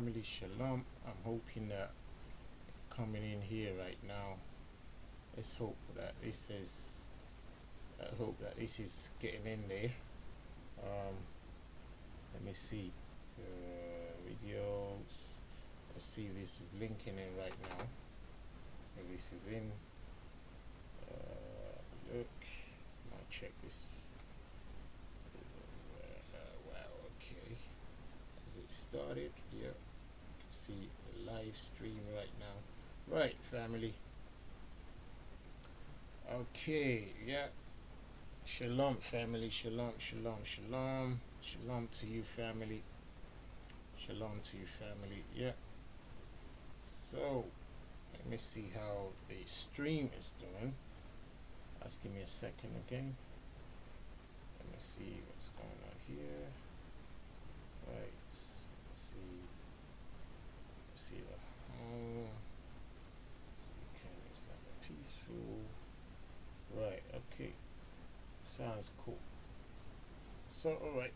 family, shalom. I'm hoping that coming in here right now, let's hope that this is getting in there. Let me see videos. Let's see if this is linking in right now. If this is in, look, I'll check this. Wow, okay. Has it started? Yeah. See the live stream right now. Right, family. Okay, yeah. Shalom, family. Shalom, shalom, shalom. Shalom to you, family. Shalom to you, family. Yeah. So, let me see how the stream is doing. Just give me a second again. Let me see what's going on here. Right. Let's see the home. So you can install the peaceful. Right, okay. Sounds cool. So, alright.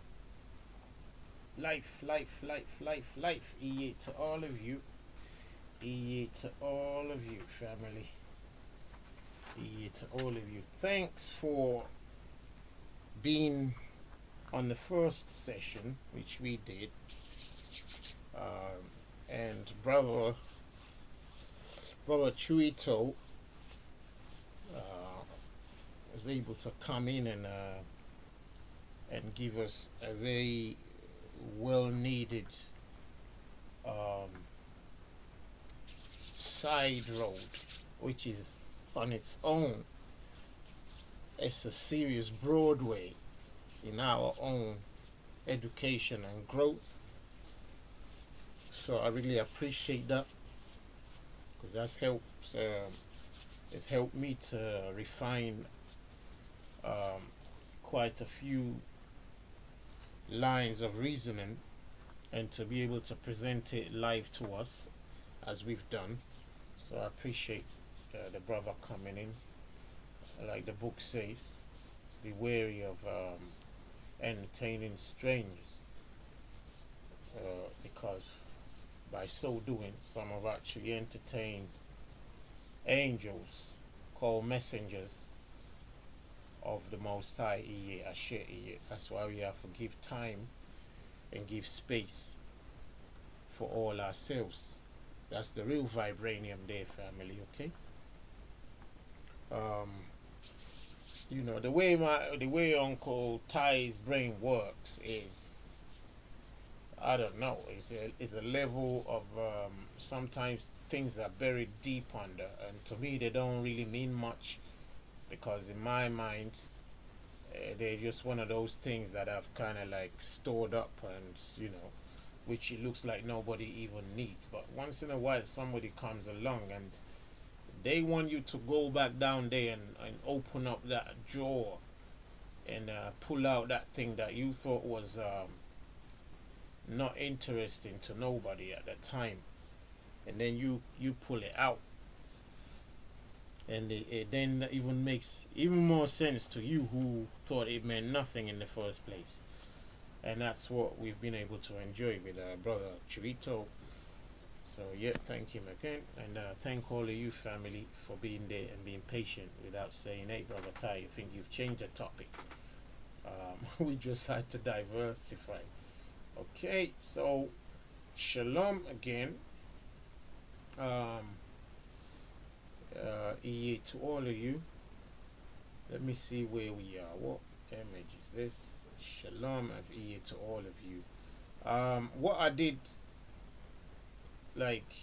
Life. To all of you. To all of you, family. To all of you. Thanks for being on the first session, which we did. And brother Chuito was able to come in and give us a very well needed side road, which is on its own. It's a serious Broadway in our own education and growth. So I really appreciate that, because that's helped. It's helped me to refine quite a few lines of reasoning, and to be able to present it live to us as we've done. So I appreciate the brother coming in. Like the book says, be wary of entertaining strangers, because by so doing, some have actually entertained angels called messengers of the Most High. That's why we have to give time and give space for all ourselves. That's the real vibranium there, family, okay? You know, the way Uncle Ty's brain works is, I don't know, it's a level of sometimes things are buried deep under, and to me they don't really mean much, because in my mind they're just one of those things that I've kind of like stored up, and you know, which it looks like nobody even needs. But once in a while somebody comes along and they want you to go back down there and open up that drawer and pull out that thing that you thought was not interesting to nobody at the time, and then you pull it out, and it then even makes even more sense to you who thought it meant nothing in the first place. And that's what we've been able to enjoy with our brother Chirito. So yeah, thank him again, and thank all of you, family, for being there and being patient without saying, hey brother Ty, you think you've changed the topic. We just had to diversify. Okay, so shalom again. To all of you. Let me see where we are. What image is this? Shalom of to all of you. What I did like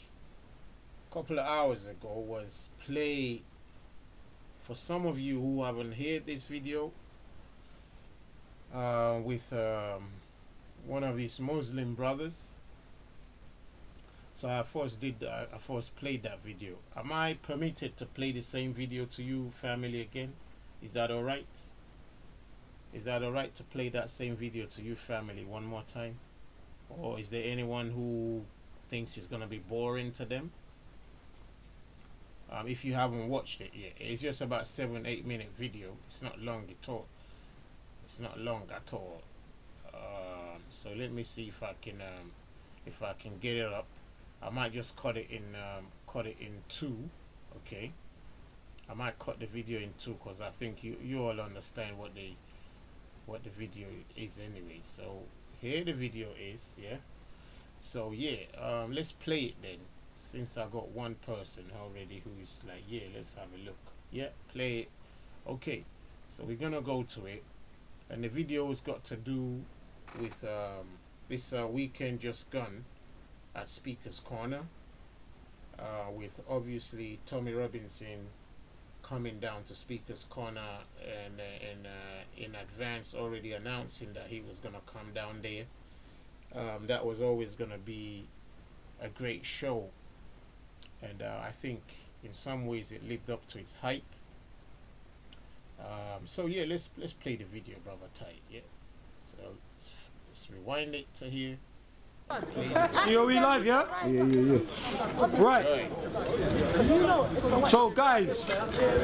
a couple of hours ago was play, for some of you who haven't heard this video, with one of these Muslim brothers. So I first played that video. Am I permitted to play the same video to you, family, again? Is that alright? Is that alright to play that same video to you, family, one more time? Or is there anyone who thinks it's gonna be boring to them? If you haven't watched it yet, it's just about 7-8 minute video. It's not long at all. It's not long at all. So let me see if I can if I can get it up. I might just cut it in two. Okay, I might cut the video in two because I think you all understand what the video is anyway. So here the video is, yeah. So yeah, let's play it then, since I got one person already who is like, yeah, let's have a look. Yeah, play it. Okay, so we're gonna go to it, and the video's got to do with this weekend just gone at Speaker's Corner, with obviously Tommy Robinson coming down to Speaker's Corner and in advance already announcing that he was gonna come down there. That was always gonna be a great show, and I think in some ways it lived up to its hype. So yeah, let's play the video, brother tight. Yeah, so let's rewind it to here. COE live, yeah? Yeah. Right. So guys,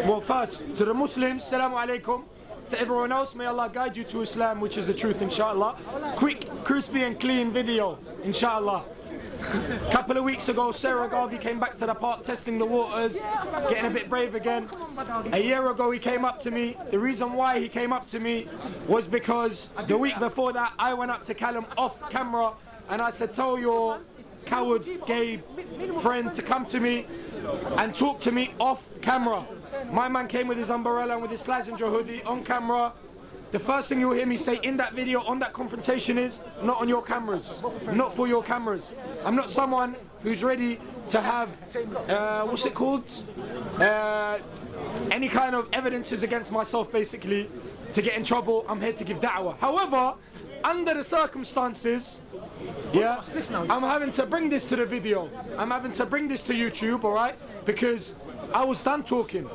well, first to the Muslims, Assalamu alaikum. To everyone else, may Allah guide you to Islam, which is the truth, inshallah. Quick, crispy and clean video, inshallah. A couple of weeks ago, Sarah Garvey came back to the park testing the waters, getting a bit brave again. A year ago he came up to me. The reason why he came up to me was because the week before that I went up to Kalam off camera and I said, tell your coward gay friend to come to me and talk to me off camera. My man came with his umbrella and with his Slazenger hoodie on camera. The first thing you'll hear me say in that video, on that confrontation, is not on your cameras, not for your cameras. I'm not someone who's ready to have, what's it called? Any kind of evidences against myself, basically, to get in trouble. I'm here to give da'wah. However, under the circumstances, yeah, I'm having to bring this to the video. I'm having to bring this to YouTube, all right? Because I was done talking.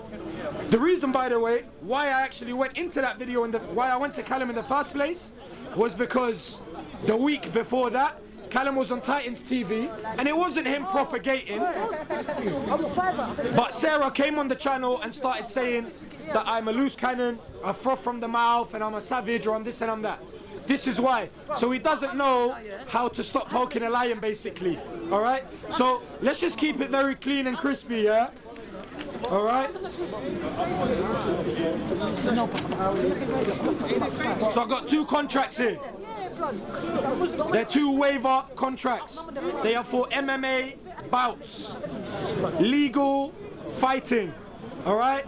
The reason, by the way, why I actually went into that video and why I went to Kalam in the first place was because the week before that, Kalam was on Titans TV, and it wasn't him propagating, but Sarah came on the channel and started saying that I'm a loose cannon, a froth from the mouth, and I'm a savage, or I'm this and I'm that. This is why. So he doesn't know how to stop poking a lion, basically. All right? So let's just keep it very clean and crispy, yeah? All right? So I've got two contracts here. They're two waiver contracts. They are for MMA bouts. Legal fighting. All right?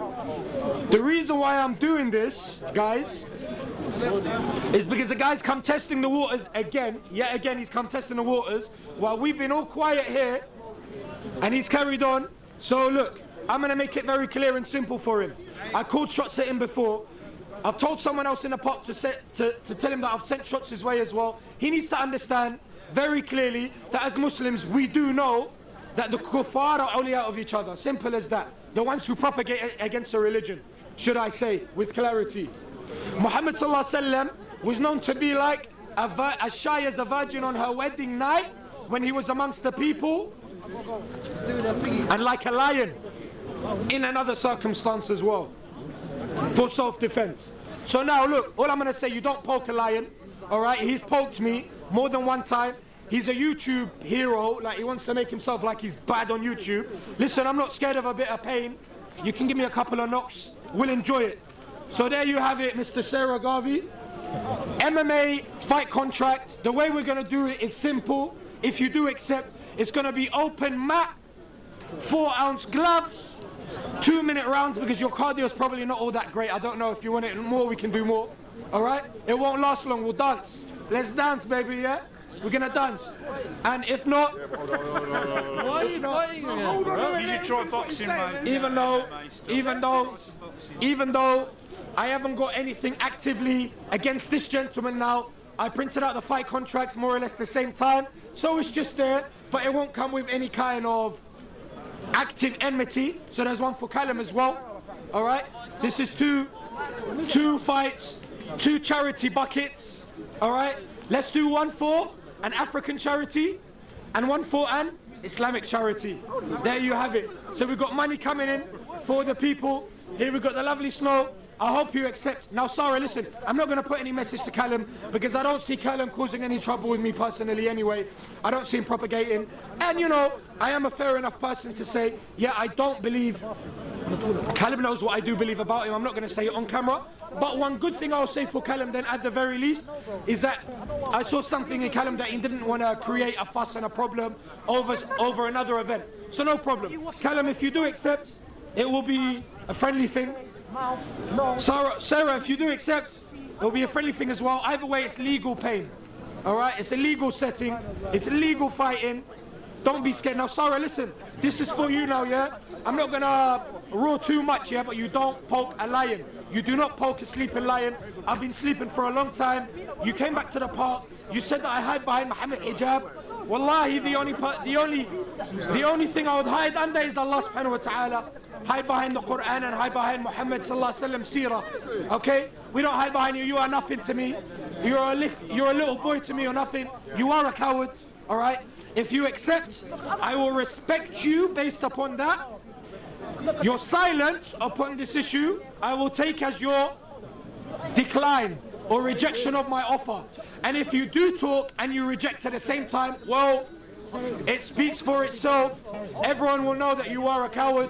The reason why I'm doing this, guys, is because the guy's come testing the waters again. Yet again, he's come testing the waters while we've been all quiet here, and he's carried on. So look, I'm going to make it very clear and simple for him. I called shots at him before. I've told someone else in the pop to tell him that I've sent shots his way as well. He needs to understand very clearly that as Muslims, we do know that the kuffar are awliya of each other. Simple as that. The ones who propagate against a religion, should I say, with clarity. Muhammad sallallahu alaihi wasallam was known to be like as shy as a virgin on her wedding night when he was amongst the people, and like a lion in another circumstance as well, for self-defense. So now look, all I'm going to say, you don't poke a lion, all right? He's poked me more than one time. He's a YouTube hero, like he wants to make himself like he's bad on YouTube. Listen, I'm not scared of a bit of pain. You can give me a couple of knocks, we'll enjoy it. So there you have it, Mr. Sarah Garvey. MMA fight contract. The way we're going to do it is simple. If you do accept, it's going to be open mat, 4-ounce gloves, 2-minute rounds, because your cardio is probably not all that great. I don't know, if you want it more, we can do more. All right? It won't last long. We'll dance. Let's dance, baby, yeah? We're going to dance. And if not... Why are you fighting again? You should try boxing, mate. Even though I haven't got anything actively against this gentleman now, I printed out the fight contracts more or less the same time, so it's just there, but it won't come with any kind of active enmity. So there's one for Kalam as well. All right, this is two fights, 2 charity buckets. All right, let's do one for an African charity and one for an Islamic charity. There you have it. So we've got money coming in for the people. Here we've got the lovely snow. I hope you accept. Now, Sarah, listen, I'm not going to put any message to Kalam because I don't see Kalam causing any trouble with me personally anyway. I don't see him propagating. And, you know, I am a fair enough person to say, yeah, I don't believe. Kalam knows what I do believe about him. I'm not going to say it on camera. But one good thing I'll say for Kalam then at the very least is that I saw something in Kalam that he didn't want to create a fuss and a problem over another event. So no problem. Kalam, if you do accept, it will be a friendly thing. Sarah, if you do accept, it will be a friendly thing as well. Either way, it's legal pain. Alright, it's a legal setting. It's legal fighting. Don't be scared. Now, Sarah, listen, this is for you now, yeah? I'm not going to roar too much, yeah, but you don't poke a lion. You do not poke a sleeping lion. I've been sleeping for a long time. You came back to the park. You said that I hide behind Muhammad hijab. Wallahi, the only thing I would hide under is Allah subhanahu wa ta'ala. Hide behind the Quran and hide behind Muhammad sallallahu alaihi wasallam seerah. Okay? We don't hide behind you. You are nothing to me. You're a little boy to me or nothing. You are a coward. All right? If you accept, I will respect you based upon that. Your silence upon this issue, I will take as your decline or rejection of my offer. And if you do talk and you reject at the same time, well, it speaks for itself. Everyone will know that you are a coward.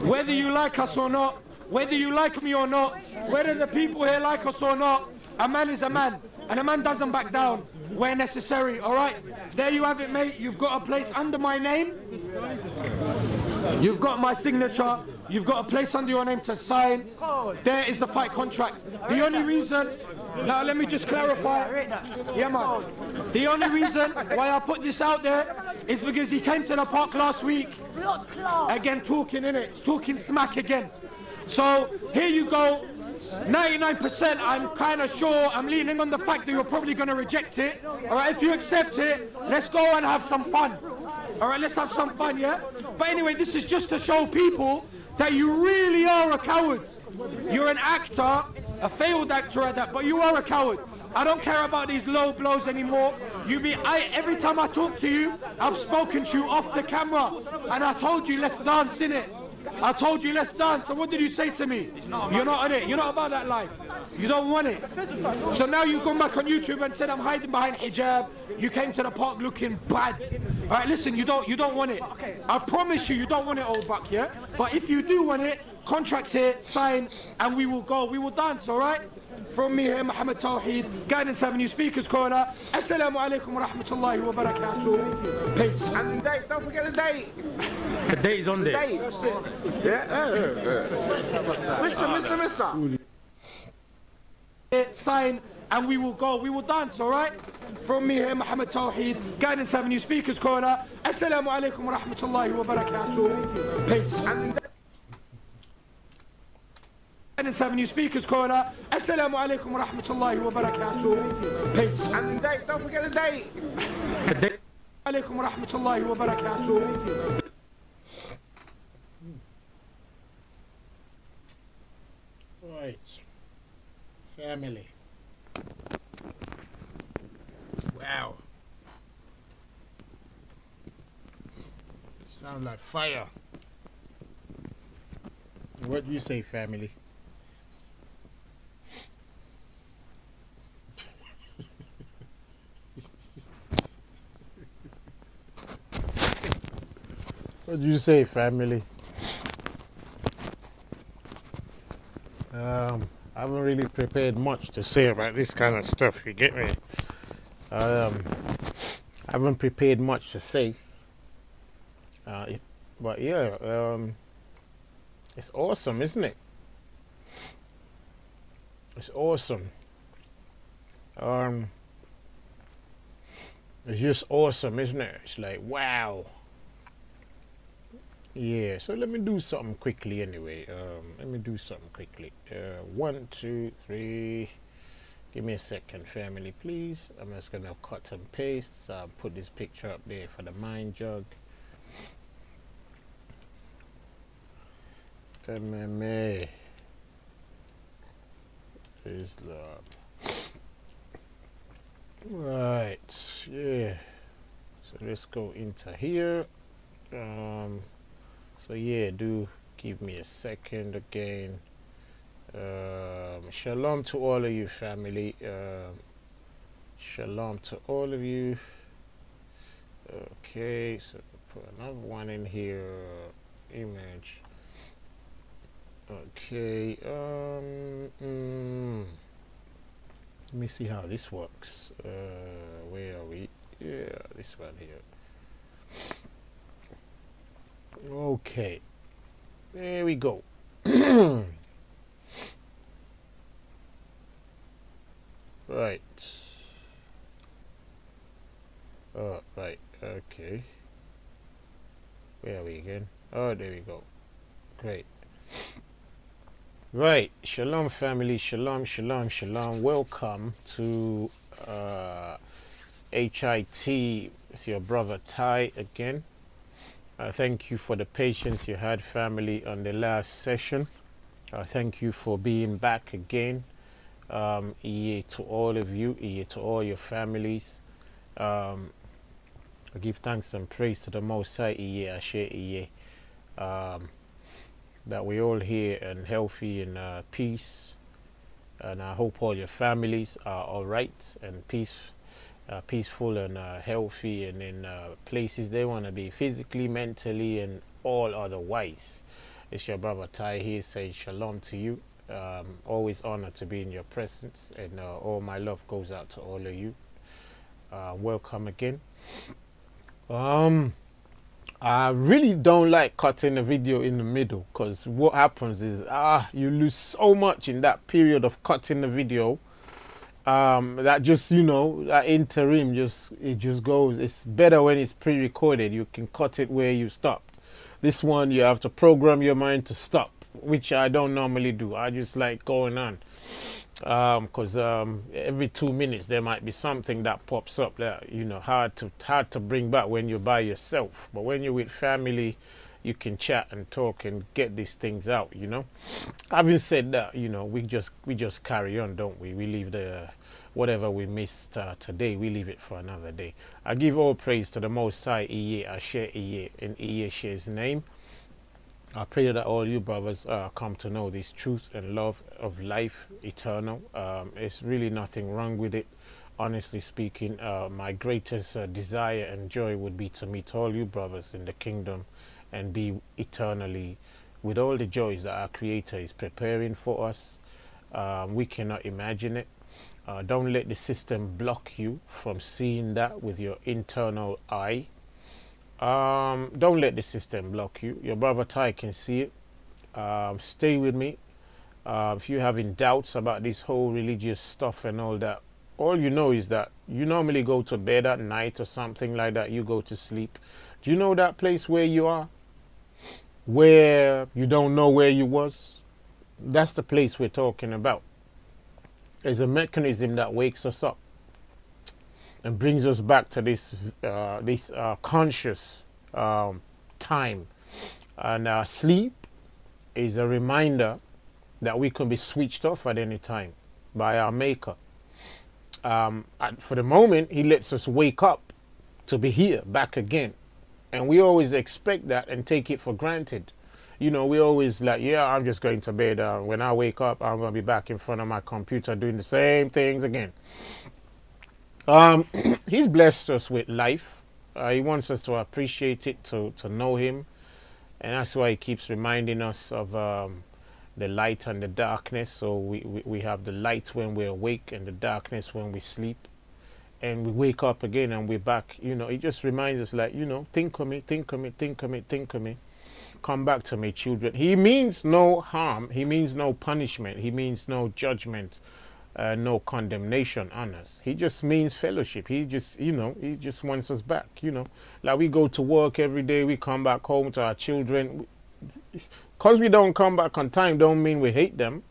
Whether you like us or not, whether you like me or not, whether the people here like us or not, a man is a man. And a man doesn't back down where necessary, all right? There you have it, mate. You've got a place under my name. You've got my signature. You've got a place under your name to sign. There is the fight contract. The only reason, now let me just clarify. Yeah, man. The only reason why I put this out there is because he came to the park last week. Again, talking in it, talking smack again. So here you go. 99%, I'm kind of sure, I'm leaning on the fact that you're probably going to reject it. Alright, if you accept it, let's go and have some fun. Alright, let's have some fun, yeah? But anyway, this is just to show people that you really are a coward. You're an actor, a failed actor at that, but you are a coward. I don't care about these low blows anymore. Every time I talk to you, I've spoken to you off the camera, and I told you, let's dance, innit? I told you let's dance, and what did you say to me? You're not on it, you're not about that life. You don't want it. So now you've gone back on YouTube and said I'm hiding behind hijab. You came to the park looking bad. Alright, listen, you don't want it. I promise you, you don't want it, old buck, yeah? But if you do want it, contracts here, sign, and we will go, we will dance, alright? From me here, Muhammad Tawheed, Guidance Avenue Speakers Corner. Assalamu alaikum wa rahmatullahi wa barakatuh. Peace. And the date, don't forget the date. The date is on there. Date. Yeah. Mister. Sign, and we will go, we will dance, alright? From me here, Muhammad Tawheed, Guidance Avenue Speakers Corner. Assalamu alaikum wa rahmatullahi wa barakatuh. Peace. Guidance Avenue Speakers Corner. Assalamu alaikum wa rahmatullahi wa barakatuh. Peace. And the date, don't forget the date. Alaikum wa rahmatullahi wa barakatuh. Right. Family. Wow. Sounds like fire. What do you say, family? What do you say, family? I haven't really prepared much to say about this kind of stuff, you get me? I haven't prepared much to say. But yeah, it's awesome, isn't it? It's awesome. It's just awesome, isn't it? It's like, wow. Yeah, so let me do something quickly anyway. Let me do something quickly. 1, 2, 3. Give me a second, family, please. I'm just gonna cut and paste. So I'll put this picture up there for the mind jug. MMA. Islam. Right, yeah. So let's go into here. So yeah, do give me a second again. Shalom to all of you, family. Shalom to all of you. Okay, so put another one in here. Image. Okay. Let me see how this works. Where are we? Yeah, this one here. Okay. There we go. Right. Oh, right. Okay. Where are we again? Oh, there we go. Great. Right. Shalom, family. Shalom, shalom, shalom. Welcome to HIT with your brother Ty again. Thank you for the patience you had, family, on the last session. Thank you for being back again. Iye to all of you, Iye to all your families. I give thanks and praise to the Most High, Iye, Ashe, Iye, that we're all here and healthy and peace. And I hope all your families are all right and peaceful and healthy and in places they want to be physically, mentally, and all otherwise. It's your brother Ty here saying shalom to you. Always honored to be in your presence, and all my love goes out to all of you. Welcome again. I really don't like cutting a video in the middle, because what happens is you lose so much in that period of cutting the video. That just, that interim it just goes. It's better when it's pre-recorded. You can cut it where you stopped. This one you have to program your mind to stop, which I don't normally do. I just like going on, because every 2 minutes there might be something that pops up that hard to bring back when you're by yourself. But when you're with family, you can chat and talk and get these things out. Having said that, we just carry on, don't we? We leave the whatever we missed today, we leave it for another day. I give all praise to the Most High, Iye, Ashe, Iye, in Iyeshe's name. I pray that all you brothers come to know this truth and love of life eternal. It's really nothing wrong with it. Honestly speaking, my greatest desire and joy would be to meet all you brothers in the kingdom and be eternally with all the joys that our Creator is preparing for us. We cannot imagine it. Don't let the system block you from seeing that with your internal eye. Don't let the system block you. Your brother Ty can see it. Stay with me. If you're having doubts about this whole religious stuff and all that, all you know is that you normally go to bed at night or something like that. You go to sleep. Do you know that place where you are, where you don't know where you was? That's the place we're talking about. There's a mechanism that wakes us up and brings us back to this conscious time. And sleep is a reminder that we can be switched off at any time by our Maker. For the moment, He lets us wake up to be here, back again. And we always expect that and take it for granted. We always like, yeah, I'm just going to bed. When I wake up, I'm going to be back in front of my computer doing the same things again. He's blessed us with life. He wants us to appreciate it, to know Him. And that's why He keeps reminding us of the light and the darkness. So we have the light when we're awake and the darkness when we sleep. And we wake up again and we're back. It just reminds us like, think of me, think of me, think of me, think of me. Come back to me, children. He means no harm. He means no punishment. He means no judgment, no condemnation on us. He just means fellowship. He just, he just wants us back, Like we go to work every day. We come back home to our children. Because we don't come back on time don't mean we hate them.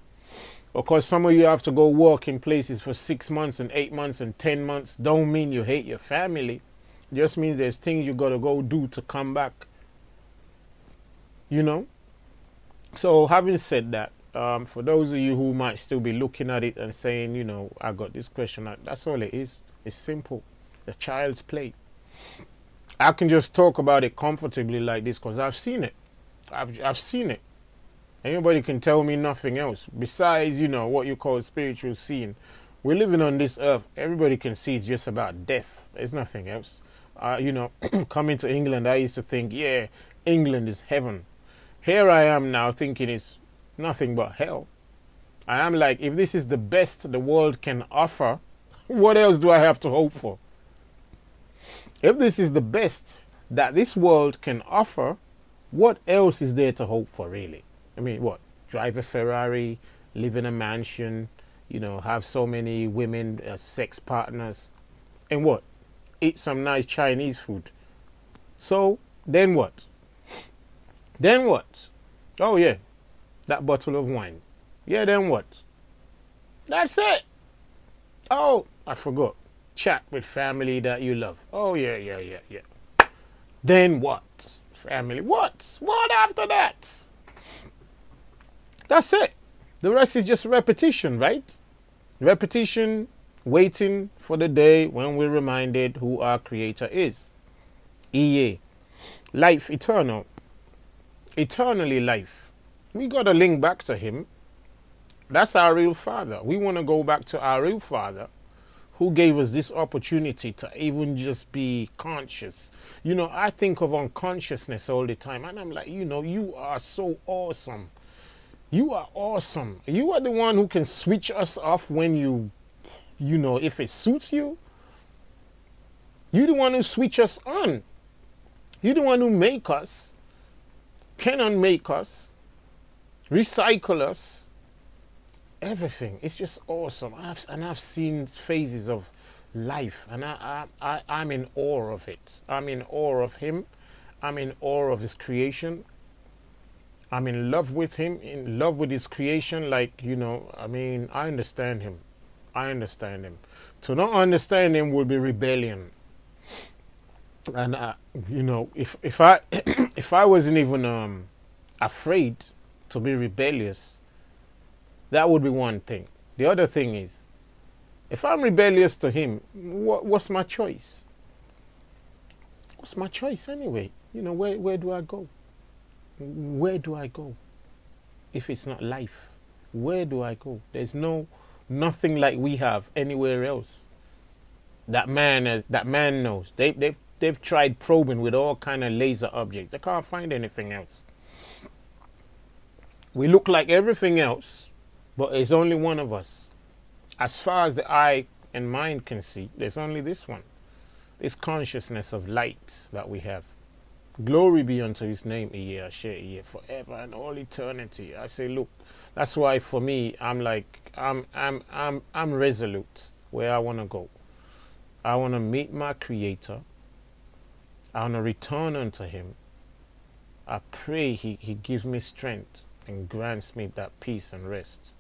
Or because some of you have to go work in places for 6 months and 8 months and 10 months don't mean you hate your family. It just means there's things you got to go do to come back. So having said that, for those of you who might still be looking at it and saying, I got this question, that's all it is. It's simple. The child's play. I can just talk about it comfortably like this because I've seen it. I've seen it. Anybody can tell me nothing else besides, you know, what you call spiritual seeing. We're living on this earth. Everybody can see it's just about death. There's nothing else. You know, coming to England, I used to think, yeah, England is heaven. Here I am now thinking it's nothing but hell. I am like, if this is the best the world can offer, what else do I have to hope for? If this is the best that this world can offer, what else is there to hope for, really? I mean, what? Drive a Ferrari, live in a mansion, you know, have so many women as sex partners, and what? Eat some nice Chinese food. So, then what? Then what? Oh, yeah, that bottle of wine. Yeah, then what? That's it. Oh, I forgot. Chat with family that you love. Oh, yeah. Then what? Family. What? What after that? That's it. The rest is just repetition, right? Repetition, waiting for the day when we're reminded who our Creator is. Iye. Life eternal. Eternally life. We got to link back to Him. That's our real Father. We want to go back to our real Father who gave us this opportunity to even just be conscious. You know, I think of unconsciousness all the time, and I'm like, you know, you are so awesome. You are awesome. You are the one who can switch us off when you know, if it suits you. You're the one who switch us on. You're the one who make us, can unmake us, recycle us. Everything. It's just awesome. I've seen phases of life, and I'm in awe of it. I'm in awe of Him. I'm in awe of His creation. I'm in love with Him, in love with His creation. Like, you know, I mean, I understand Him. I understand Him. To not understand Him will be rebellion. And you know, if I if I wasn't even afraid to be rebellious, that would be one thing. The other thing is, if I'm rebellious to Him, what's my choice? What's my choice anyway? You know, where do I go? Where do I go? If it's not life, where do I go? There's nothing like we have anywhere else. That man knows. They've tried probing with all kind of laser objects. They can't find anything else. We look like everything else, but there's only one of us. As far as the eye and mind can see, there's only this one. This consciousness of light that we have. Glory be unto His name, forever and all eternity. I say, look, that's why for me, I'm like, I'm resolute where I want to go. I want to meet my Creator. I want to return unto Him. I pray He gives me strength and grants me that peace and rest.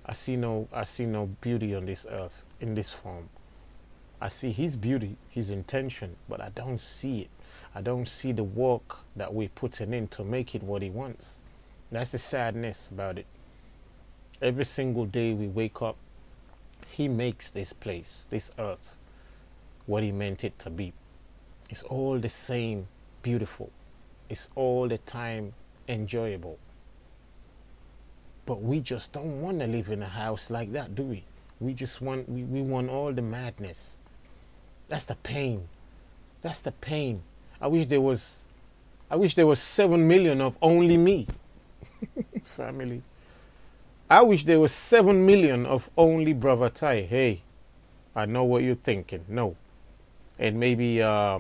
I see no beauty on this earth in this form. I see His beauty, His intention, but I don't see it. I don't see the work that we're putting in to make it what He wants. That's the sadness about it. Every single day we wake up, He makes this place, this earth, what He meant it to be. It's all the same beautiful. It's all the time enjoyable. But we just don't want to live in a house like that, do we? We just want, we want all the madness. That's the pain. That's the pain. I wish there was 7 million of only me. Family. I wish there was 7 million of only Brother Tai. Hey, I know what you're thinking. No. And maybe, yeah,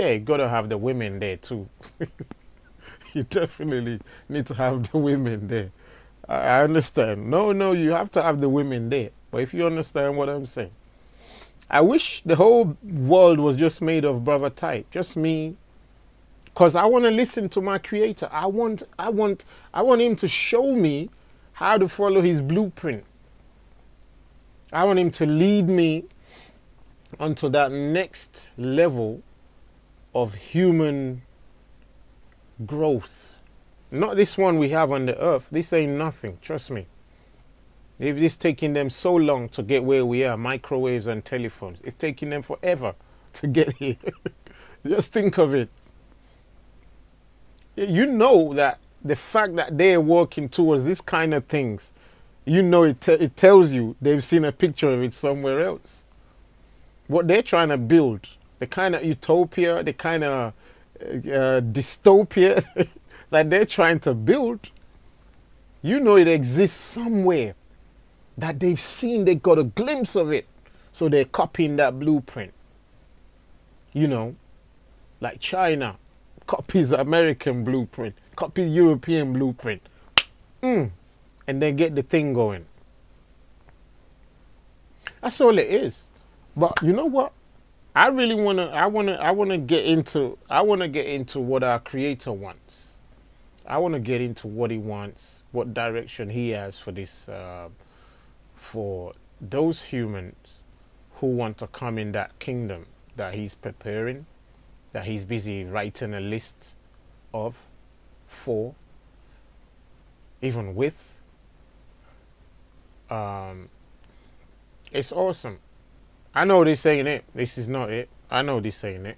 you gotta have the women there too. You definitely need to have the women there. I understand. No, you have to have the women there. But if you understand what I'm saying. I wish the whole world was just made of Brother Tai. Just me. Because I want to listen to my Creator. I want Him to show me how to follow His blueprint. I want Him to lead me onto that next level of human growth. Not this one we have on the earth. This ain't nothing. Trust me. It's taking them so long to get where we are. Microwaves and telephones. It's taking them forever to get here. Just think of it. You know that the fact that they're working towards this kind of things, you know it tells you they've seen a picture of it somewhere else. What they're trying to build, the kind of utopia, the kind of dystopia that they're trying to build, you know it exists somewhere that they've seen, they got a glimpse of it. So they're copying that blueprint. You know, like China copies American blueprint, copies European blueprint, and then get the thing going. That's all it is. But you know what? I really I wanna get into what our Creator wants. I want to get into what He wants, what direction He has for this, for those humans who want to come in that kingdom that He's preparing, that He's busy writing a list of, for, even with. It's awesome. I know this ain't it. This is not it. I know this ain't it.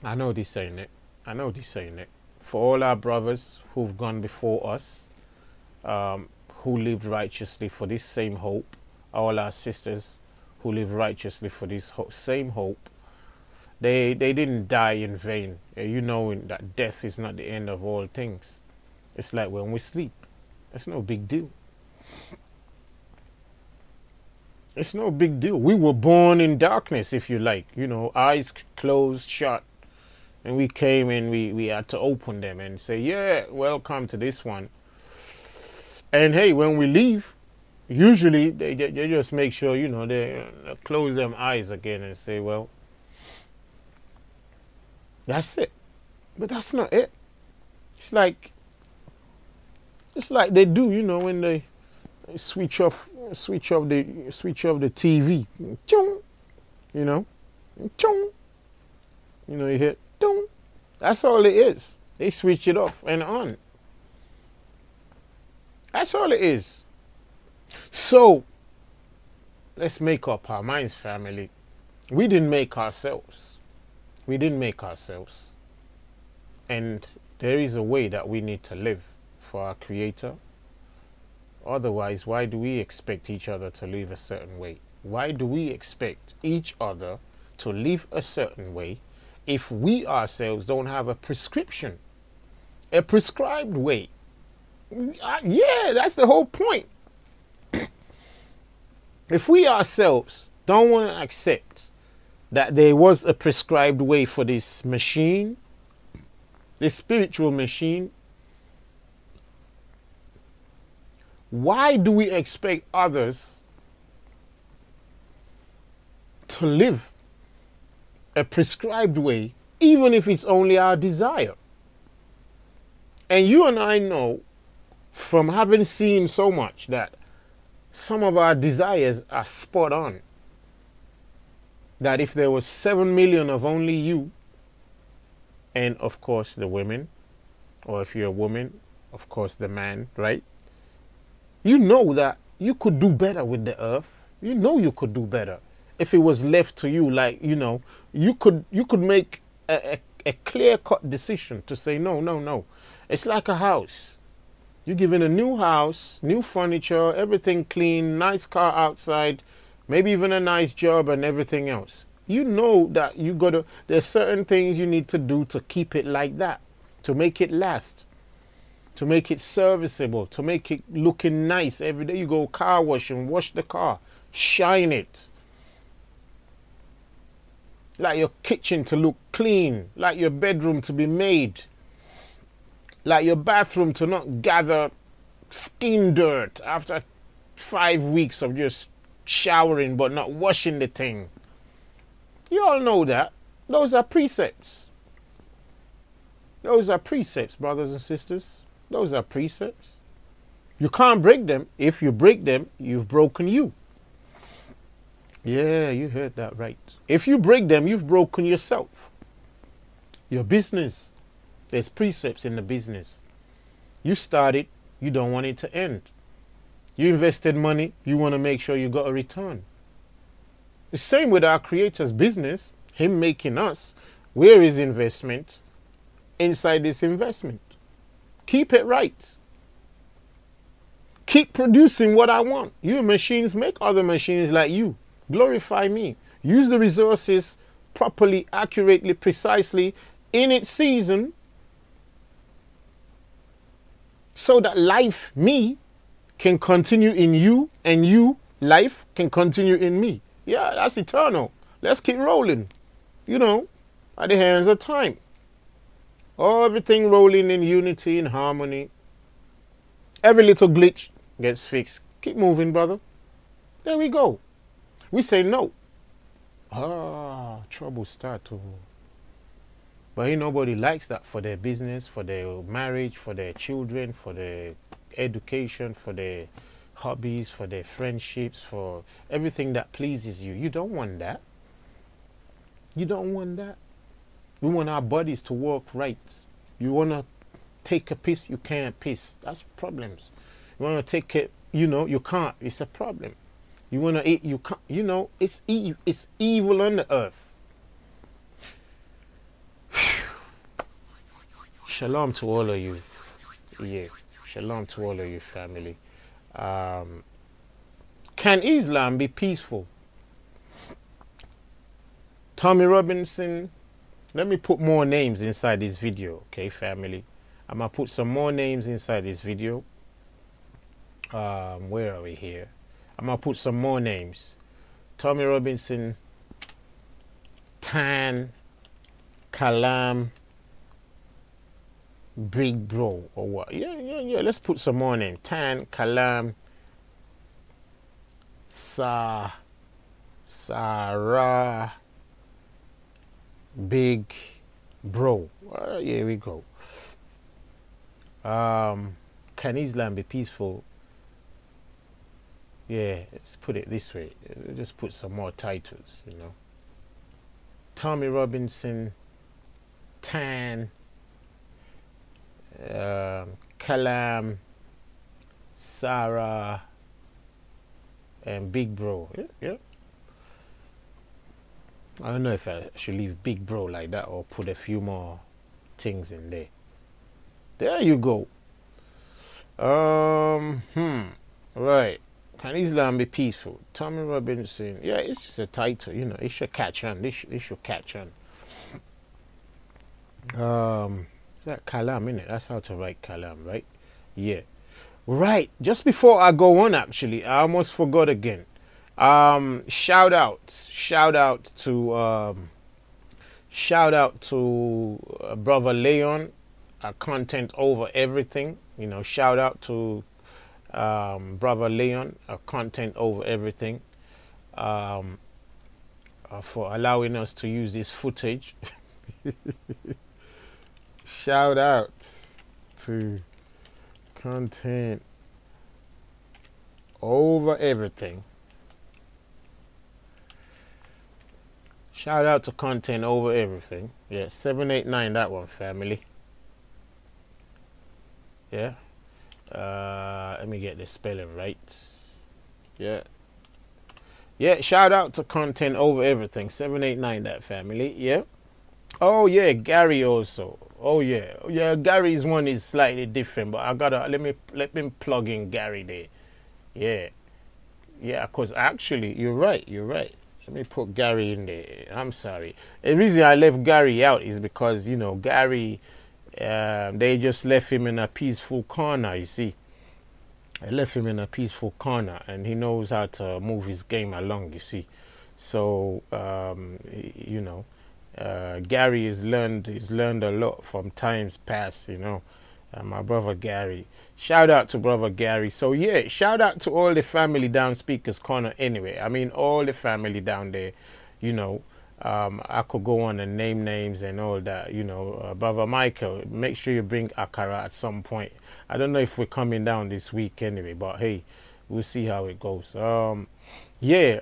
I know this ain't it. I know this ain't it. For all our brothers who've gone before us, who lived righteously for this same hope, all our sisters who live righteously for this same hope, they didn't die in vain. You know that death is not the end of all things. It's like when we sleep. It's no big deal. It's no big deal. We were born in darkness, if you like. You know, eyes closed, shut. And we came in, we had to open them and say, yeah, welcome to this one. And hey, when we leave, usually they just make sure, you know, they close them eyes again and say, well, that's it. But that's not it. It's like they do, you know, when they switch off the TV. Chong, you know, chong. You know, you hear, dong. That's all it is. They switch it off and on. That's all it is. So, let's make up our minds, family. We didn't make ourselves. We didn't make ourselves. And there is a way that we need to live for our Creator. Otherwise, why do we expect each other to live a certain way? Why do we expect each other to live a certain way if we ourselves don't have a prescription, a prescribed way? Yeah, that's the whole point. If we ourselves don't want to accept that there was a prescribed way for this machine, this spiritual machine, why do we expect others to live a prescribed way, even if it's only our desire? And you and I know from having seen so much that some of our desires are spot on. That if there was 7 million of only you, and of course the women, or if you're a woman, of course the man, right? You know that you could do better with the earth. You know you could do better if it was left to you. Like, you know, you could make a clear-cut decision to say, no, no, no. It's like a house. You're given a new house, new furniture, everything clean, nice car outside, maybe even a nice job and everything else. You know that there's certain things you need to do to keep it like that, to make it last, to make it serviceable, to make it looking nice. Every day you go car wash and wash the car, shine it. Like your kitchen to look clean, like your bedroom to be made, like your bathroom to not gather skin dirt after 5 weeks of just showering but not washing the thing. You all know that. Those are precepts. Those are precepts, brothers and sisters. Those are precepts. You can't break them. If you break them, you've broken you. Yeah, you heard that right. If you break them, you've broken yourself. Your business. There's precepts in the business. You started, you don't want it to end. You invested money, you want to make sure you got a return. The same with our Creator's business, Him making us. We're His investment. inside this investment. Keep it right. Keep producing what I want. You machines make other machines like you. Glorify me. Use the resources properly, accurately, precisely in its season so that life, me, can continue in you and you, life, can continue in me. Yeah, that's eternal. Let's keep rolling. You know, at the hands of time. Everything rolling in unity, in harmony. Every little glitch gets fixed. Keep moving, brother. There we go. We say no. Trouble start to. But ain't nobody likes that for their business, for their marriage, for their children, for their education, for their hobbies, for their friendships, for everything that pleases you. You don't want that. You don't want that. We want our bodies to work right. You want to take a piss, you can't piss. That's problems. You want to take it, you know, you can't. It's a problem. You want to eat, you can't. You know, it's evil on the earth. Shalom to all of you. Yeah, shalom to all of you, family. Can Islam be peaceful? Tommy Robinson. Let me put more names inside this video, okay, family? I'm going to put some more names inside this video. Where are we here? I'm going to put some more names. Tommy Robinson, Tan, Kalam, Big Bro, or what? Yeah. Let's put some more names. Tan, Kalam, Sarah, Big Bro. Here we go. Can Islam be peaceful? Yeah, let's put it this way. Just put some more titles, you know. Tommy Robinson, Tan, Kalam, Sarah, and Big Bro. Yeah. I don't know if I should leave Big Bro like that or put a few more things in there. There you go. Right. Can Islam be peaceful? Tommy Robinson. Yeah, it's just a title. You know, it should catch on. It should catch on. Is that Kalam, innit? That's how to write Kalam, right? Yeah. Right. Just before I go on, actually, I almost forgot again. Shout out to brother Leon, content over everything. You know, shout out to brother Leon, content over everything, for allowing us to use this footage. Shout out to content over everything. Shout out to content over everything. Yeah, 789, that one, family. Yeah. Let me get the spelling right. Yeah. Yeah, shout out to content over everything. 789, that family. Yeah. Oh yeah, Gary also. Oh yeah. Yeah, Gary's one is slightly different, but I gotta let me plug in Gary there. Yeah. Yeah, because actually you're right. Let me put Gary in there. I'm sorry. The reason I left Gary out is because, you know, Gary, they just left him in a peaceful corner, you see. I left him in a peaceful corner, and he knows how to move his game along, you see. So, you know, Gary has learned a lot from times past, you know. My brother Gary. Shout out to brother Gary. So yeah, shout out to all the family down Speaker's Corner anyway. I mean, all the family down there, you know. I could go on and name names and all that, you know. Brother Michael, make sure you bring Akara at some point. I don't know if we're coming down this week anyway, but hey, we'll see how it goes. Yeah.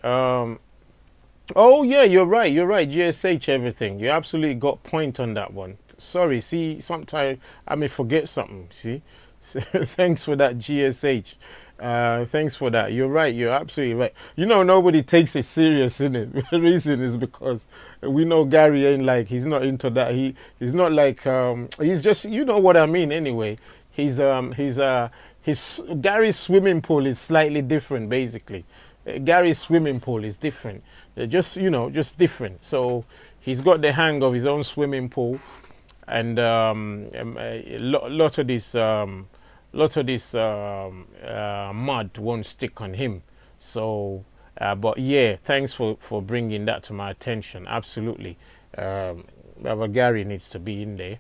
Oh yeah, you're right. GSH everything. You absolutely got point on that one. Sorry, see, sometimes I may forget something, see. Thanks for that, GSH. Thanks for that. You're right. You're absolutely right. You know, nobody takes it serious, isn't it? The reason is because we know Gary ain't like, he's not into that. He's not like, he's just, you know what I mean anyway. His Gary's swimming pool is slightly different, basically. Gary's swimming pool is different. Just, you know, just different. So he's got the hang of his own swimming pool, and a lot of this mud won't stick on him. So but yeah, thanks for bringing that to my attention. Absolutely. Our Gary needs to be in there.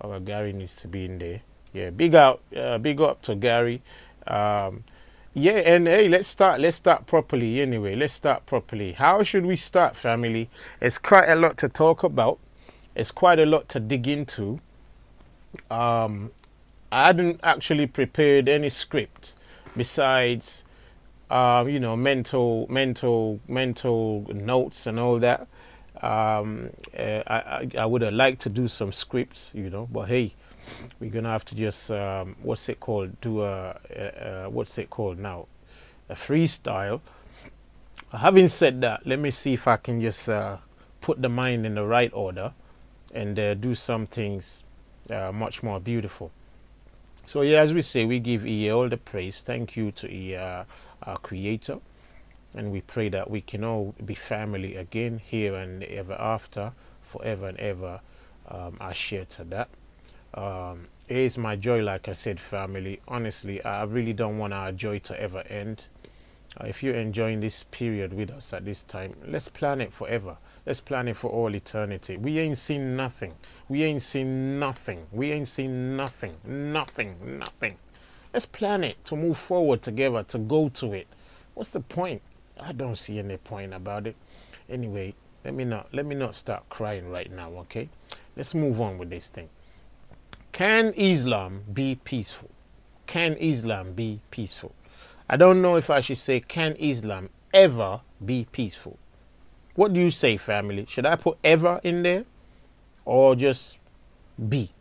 Our Gary needs to be in there. Yeah, big up to Gary. Yeah, and hey, let's start properly anyway. Let's start properly. How should we start, family? It's quite a lot to talk about. It's quite a lot to dig into. I hadn't actually prepared any script besides, you know, mental notes and all that. I would have liked to do some scripts, you know, but hey, we're gonna have to just what's it called? Do what's it called now? A freestyle. Having said that, let me see if I can just put the mind in the right order and do some things much more beautiful. So yeah, as we say, we give E all the praise. Thank you to E, our Creator, and we pray that we can all be family again here and ever after, forever and ever. I share to that. It is my joy, like I said, family. Honestly, I really don't want our joy to ever end. If you're enjoying this period with us at this time, let's plan it forever. Let's plan it for all eternity. We ain't seen nothing. We ain't seen nothing. We ain't seen nothing. Nothing. Let's plan it to move forward together, to go to it. What's the point? I don't see any point about it. Anyway, let me not start crying right now, okay? Let's move on with this thing. Can Islam be peaceful? Can Islam be peaceful? I don't know if I should say, can Islam ever be peaceful? What do you say, family? Should I put ever in there or just be?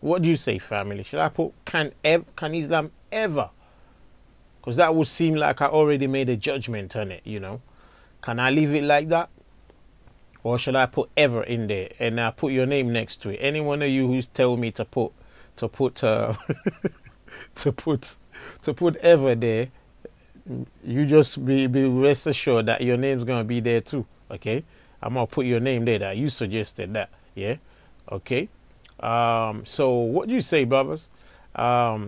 What do you say, family? Should I put can Islam ever? Because that would seem like I already made a judgment on it, you know. Can I leave it like that? Or should I put ever in there and put your name next to it? Any one of you who's tell me to put to put ever there, you just be rest assured that your name's gonna be there too. Okay, I'm gonna put your name there that you suggested that. Yeah, okay. So what do you say, brothers? Yeah,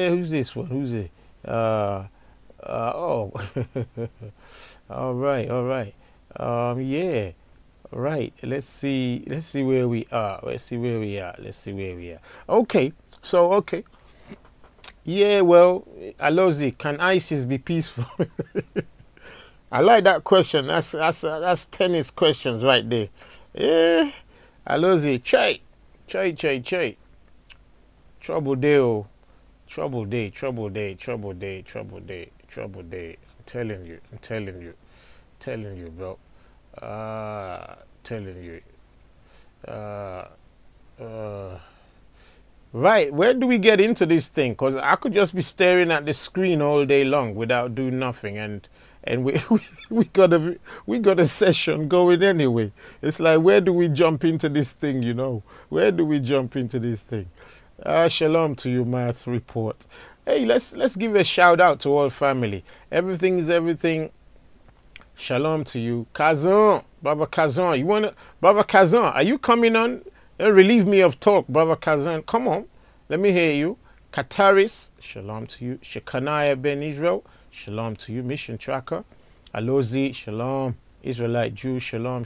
who's this one? Who's it? Oh, all right. Yeah, right. Let's see where we are. Let's see where we are. Okay, so okay. Yeah, well, Alozi, can ISIS be peaceful? I like that question. That's tennis questions right there. Yeah, Alozi, Chay. Trouble day, oh. Trouble day. I'm telling you, bro. Right, where do we get into this thing? Because I could just be staring at the screen all day long without doing nothing, and we got a session going anyway. It's like, where do we jump into this thing, you know? Where do we jump into this thing? Shalom to you, Math Report. Hey, let's give a shout out to all family. Everything is everything. Shalom to you. Kazan, Brother Kazan. Brother Kazan, are you coming on? Relieve me of talk, Brother Kazan. Come on. Let me hear you. Kataris, shalom to you. Shekinah Ben Israel, shalom to you. Mission Tracker. Alozi, shalom. Israelite Jew, shalom.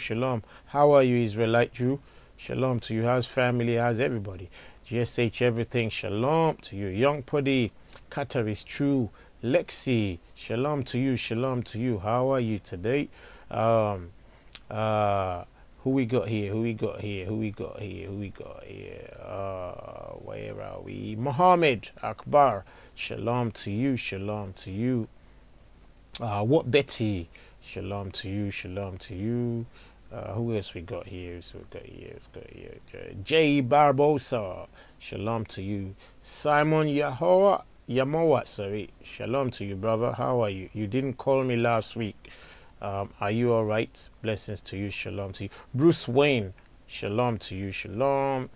How are you, Israelite Jew? Shalom to you. How's family? How's everybody? GSH everything, shalom to you. Young Puddy, Kataris True. Lexi, shalom to you. How are you today? Who we got here? Where are we? Muhammad Akbar, shalom to you. What Betty? Shalom to you. Who else we got here? Jay Barbosa, shalom to you. Simon Yahweh, Yamowa, sorry. Shalom to you, brother. How are you? You didn't call me last week. Are you all right? Blessings to you. Shalom to you. Bruce Wayne. Shalom to you. Shalom.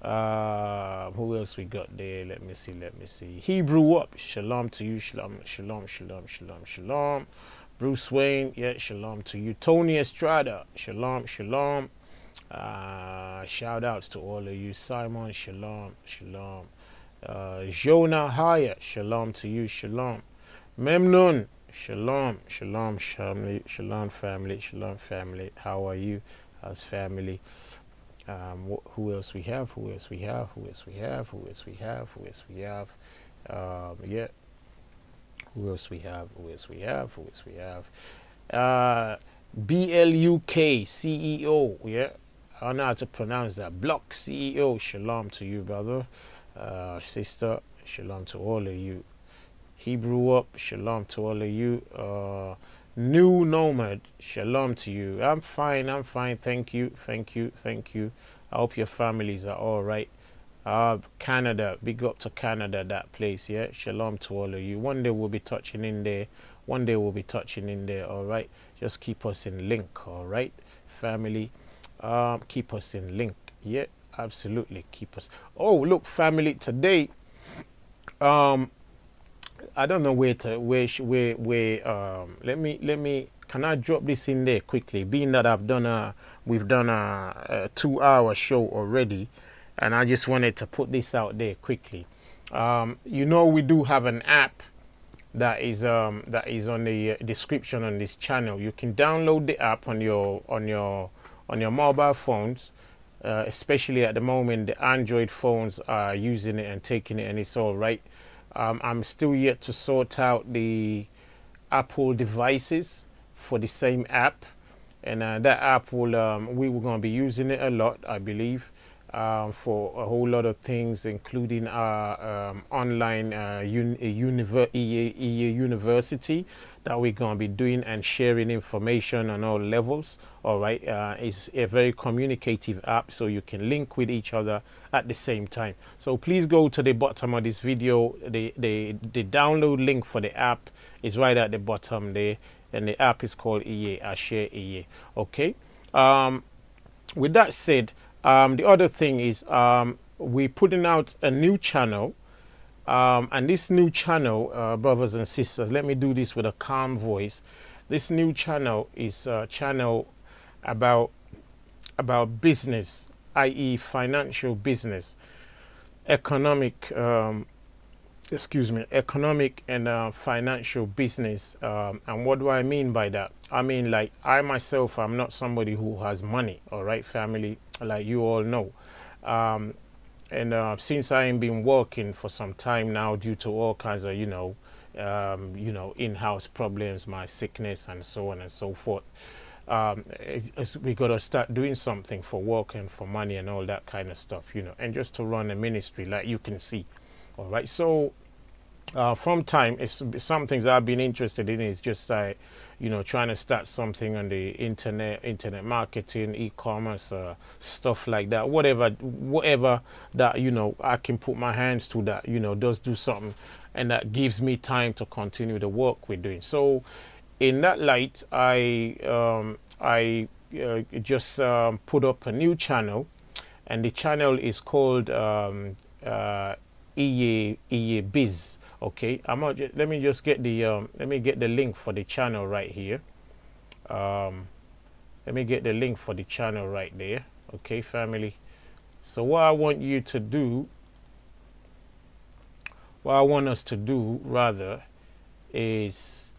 Who else we got there? Let me see. Hebrew up. Shalom to you. Shalom. Shalom. Bruce Wayne. Yeah, shalom to you. Tony Estrada. Shalom. Shout outs to all of you. Simon. Shalom. Jonah Haya. Shalom to you. Shalom. Memnon. Shalom family. How are you? How's family? Who else we have? Yeah. Who else we have? BLUK CEO. Yeah. I don't know how to pronounce that. Block CEO. Shalom to you, brother. Sister. Shalom to all of you. Hebrew up, shalom to all of you. New Nomad, shalom to you. I'm fine. Thank you. I hope your families are all right. Canada, big up to Canada, that place, yeah. Shalom to all of you. One day we'll be touching in there. All right. Just keep us in link, all right, family. Keep us in link, yeah. Absolutely, keep us. Oh, look, family, today, I don't know where let me can I drop this in there quickly, being that we've done a 2-hour show already, and I just wanted to put this out there quickly. You know, we do have an app that is on the description on this channel. You can download the app on your mobile phones. Especially at the moment, the Android phones are using it and taking it, and it's all right. I'm still yet to sort out the Apple devices for the same app, and that app will we were going to be using it a lot, I believe, for a whole lot of things, including our online university that we're going to be doing and sharing information on all levels. All right, it's a very communicative app, so you can link with each other at the same time. So please go to the bottom of this video. The download link for the app is right at the bottom there, and the app is called EA. I share EA. Okay. With that said, the other thing is we're putting out a new channel. And this new channel, brothers and sisters, let me do this with a calm voice. This new channel is a channel about business, i.e. financial business, economic and financial business. And what do I mean by that? I mean, like, I myself, I'm not somebody who has money, all right, family, like you all know. And since I ain't been working for some time now, due to all kinds of, in-house problems, my sickness and so on and so forth, we got to start doing something for work and for money and all that kind of stuff, and just to run a ministry, like you can see. All right. So from time, it's some things I've been interested in is just like, trying to start something on the internet marketing, e-commerce, stuff like that, whatever that, I can put my hands to that, does do something, and that gives me time to continue the work we're doing. So in that light, I just put up a new channel, and the channel is called EA Biz. Okay, let me just get the link for the channel right here. Let me get the link for the channel right there. Okay, family. So what I want us to do rather is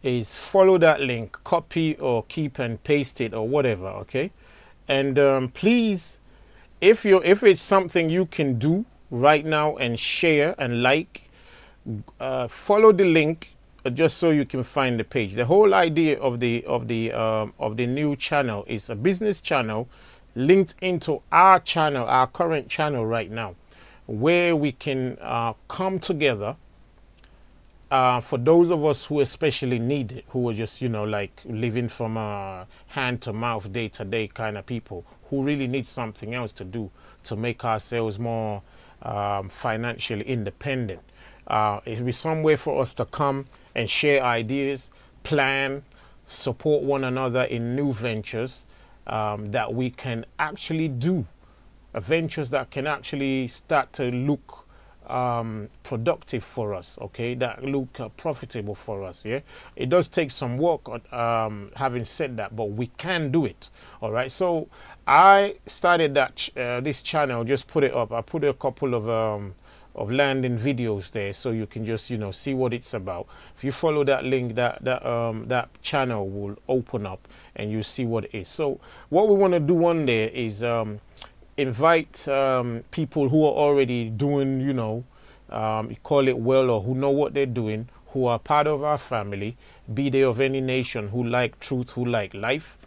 is follow that link, copy or keep and paste it or whatever. Okay, and please, if it's something you can do right now and share and like, follow the link just so you can find the page. The whole idea of the new channel is a business channel linked into our channel, our current channel right now, where we can come together. For those of us who especially need it, who are just, like living from hand to mouth, day to day kind of people, who really need something else to do to make ourselves more financially independent. It'll be somewhere for us to come and share ideas, plan, support one another in new ventures that we can actually do, ventures that can actually start to look productive for us, okay, that look profitable for us. Yeah, it does take some work. Having said that, but we can do it. All right, so I started that this channel, just put it up. I put a couple of landing videos there, so you can just see what it's about. If you follow that link, that channel will open up and you see what it is. So what we want to do one day is invite people who are already doing, you call it well, or who know what they're doing, who are part of our family, be they of any nation, who like truth, who like life,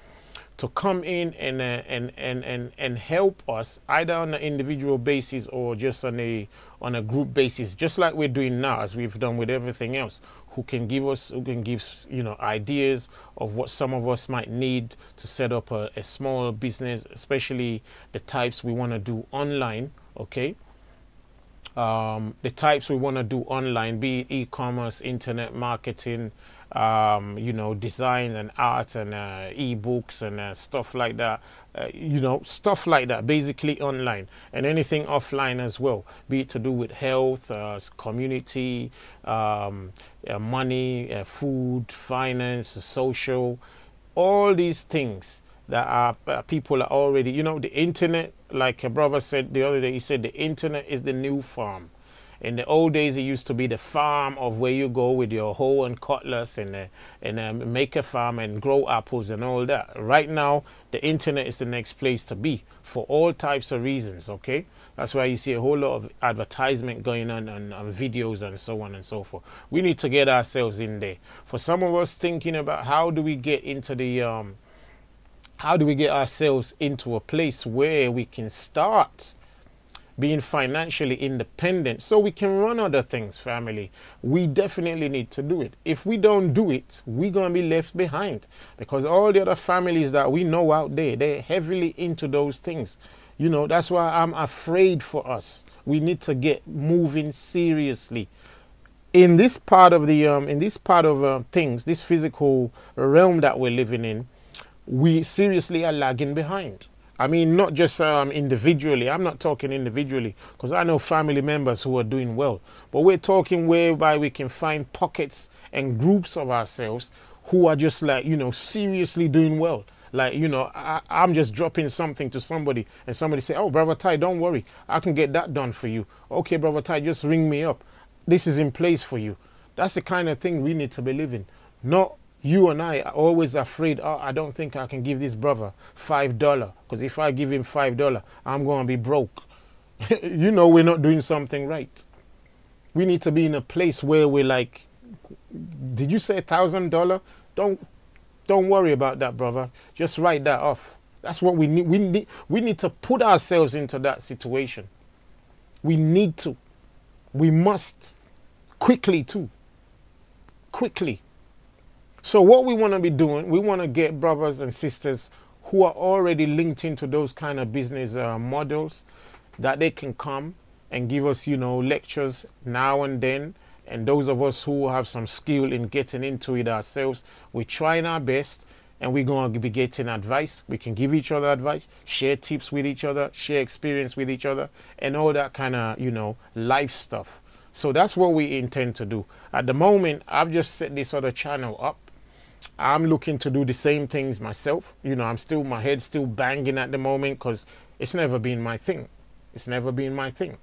to come in and help us either on an individual basis or just on a group basis, just like we're doing now, as we've done with everything else. Who can give ideas of what some of us might need to set up a small business, especially the types we want to do online. Okay, the types we want to do online, be it e-commerce, internet marketing, design and art and e-books and stuff like that, stuff like that, basically online, and anything offline as well, be it to do with health, community, money, food, finance, social, all these things that are people are already, the internet, like a brother said the other day, he said the internet is the new farm. In the old days, it used to be the farm of where you go with your hoe and cutlass and make a farm and grow apples and all that. Right now, the internet is the next place to be for all types of reasons, okay? That's why you see a whole lot of advertisement going on videos and so on and so forth. We need to get ourselves in there. For some of us thinking about how do we get into the, how do we get ourselves into a place where we can start being financially independent so we can run other things, family. We definitely need to do it. If we don't do it, we're going to be left behind, because all the other families that we know out there, they're heavily into those things. That's why I'm afraid for us. We need to get moving seriously. In this part of the, things, this physical realm that we're living in, we seriously are lagging behind. I mean, not just individually. I'm not talking individually, because I know family members who are doing well. But we're talking whereby we can find pockets and groups of ourselves who are just like, seriously doing well. Like, I'm just dropping something to somebody and somebody say, oh, Brother Ty, don't worry, I can get that done for you. Okay, Brother Ty, just ring me up. This is in place for you. That's the kind of thing we need to be living. Not you and I are always afraid, oh, I don't think I can give this brother $5, because if I give him $5, I'm going to be broke. We're not doing something right. We need to be in a place where we're like, did you say $1,000? Don't worry about that, brother. Just write that off. That's what we need. We need to put ourselves into that situation. We need to. We must. Quickly, too. Quickly. So what we want to be doing, we want to get brothers and sisters who are already linked into those kind of business models, that they can come and give us, lectures now and then. And those of us who have some skill in getting into it ourselves, we're trying our best, and we're going to be getting advice. We can give each other advice, share tips with each other, share experience with each other, and all that kind of, life stuff. So that's what we intend to do. At the moment, I've just set this other channel up. I'm looking to do the same things myself. My head's still banging at the moment, because it's never been my thing. It's never been my thing.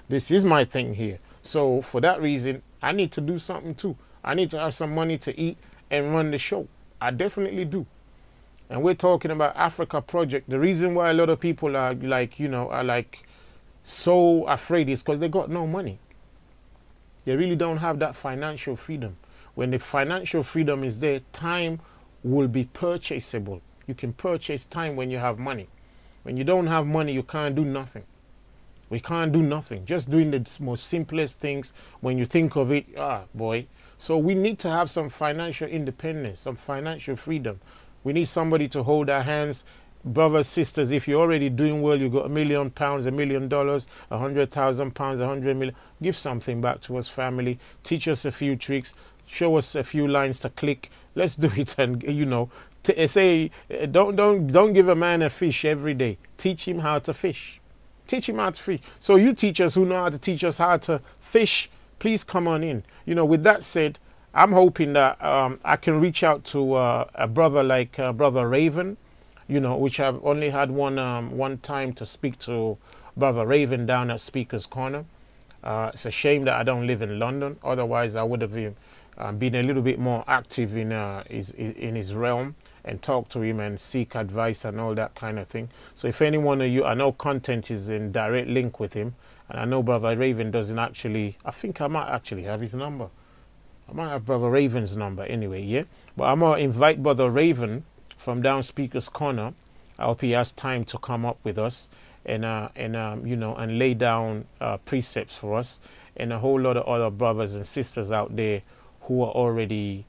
This is my thing here. So for that reason, I need to do something too. I need to have some money to eat and run the show. I definitely do. And we're talking about Africa Project. The reason why a lot of people are like, so afraid is because they got no money. They really don't have that financial freedom. When the financial freedom is there, time will be purchasable. You can purchase time when you have money. When you don't have money, you can't do nothing. We can't do nothing. Just doing the most simplest things, when you think of it, boy. So we need to have some financial independence, some financial freedom. We need somebody to hold our hands brothers, sisters, if you're already doing well, you've got £1 million, $1 million, £100,000, £100 million, give something back to us, family. Teach us a few tricks, show us a few lines to click. Let's do it. And you know, say don't give a man a fish every day. Teach him how to fish. Teach him how to fish. So you teachers who know how to teach us how to fish, please come on in. You know, with that said, I'm hoping that I can reach out to a brother like Brother Raven, you know, which I've only had one time to speak to Brother Raven down at Speaker's Corner. It's a shame that I don't live in London. Otherwise, I would have been a little bit more active in his realm and talk to him and seek advice and all that kind of thing. So if any one of you, I know content is in direct link with him, and I know Brother Raven doesn't actually, I think I might actually have his number. I might have Brother Raven's number anyway, yeah? But I'm going to invite Brother Raven from down Speaker's Corner. I hope he has time to come up with us and you know, and lay down precepts for us, and a whole lot of other brothers and sisters out there who are already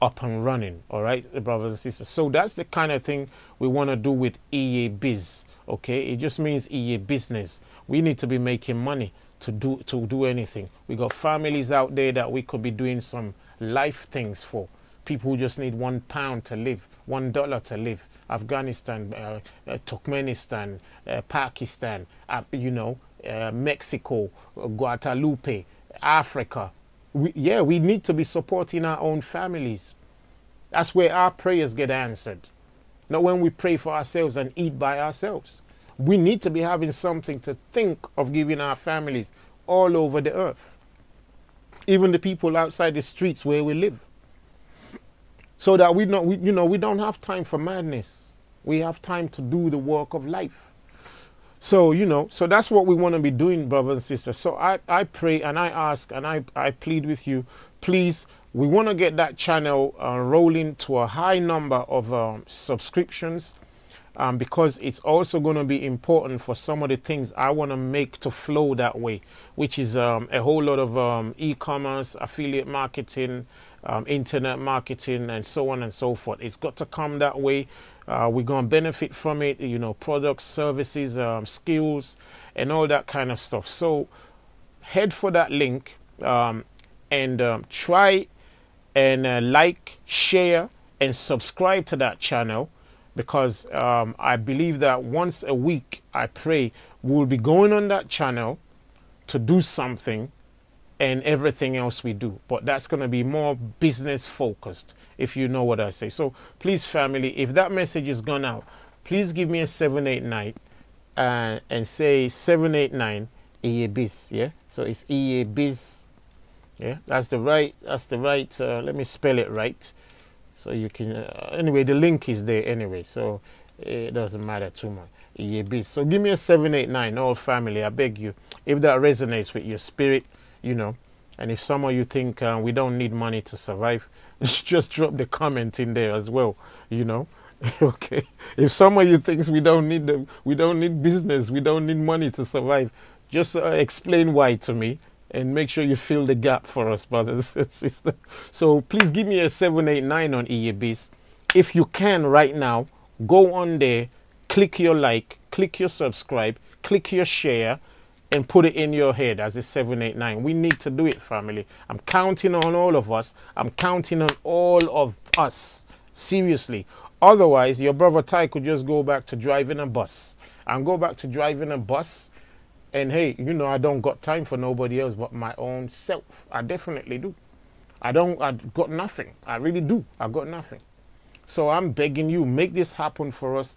up and running, all right, the brothers and sisters. So that's the kind of thing we want to do with EA Biz, okay? It just means EA Business. We need to be making money to do anything. We got families out there that we could be doing some life things for. People who just need £1 to live, $1 to live. Afghanistan, Turkmenistan, Pakistan, you know, Mexico, Guadalupe, Africa. We need to be supporting our own families. That's where our prayers get answered. Not when we pray for ourselves and eat by ourselves. We need to be having something to think of giving our families all over the earth. Even the people outside the streets where we live. So that we don't have time for madness. We have time to do the work of life. So, you know, so that's what we want to be doing, brothers and sisters. So I pray and I ask and I plead with you, please, we want to get that channel rolling to a high number of subscriptions, because it's also going to be important for some of the things I want to make to flow that way, which is a whole lot of e-commerce, affiliate marketing, internet marketing, and so on and so forth. It's got to come that way. We're going to benefit from it, you know, products, services, skills, and all that kind of stuff. So head for that link and try and like, share, and subscribe to that channel, because I believe that once a week, I pray, we'll be going on that channel to do something and everything else we do. But that's going to be more business focused, if you know what I say. So please, family, if that message is gone out, please give me a 789 and say 789 EA Biz, yeah? So it's EA Biz, yeah? That's the right, let me spell it right. So you can, anyway, the link is there anyway, so it doesn't matter too much. EA Biz. So give me a 789, all family, I beg you. If that resonates with your spirit, you know, and if some of you think we don't need money to survive, just drop the comment in there as well, you know. Okay, if some of you thinks we don't need business, we don't need money to survive, just explain why to me and make sure you fill the gap for us, brothers and sisters. So please give me a 789 on EA Biz. If you can right now, go on there, click your like, click your subscribe, click your share, and put it in your head as a 789. We need to do it, family. I'm counting on all of us. I'm counting on all of us. Seriously. Otherwise, your brother Ty could just go back to driving a bus. And go back to driving a bus. And hey, you know, I don't got time for nobody else but my own self. I definitely do. I got nothing. I really do. I got nothing. So I'm begging you, make this happen for us.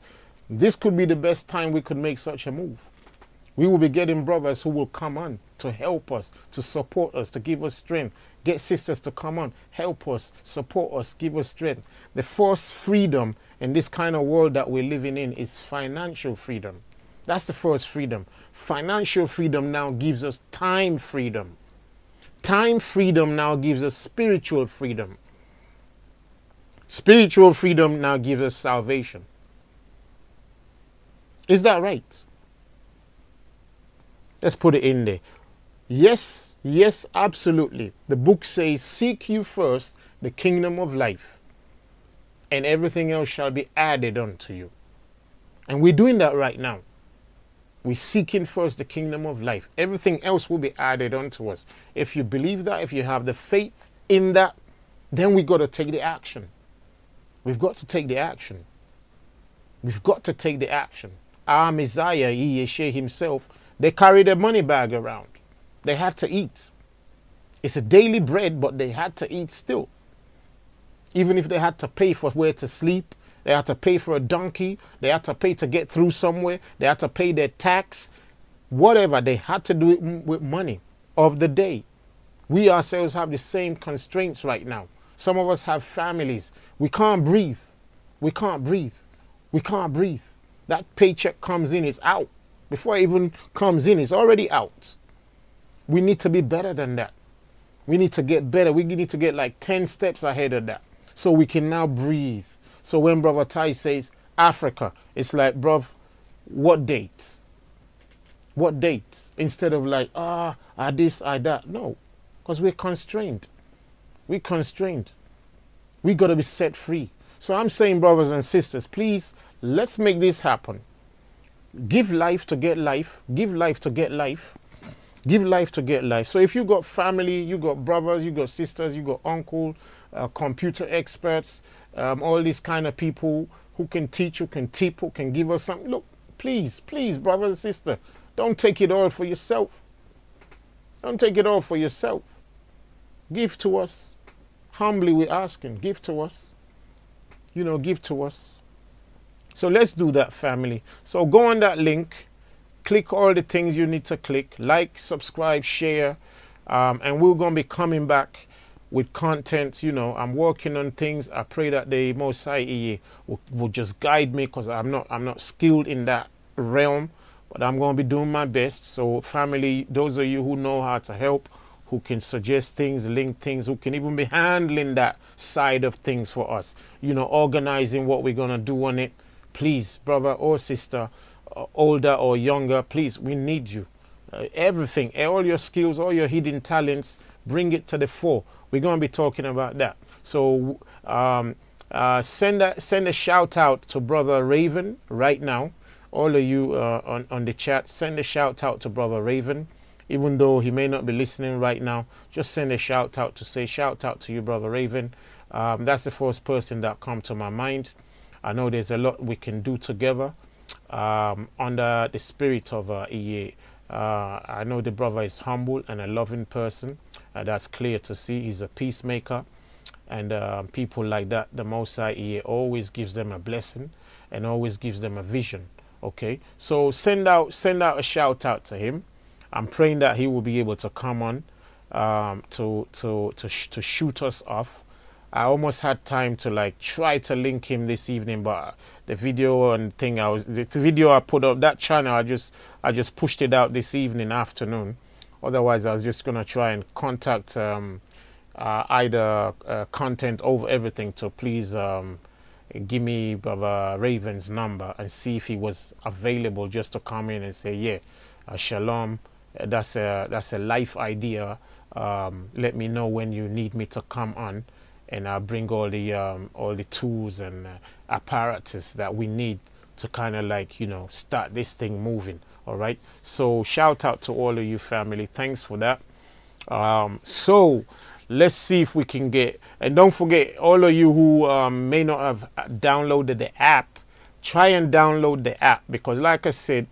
This could be the best time we could make such a move. We will be getting brothers who will come on to help us, to support us, to give us strength. Get sisters to come on, help us, support us, give us strength. The first freedom in this kind of world that we're living in is financial freedom. That's the first freedom. Financial freedom now gives us time freedom. Time freedom now gives us spiritual freedom. Spiritual freedom now gives us salvation. Is that right? Let's put it in there. Yes, yes, absolutely. The book says, seek you first the kingdom of life, and everything else shall be added unto you. And we're doing that right now. We're seeking first the kingdom of life. Everything else will be added onto us. If you believe that, if you have the faith in that, then we got to take the action. We've got to take the action. We've got to take the action. Our Messiah, Yeshua himself, they carried a money bag around. They had to eat. It's a daily bread, but they had to eat still. Even if they had to pay for where to sleep, they had to pay for a donkey, they had to pay to get through somewhere, they had to pay their tax, whatever, they had to do it with money of the day. We ourselves have the same constraints right now. Some of us have families. We can't breathe. We can't breathe. We can't breathe. That paycheck comes in, it's out. Before it even comes in, it's already out. We need to be better than that. We need to get better. We need to get like 10 steps ahead of that so we can now breathe. So when Brother Ty says Africa, it's like, bruv, what dates? What dates? Instead of like, this, that. No, because we're constrained. We're constrained. We got to be set free. So I'm saying, brothers and sisters, please, let's make this happen. Give life to get life. Give life to get life. Give life to get life. So if you got family, you got brothers, you got sisters, you got uncle, computer experts, all these kind of people who can teach, who can tip, who can give us something. Look, please, please, brother and sister, don't take it all for yourself. Don't take it all for yourself. Give to us. Humbly we're asking, give to us. You know, give to us. So let's do that, family. So go on that link, click all the things you need to click, like, subscribe, share, and we're going to be coming back with content. You know, I'm working on things. I pray that the Most High will just guide me, because I'm not skilled in that realm, but I'm going to be doing my best. So family, those of you who know how to help, who can suggest things, link things, who can even be handling that side of things for us, you know, organizing what we're going to do on it, please, brother or sister, older or younger, please, we need you. Everything, all your skills, all your hidden talents, bring it to the fore. We're going to be talking about that. So send a shout out to Brother Raven right now. All of you on the chat, send a shout out to Brother Raven. Even though he may not be listening right now, just send a shout out to say, shout out to you, Brother Raven. That's the first person that come to my mind. I know there's a lot we can do together under the spirit of EA. I know the brother is humble and a loving person. That's clear to see. He's a peacemaker. And people like that, the Most High EA always gives them a blessing and always gives them a vision. Okay, so send out a shout out to him. I'm praying that he will be able to come on to shoot us off. I almost had time to like try to link him this evening, but the video and thing the video I put up, that channel, I just pushed it out this evening afternoon. Otherwise, I was just gonna try and contact either content over everything to please give me Brother Raven's number and see if he was available just to come in and say, yeah, shalom. That's a life idea. Let me know when you need me to come on, and I'll bring all the tools and apparatus that we need to kind of like, you know, start this thing moving. All right. So shout out to all of you, family. Thanks for that. So let's see if we can get, and don't forget, all of you who may not have downloaded the app, try and download the app, because like I said,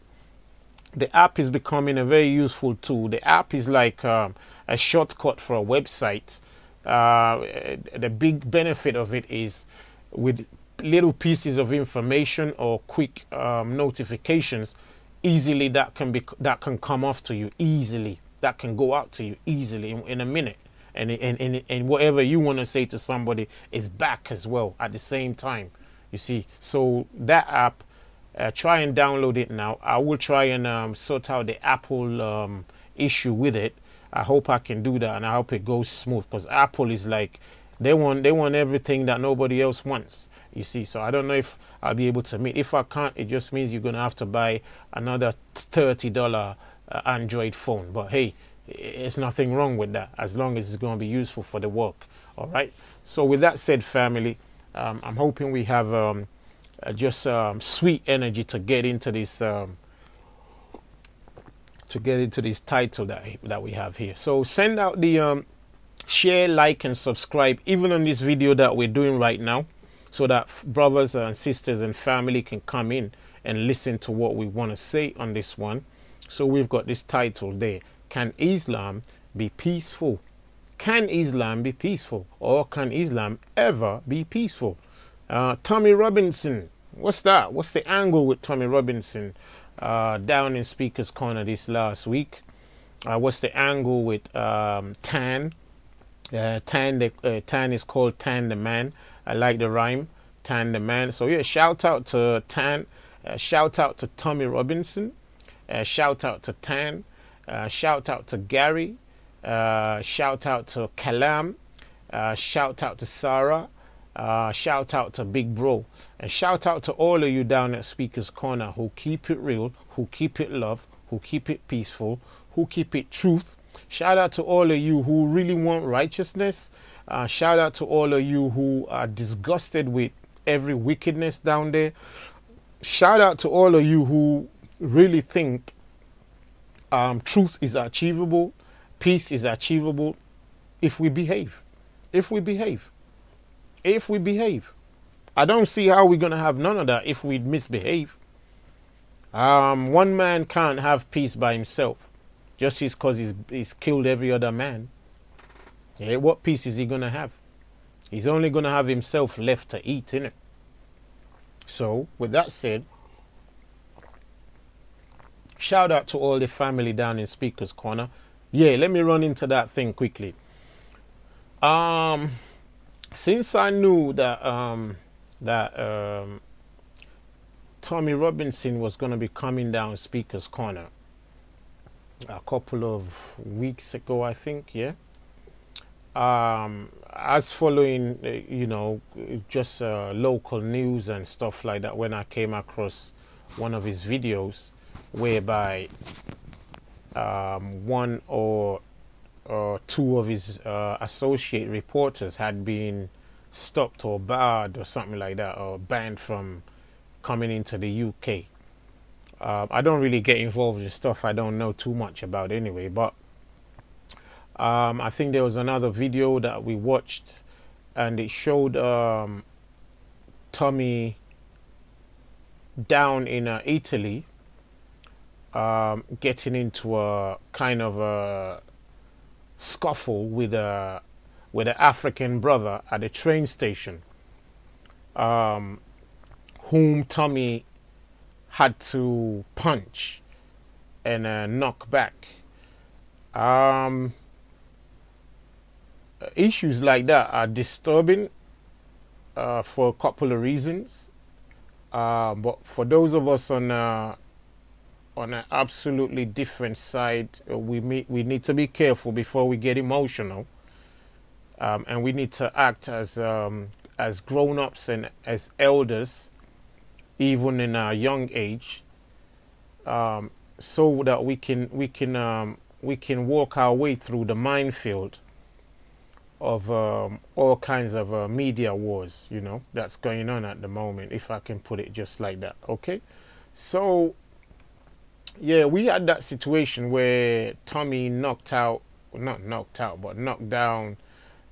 the app is becoming a very useful tool. The app is like a shortcut for a website. The big benefit of it is with little pieces of information or quick notifications, easily that can come off to you easily. That can go out to you easily in a minute. And whatever you want to say to somebody is back as well at the same time. You see, so that app, try and download it now. I will try and sort out the Apple issue with it. I hope I can do that, and I hope it goes smooth, because Apple is like, they want everything that nobody else wants. You see, so I don't know if I'll be able to meet. If I can't, it just means you're gonna have to buy another $30 Android phone. But hey, it's nothing wrong with that, as long as it's going to be useful for the work. All right. So with that said, family, I'm hoping we have just sweet energy to get into this title that we have here. So send out the share, like, and subscribe even on this video that we're doing right now, so that brothers and sisters and family can come in and listen to what we want to say on this one. So we've got this title there: Can Islam be peaceful? Can Islam be peaceful? Or can Islam ever be peaceful? Tommy Robinson, what's that? What's the angle with Tommy Robinson down in Speaker's Corner this last week? What's the angle with Tan? Tan is called Tan the Man. I like the rhyme, Tan the Man. So yeah, shout out to Tan, shout out to Tommy Robinson, shout out to Tan, shout out to Gary, shout out to Kalam, shout out to Sarah, shout out to Big Bro, and shout out to all of you down at Speaker's Corner who keep it real, who keep it love, who keep it peaceful, who keep it truth. Shout out to all of you who really want righteousness. Shout out to all of you who are disgusted with every wickedness down there. Shout out to all of you who really think truth is achievable, peace is achievable if we behave. If we behave. If we behave. I don't see how we're going to have none of that if we misbehave. One man can't have peace by himself just because he's killed every other man. Yeah, what peace is he going to have? He's only going to have himself left to eat, innit? So, with that said, shout out to all the family down in Speaker's Corner. Yeah, let me run into that thing quickly. Since I knew that Tommy Robinson was going to be coming down Speaker's Corner a couple of weeks ago, I think, yeah. As following, you know, just local news and stuff like that, when I came across one of his videos whereby one or two of his associate reporters had been stopped or barred or something like that, or banned from coming into the UK. I don't really get involved in stuff I don't know too much about anyway, but I think there was another video that we watched and it showed Tommy down in Italy getting into a kind of a scuffle with an African brother at a train station, whom Tommy had to punch and knock back. Issues like that are disturbing for a couple of reasons, but for those of us on an absolutely different side, we need to be careful before we get emotional, and we need to act as grown-ups and as elders, even in our young age, so that we can walk our way through the minefield of all kinds of media wars, you know, that's going on at the moment, if I can put it just like that. Okay, so yeah, we had that situation where Tommy knocked down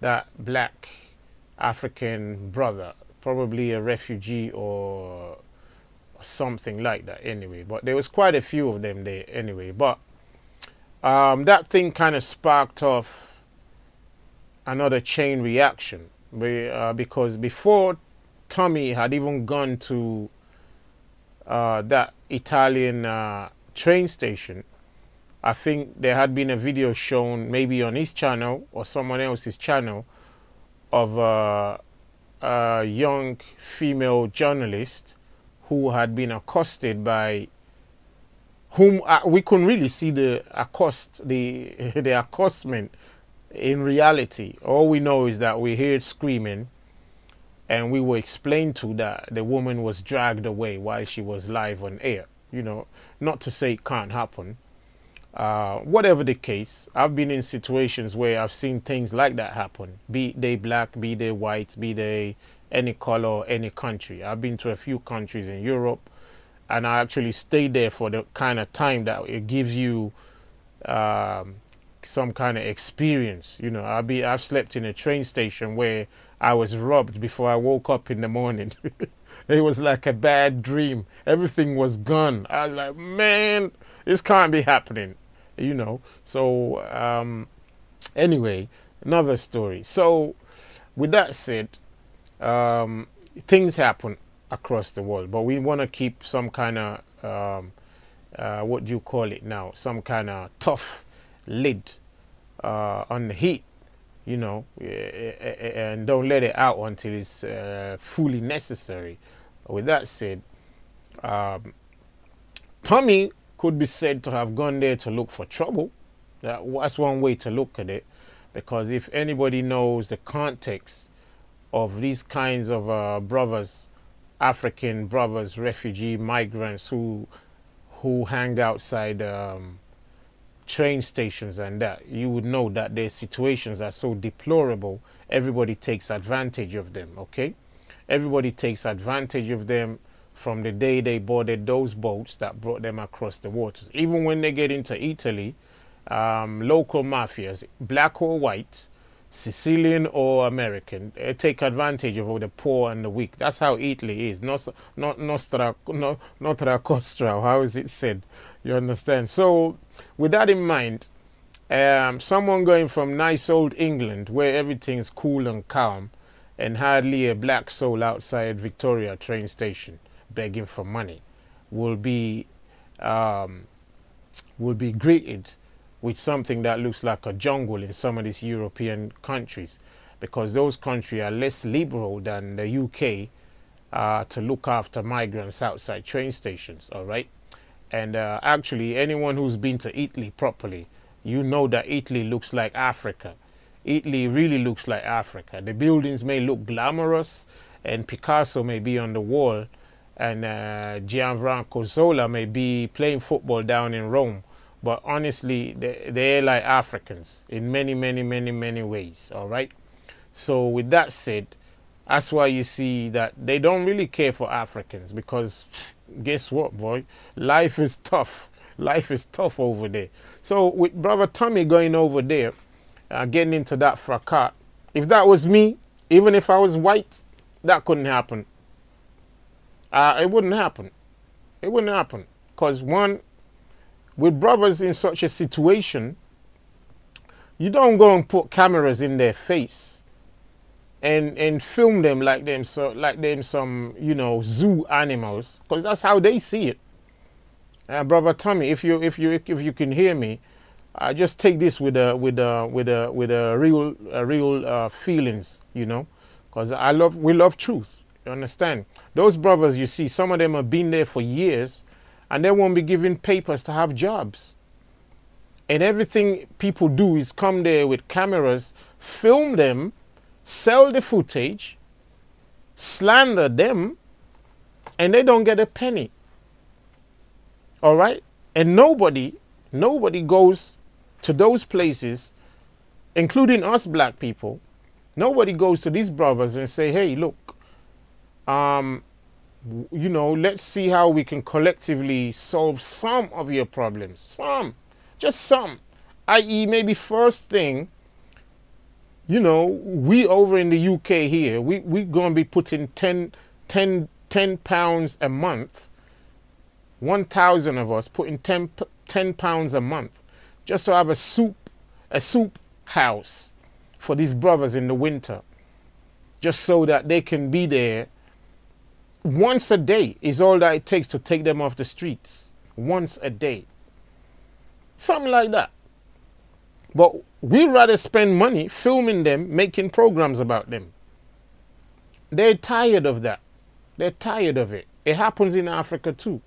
that black African brother, probably a refugee or something like that anyway, but there was quite a few of them there anyway. But that thing kind of sparked off another chain reaction, because before Tommy had even gone to that Italian train station, I think there had been a video shown maybe on his channel or someone else's channel of a young female journalist who had been accosted by whom we couldn't really see the accosment in reality. All we know is that we heard screaming, and we were explained to that the woman was dragged away while she was live on air. You know, not to say it can't happen. Whatever the case, I've been in situations where I've seen things like that happen. Be they black, be they white, be they any color or any country. I've been to a few countries in Europe, and I actually stayed there for the kind of time that it gives you some kind of experience. You know, I've slept in a train station where I was robbed before I woke up in the morning. It was like a bad dream. Everything was gone. I was like, man, this can't be happening. You know. So anyway, another story. So with that said, things happen across the world, but we want to keep some kind of what do you call it now? Some kind of tough lid on the heat, you know, and don't let it out until it's fully necessary. With that said, Tommy could be said to have gone there to look for trouble. That's one way to look at it, because if anybody knows the context of these kinds of brothers, African brothers, refugee migrants who hang outside train stations and that, you would know that their situations are so deplorable. Everybody takes advantage of them, okay? Everybody takes advantage of them from the day they boarded those boats that brought them across the waters. Even when they get into Italy, local mafias, black or white, Sicilian or American, they take advantage of the poor and the weak. That's how Italy is. Nostra Costa, how is it said? You understand? So with that in mind, someone going from nice old England where everything's cool and calm and hardly a black soul outside Victoria train station begging for money will be greeted with something that looks like a jungle in some of these European countries, because those countries are less liberal than the UK to look after migrants outside train stations, all right? And actually, anyone who's been to Italy properly, you know that Italy looks like Africa. Italy really looks like Africa. The buildings may look glamorous, and Picasso may be on the wall, and Gianfranco Zola may be playing football down in Rome. But honestly, they're like Africans in many, many, many, many ways, all right? So with that said, that's why you see that they don't really care for Africans, because guess what, boy? Life is tough. Life is tough over there. So with Brother Tommy going over there, getting into that fracas, if that was me, even if I was white, that couldn't happen. It wouldn't happen. It wouldn't happen. Because one, with brothers in such a situation, you don't go and put cameras in their face and film them like them some, you know, zoo animals, because that's how they see it. Brother Tommy, if you can hear me, just take this with real feelings, you know, because we love truth. You understand? Those brothers, you see, some of them have been there for years, and they won't be given papers to have jobs. And everything people do is come there with cameras, film them, sell the footage, slander them, and they don't get a penny. All right? And nobody goes to those places, including us black people. Nobody goes to these brothers and say, hey, look, you know, let's see how we can collectively solve some of your problems. Some. Just some. I.e., maybe first thing, you know, we over in the UK here, we're going to be putting 10 pounds a month, 1,000 of us putting 10 pounds a month just to have a soup house for these brothers in the winter, just so that they can be there once a day is all that it takes to take them off the streets. Once a day. Something like that. But we'd rather spend money filming them, making programs about them. They're tired of that. They're tired of it. It happens in Africa too.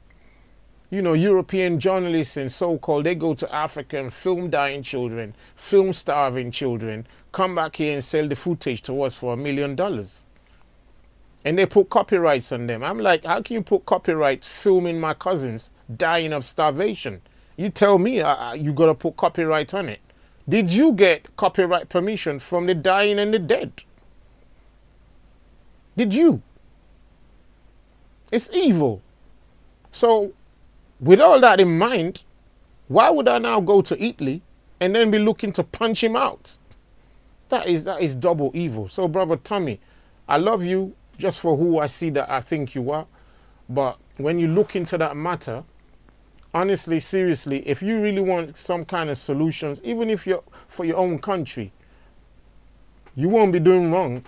You know, European journalists and so-called, they go to Africa and film dying children, film starving children, come back here and sell the footage to us for $1 million. And they put copyrights on them. I'm like, how can you put copyright filming my cousins dying of starvation? You tell me you got to put copyright on it. Did you get copyright permission from the dying and the dead? did you. It's evil. So with all that in mind, why would I now go to Italy and then be looking to punch him out? That is double evil. So Brother Tommy, I love you just for who I see that I think you are. But when you look into that matter, honestly, seriously, if you really want some kind of solutions, even if you're for your own country, you won't be doing wrong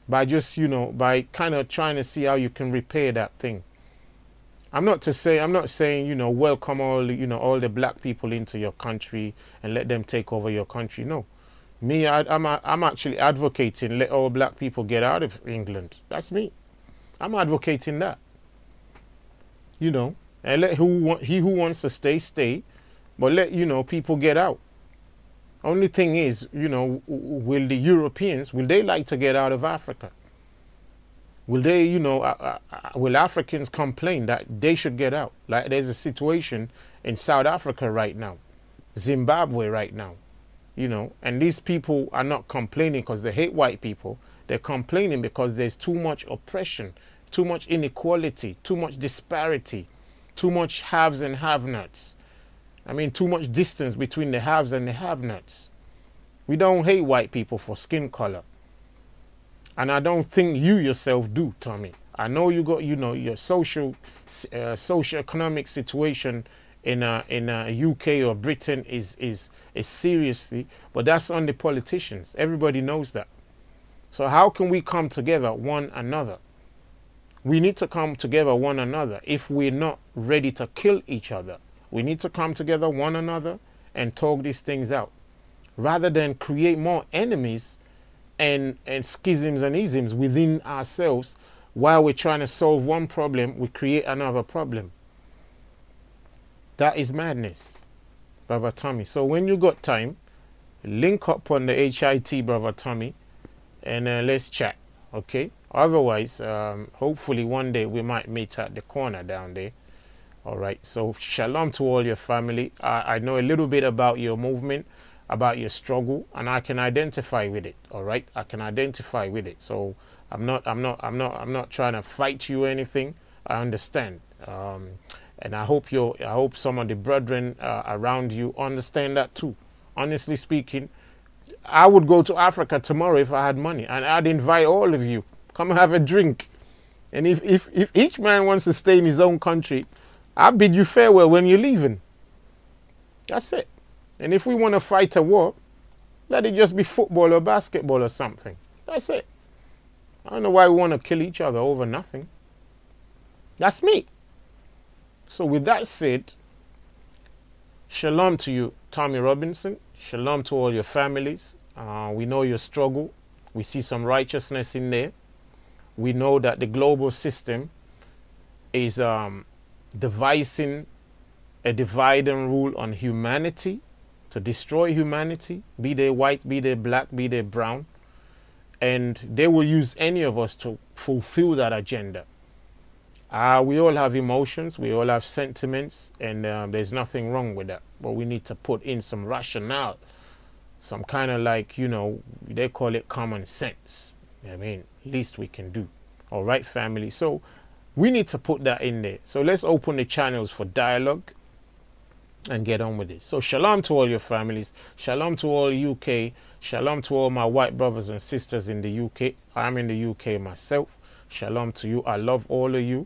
by just, you know, by kind of trying to see how you can repair that thing. I'm not saying, you know, welcome all, you know, all the black people into your country and let them take over your country. No. Me, I'm actually advocating let all black people get out of England. That's me. I'm advocating that. You know, and let he who wants to stay, stay. But let, you know, people get out. Only thing is, you know, will the Europeans, will they like to get out of Africa? Will they, you know, will Africans complain that they should get out? Like there's a situation in South Africa right now, Zimbabwe right now, you know, and these people are not complaining because they hate white people. They're complaining because there's too much oppression, too much inequality, too much disparity, too much haves and have-nots. I mean, too much distance between the haves and the have-nots. We don't hate white people for skin color. And I don't think you yourself do, Tommy. I know you got, you know, your socio-economic situation in UK or Britain is seriously, but that's on the politicians. Everybody knows that. So how can we come together one another? We need to come together one another if we're not ready to kill each other. We need to come together one another and talk these things out, rather than create more enemies and schisms and isms within ourselves. While we're trying to solve one problem, we create another problem. That is madness, Brother Tommy. So when you got time, link up on the HIT, Brother Tommy, and let's chat, okay? Otherwise, hopefully one day we might meet at the corner down there. All right, so shalom to all your family. I know a little bit about your movement, about your struggle, and I can identify with it. All right, I can identify with it. So I'm not trying to fight you or anything. I understand, and I hope some of the brethren around you understand that too. Honestly speaking, I would go to Africa tomorrow if I had money, and I'd invite all of you. Come have a drink, and if each man wants to stay in his own country, I bid you farewell when you're leaving. That's it. And if we want to fight a war, let it just be football or basketball or something. That's it. I don't know why we want to kill each other over nothing. That's me. So with that said, shalom to you, Tommy Robinson. Shalom to all your families. We know your struggle. We see some righteousness in there. We know that the global system is devising a divide and rule on humanity to destroy humanity, be they white, be they black, be they brown, and they will use any of us to fulfill that agenda. We all have emotions, we all have sentiments, and there's nothing wrong with that, but we need to put in some rationale, some kind of, like, you know, they call it common sense. I mean, least we can do. All right, family. So we need to put that in there. So let's open the channels for dialogue and get on with it. So shalom to all your families. Shalom to all UK. Shalom to all my white brothers and sisters in the UK. I'm in the UK myself. Shalom to you. I love all of you.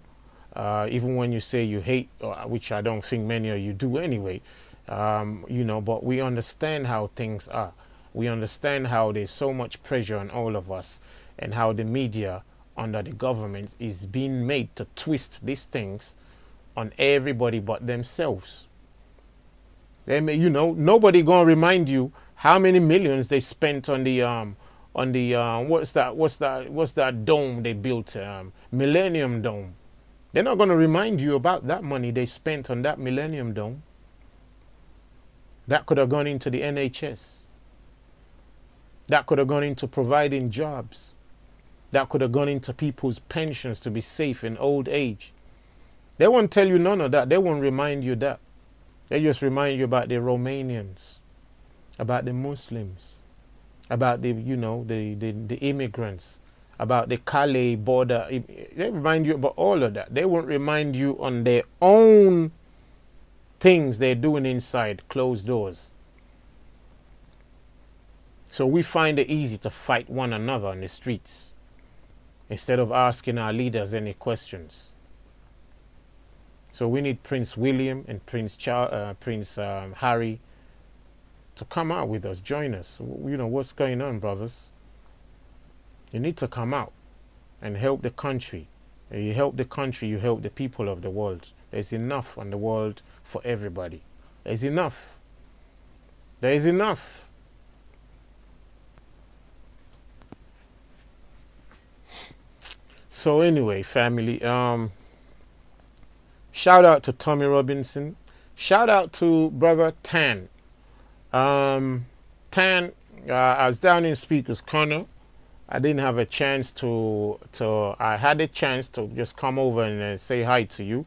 Even when you say you hate, which I don't think many of you do anyway, you know, but we understand how things are. We understand how there's so much pressure on all of us, and how the media under the government is being made to twist these things on everybody but themselves. They may, you know, nobody gonna remind you how many millions they spent on the what's that dome they built, Millennium Dome. They're not gonna remind you about that money they spent on that Millennium Dome. That could have gone into the NHS. That could have gone into providing jobs. That could have gone into people's pensions to be safe in old age. They won't tell you none of that. They won't remind you that. They just remind you about the Romanians, about the Muslims, about the, you know, the immigrants, about the Calais border. They remind you about all of that. They won't remind you on their own things they're doing inside closed doors. So we find it easy to fight one another on the streets instead of asking our leaders any questions. So we need Prince William and Prince Harry to come out with us, join us. You know, what's going on, brothers? You need to come out and help the country. You help the country, you help the people of the world. There's enough on the world for everybody. There's enough. There is enough. So anyway, family, shout out to Tommy Robinson. Shout out to Brother Tan. Tan, I was down in Speaker's Corner. I didn't have a chance I had a chance to just come over and say hi to you.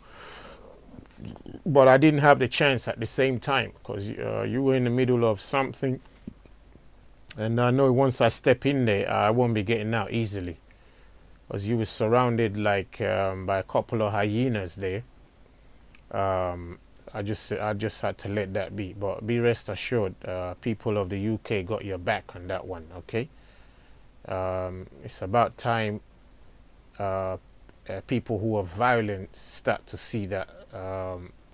But I didn't have the chance at the same time because you were in the middle of something. And I know once I step in there, I won't be getting out easily. Because you were surrounded like by a couple of hyenas there. I just had to let that be. But be rest assured, people of the UK got your back on that one, okay? It's about time people who are violent start to see that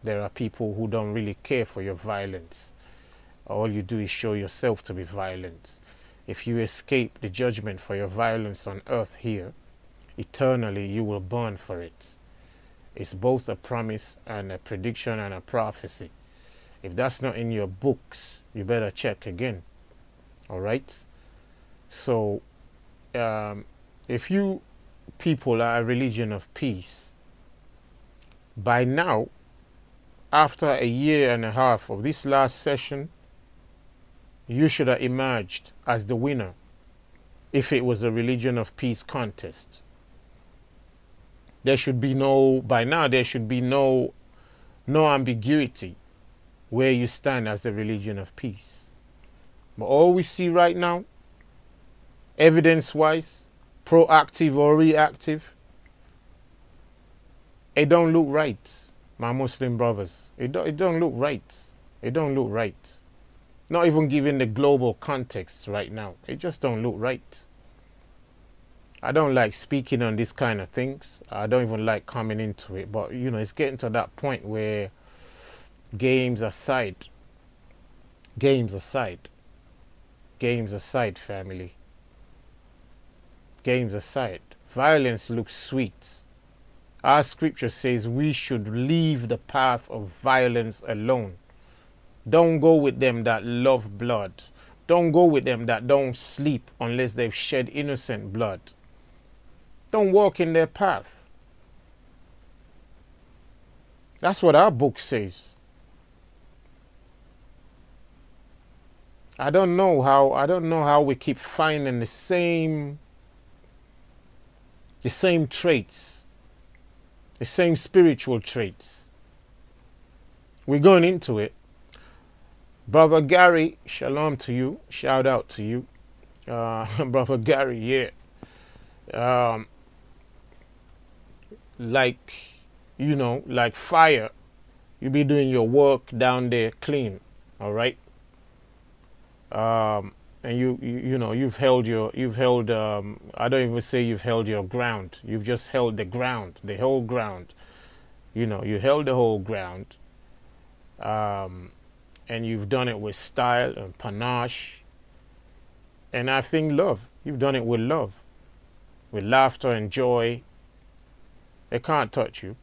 there are people who don't really care for your violence. All you do is show yourself to be violent. If you escape the judgment for your violence on earth here, eternally you will burn for it. It's both a promise and a prediction and a prophecy. If that's not in your books, you better check again. All right? So, if you people are a religion of peace, by now, after a year and a half of this last session, you should have emerged as the winner if it was a religion of peace contest. There should be by now there should be no ambiguity where you stand as the religion of peace. But all we see right now, evidence-wise, proactive or reactive, it don't look right, my Muslim brothers. It don't look right. It don't look right. Not even given the global context right now. It just don't look right. I don't like speaking on these kind of things. I don't even like coming into it. But, you know, it's getting to that point where games aside, family. Games aside. Violence looks sweet. Our scripture says we should leave the path of violence alone. Don't go with them that love blood. Don't go with them that don't sleep unless they've shed innocent blood. Don't walk in their path. That's what our book says. I don't know how we keep finding the same traits, the same spiritual traits. We're going into it. Brother Gary, shalom to you. Shout out to you. Brother Gary, yeah. Like, you know, like fire. You be doing your work down there clean, all right? And you know, you've held, I don't even say you've held your ground. You've just held the ground, the whole ground. You know, you held the whole ground. And you've done it with style and panache. And I think love. You've done it with love. With laughter and joy. They can't touch you.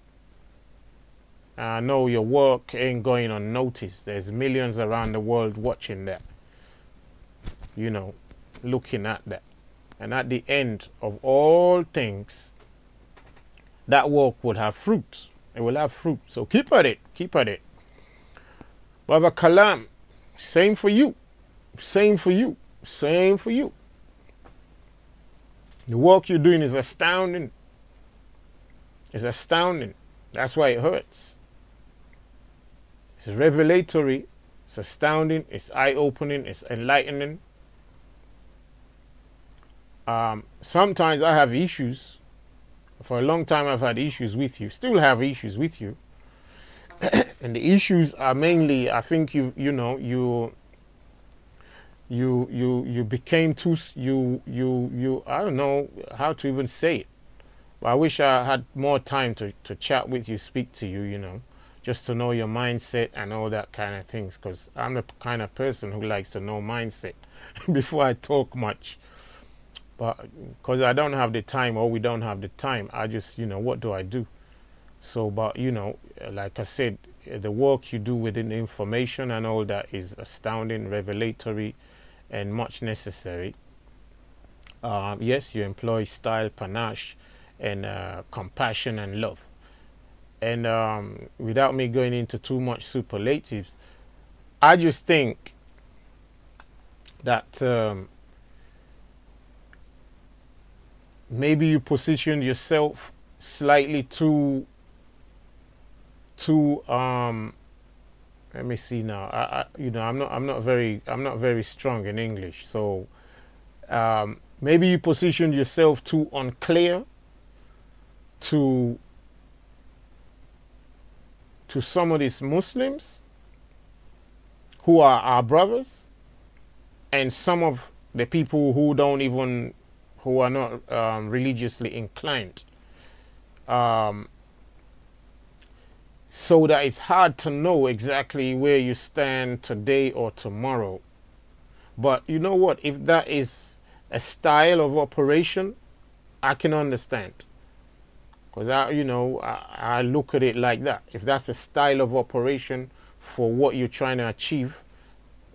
I know your work ain't going unnoticed. There's millions around the world watching that. You know, looking at that. And at the end of all things, that work would have fruit. It will have fruit. So keep at it. Keep at it. Brother Kalam, same for you. Same for you. Same for you. The work you're doing is astounding. It's astounding. That's why it hurts. It's revelatory. It's astounding. It's eye-opening. It's enlightening. Sometimes I have issues. For a long time I've had issues with you, still have issues with you. And the issues are mainly, I think you became too, I don't know how to even say it. But I wish I had more time to chat with you, speak to you, you know, just to know your mindset and all that kind of things. Because I'm the kind of person who likes to know mindset before I talk much. But because I don't have the time, or we don't have the time, I just, you know, what do I do? So, but, you know, like I said, the work you do within the information and all that is astounding, revelatory, and much necessary. Yes, you employ style, panache, and compassion and love. And without me going into too much superlatives, I just think that maybe you positioned yourself slightly too let me see now. You know, I'm not very strong in English, so maybe you positioned yourself too unclear to some of these Muslims who are our brothers, and some of the people who are not religiously inclined, so that it's hard to know exactly where you stand today or tomorrow. But you know what? If that is a style of operation, I can understand. Because I look at it like that. If that's a style of operation for what you're trying to achieve,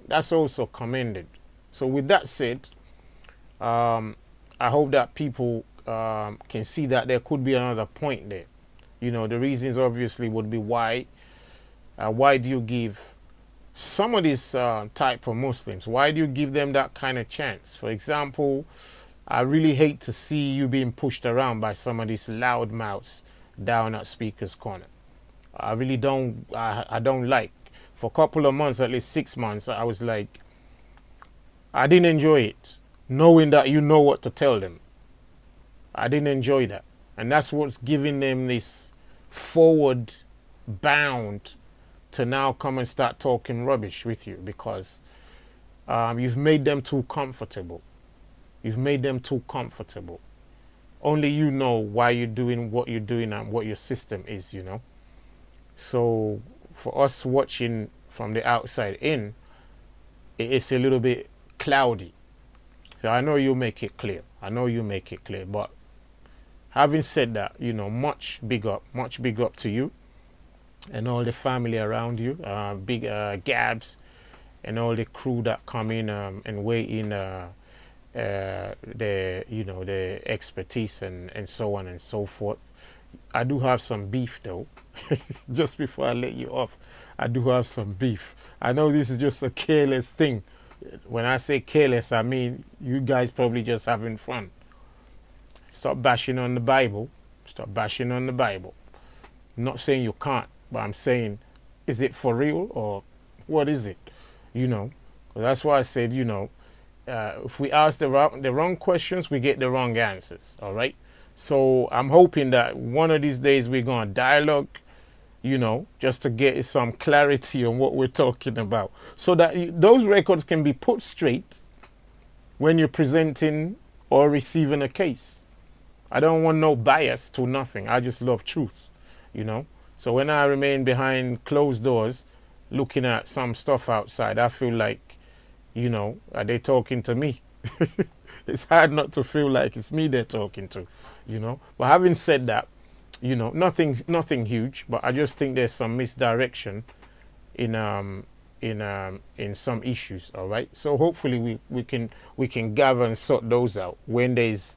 that's also commended. So with that said, I hope that people can see that there could be another point there. You know, the reasons obviously would be why do you give some of these type of Muslims, why do you give them that kind of chance? For example, I really hate to see you being pushed around by some of these loud mouths down at Speaker's Corner. I really don't, I don't like. For a couple of months, at least 6 months, I was like, I didn't enjoy it, knowing that you know what to tell them. I didn't enjoy that. And that's what's giving them this forward bound to now come and start talking rubbish with you, because you've made them too comfortable. You've made them too comfortable. Only you know why you're doing what you're doing and what your system is, you know. So for us watching from the outside in, it's a little bit cloudy. So I know you make it clear. I know you make it clear. But having said that, you know, much big up to you and all the family around you, big Gabs and all the crew that come in and weigh in the expertise and so on and so forth. I do have some beef though. Just before I let you off, I do have some beef. I know this is just a careless thing. When I say careless, I mean you guys probably just having fun. Stop bashing on the Bible. Stop bashing on the Bible. I'm not saying you can't, but I'm saying, is it for real or what is it? You know, that's why I said, you know, if we ask the wrong questions, we get the wrong answers. All right. So I'm hoping that one of these days we're going to dialogue, you know, just to get some clarity on what we're talking about, so that those records can be put straight when you're presenting or receiving a case. I don't want no bias to nothing. I just love truth, you know. So when I remain behind closed doors looking at some stuff outside, I feel like, you know, are they talking to me? It's hard not to feel like it's me they're talking to, you know. But having said that, you know, nothing huge, but I just think there's some misdirection in some issues. All right. So hopefully we can gather and sort those out when there's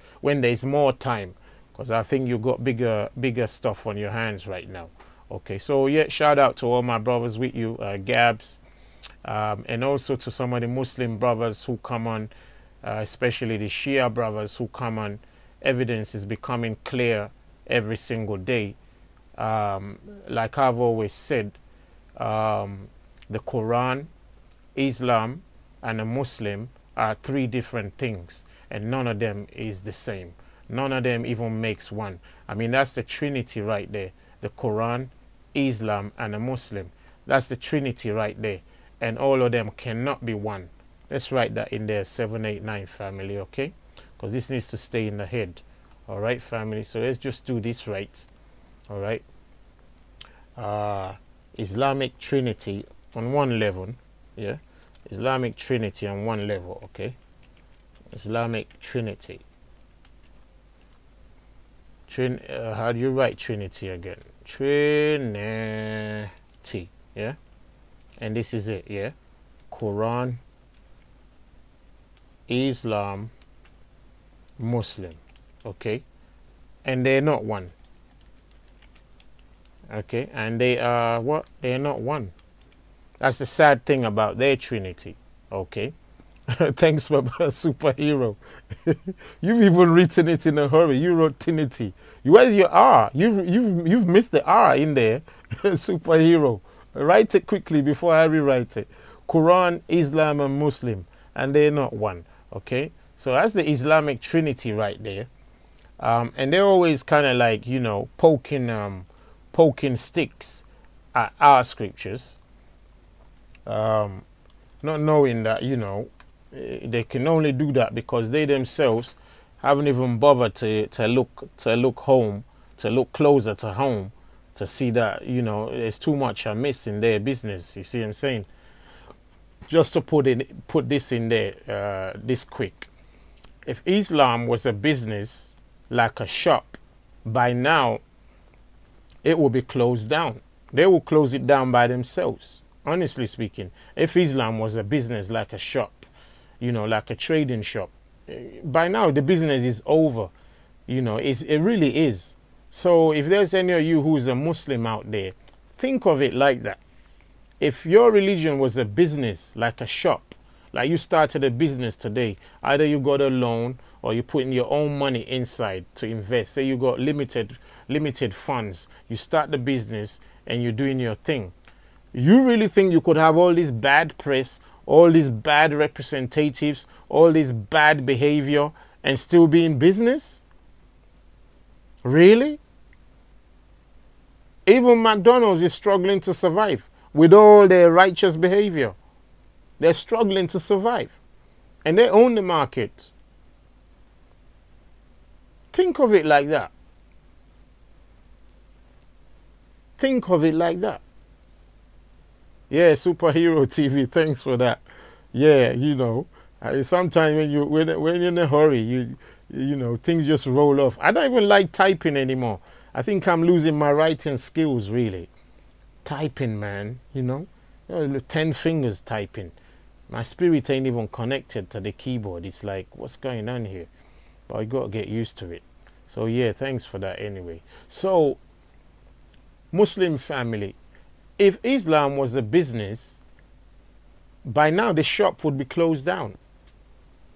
more time, because I think you've got bigger stuff on your hands right now. Okay. So yeah, shout out to all my brothers with you, Gabs, and also to some of the Muslim brothers who come on, especially the Shia brothers who come on. Evidence is becoming clear every single day. Like I've always said, the Quran, Islam, and a Muslim are three different things. and none of them is the same. None of them even makes one. I mean, that's the Trinity right there. The Quran, Islam, and a Muslim. That's the Trinity right there. And all of them cannot be one. Let's write that in there, 789 family, okay? Because this needs to stay in the head. All right, family. So let's just do this right. All right. Islamic Trinity on one level. Yeah. Islamic Trinity on one level, okay? Islamic Trinity. How do you write Trinity again? Trinity, yeah? And this is it, yeah? Quran, Islam, Muslim, okay? And they're not one. Okay, and they are what? They're not one. That's the sad thing about their Trinity, okay? Thanks for superhero. You've even written it in a hurry. You wrote Trinity. Where's your R? You've missed the R in there. Superhero. Write it quickly before I rewrite it. Quran, Islam, and Muslim, and they're not one. Okay, so that's the Islamic Trinity right there. And they're always kind of like, you know, poking sticks at our scriptures, not knowing that, you know, they can only do that because they themselves haven't even bothered to look home, to look closer to home, to see that, you know, there's too much amiss in their business. You see what I'm saying? Just to put this in there, this quick. If Islam was a business like a shop, by now it will be closed down. They will close it down by themselves, honestly speaking. If Islam was a business like a shop, you know, like a trading shop, by now the business is over. You know, it really is. So if there's any of you who's a Muslim out there, think of it like that. If your religion was a business like a shop, like you started a business today, either you got a loan or you put in your own money inside to invest. Say you got limited funds, you start the business and you're doing your thing. You really think you could have all this bad press, all these bad representatives, all this bad behavior and still be in business? Really? Even McDonald's is struggling to survive with all their righteous behavior. They're struggling to survive. And they own the market. Think of it like that. Think of it like that. Yeah, Superhero TV, thanks for that. Yeah, you know, sometimes when you're in a hurry, you know, things just roll off. I don't even like typing anymore. I think I'm losing my writing skills, really. Typing, man, you know 10 fingers typing. My spirit ain't even connected to the keyboard. It's like, what's going on here? But I got to get used to it. So yeah, thanks for that anyway. So, Muslim family, if Islam was a business, by now the shop would be closed down.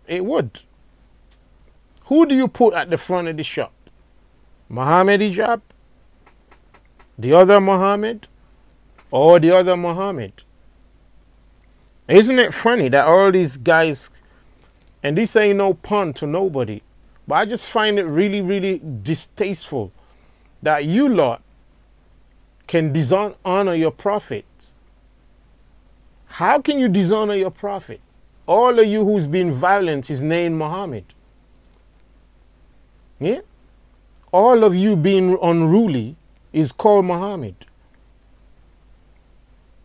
It would. Who do you put at the front of the shop? Muhammad hijab? The other Muhammad? Or the other Muhammad? Isn't it funny that all these guys, and this ain't no pun to nobody, but I just find it really, really distasteful that you lot can dishonor your prophet. How can you dishonor your prophet? All of you who's been violent is named Muhammad. Yeah? All of you being unruly is called Muhammad.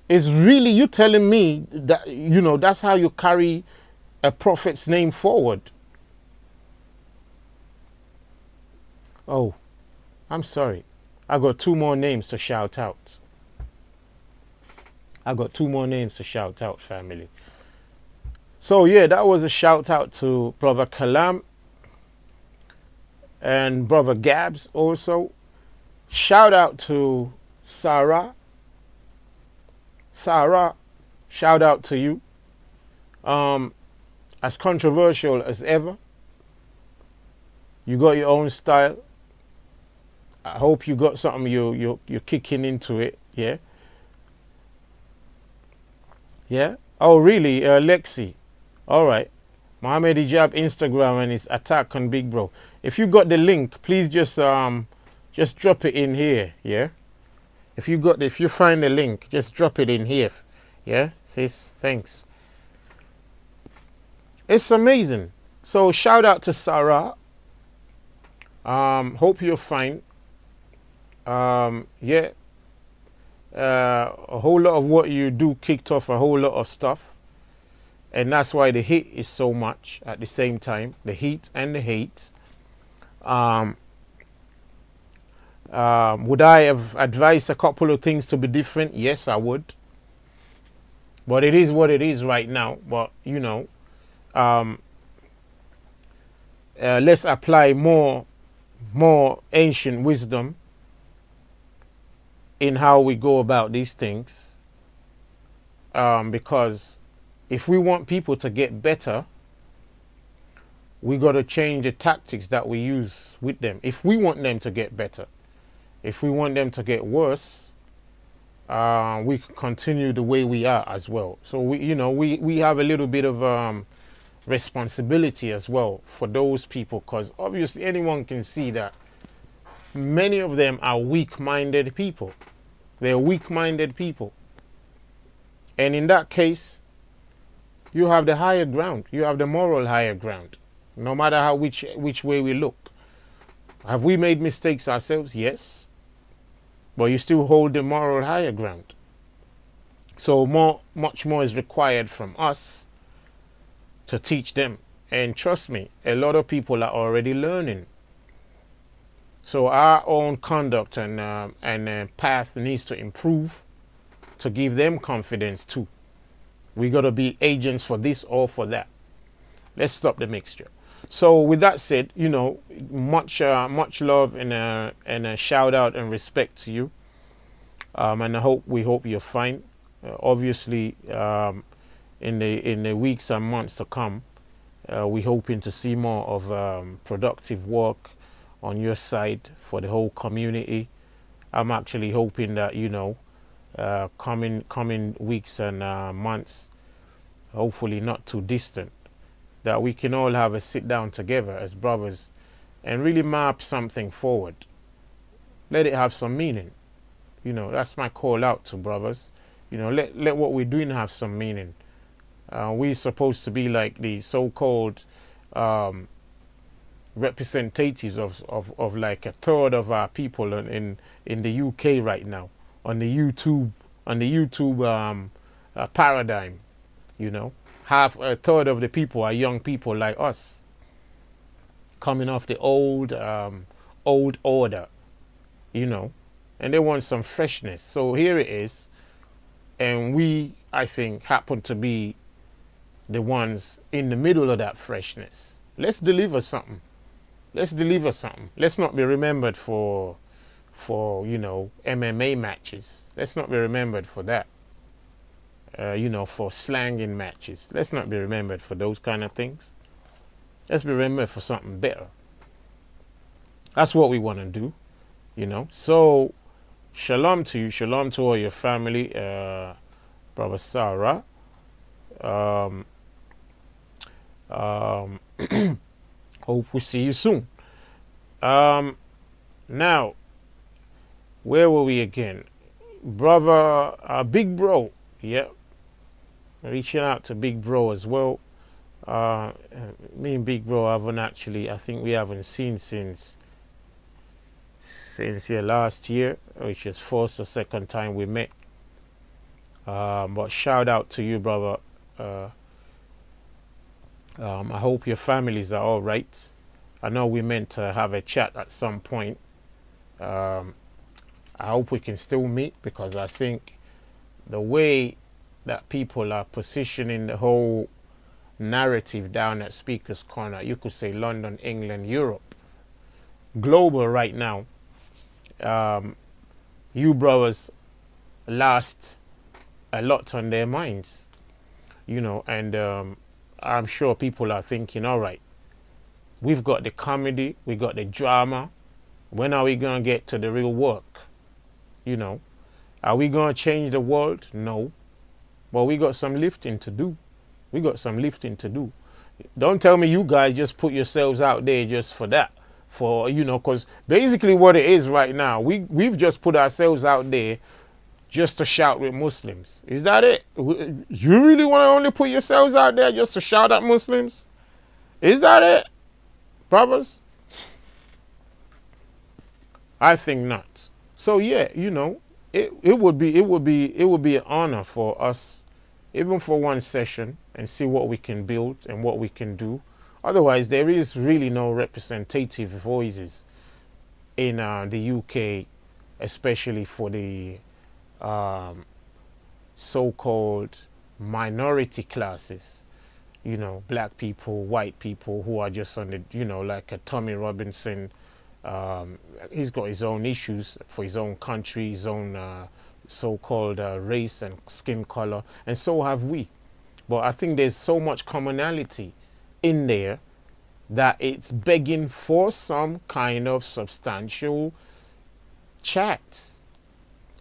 It's really you telling me that, you know, that's how you carry a prophet's name forward. Oh, I'm sorry. I got 2 more names to shout out. I got 2 more names to shout out, family. So yeah, that was a shout out to Brother Kalam and Brother Gabs also. Shout out to Sarah. Sarah, shout out to you. As controversial as ever. You got your own style. I hope you got something you're kicking into it. Yeah. Yeah. Oh really, Lexi. All right. Mohammed Hijab Instagram and his attack on Big Bro. If you got the link, please just drop it in here, yeah? If you find the link, just drop it in here. Yeah, sis, thanks. It's amazing. So shout out to Sarah. Hope you're fine. Yeah. A whole lot of what you do kicked off a whole lot of stuff. And that's why the heat is so much at the same time. The heat and the hate. Would I have advised a couple of things to be different? Yes, I would. But it is what it is right now. But, you know, let's apply more ancient wisdom in how we go about these things. Because if we want people to get better, we got to change the tactics that we use with them. If we want them to get better, if we want them to get worse, we can continue the way we are as well. So we have a little bit of responsibility as well for those people, because obviously anyone can see that many of them are weak-minded people. They're weak-minded people. And in that case, you have the higher ground. You have the moral higher ground, no matter which way we look. Have we made mistakes ourselves? Yes. But you still hold the moral higher ground. So much more is required from us to teach them. And trust me, a lot of people are already learning. So our own conduct and path needs to improve to give them confidence too. We got to be agents for this or for that. Let's stop the mixture. So with that said, you know, much love and a shout out and respect to you. And we hope you're fine. Obviously, in the weeks and months to come, we're hoping to see more of productive work on your side for the whole community. I'm actually hoping that, you know, coming weeks and months, hopefully not too distant, that we can all have a sit down together as brothers and really map something forward. Let it have some meaning. You know, that's my call out to brothers. You know, let what we're doing have some meaning. We're supposed to be like the so-called representatives of like a third of our people in the UK right now on the YouTube paradigm. You know, a third of the people are young people like us, coming off the old order, you know, and they want some freshness. So here it is, and we, I think, happen to be the ones in the middle of that freshness. Let's deliver something. Let's deliver something. Let's not be remembered for you know, MMA matches. Let's not be remembered for that. You know, for slanging matches. Let's not be remembered for those kind of things. Let's be remembered for something better. That's what we want to do, you know. So, shalom to you. Shalom to all your family. Brother Sarah. Hope we see you soon. Now, where were we again? Brother, Big Bro. Yep. Reaching out to Big Bro as well. Me and Big Bro haven't actually, I think we haven't seen since here last year, which is first or second time we met. But shout out to you, brother. I hope your families are all right. I know we meant to have a chat at some point. I hope we can still meet, because I think the way that people are positioning the whole narrative down at Speaker's Corner, you could say London, England, Europe, global right now, you brothers last a lot on their minds, you know, and I'm sure people are thinking, all right, we've got the comedy, we got the drama, when are we going to get to the real work? You know, are we going to change the world? No. But we got some lifting to do. We got some lifting to do. Don't tell me you guys just put yourselves out there just for that. For, you know, because basically what it is right now, we've just put ourselves out there just to shout with Muslims. Is that it? You really want to only put yourselves out there just to shout at Muslims? Is that it, brothers? I think not. So yeah, you know, it would be an honor for us, even for one session, and see what we can build and what we can do. Otherwise, there is really no representative voices in the UK, especially for the so-called minority classes. You know, black people, white people who are just on the, you know, like a Tommy Robinson. He's got his own issues for his own country, his own so-called race and skin color, and so have we. But I think there's so much commonality in there that it's begging for some kind of substantial chat,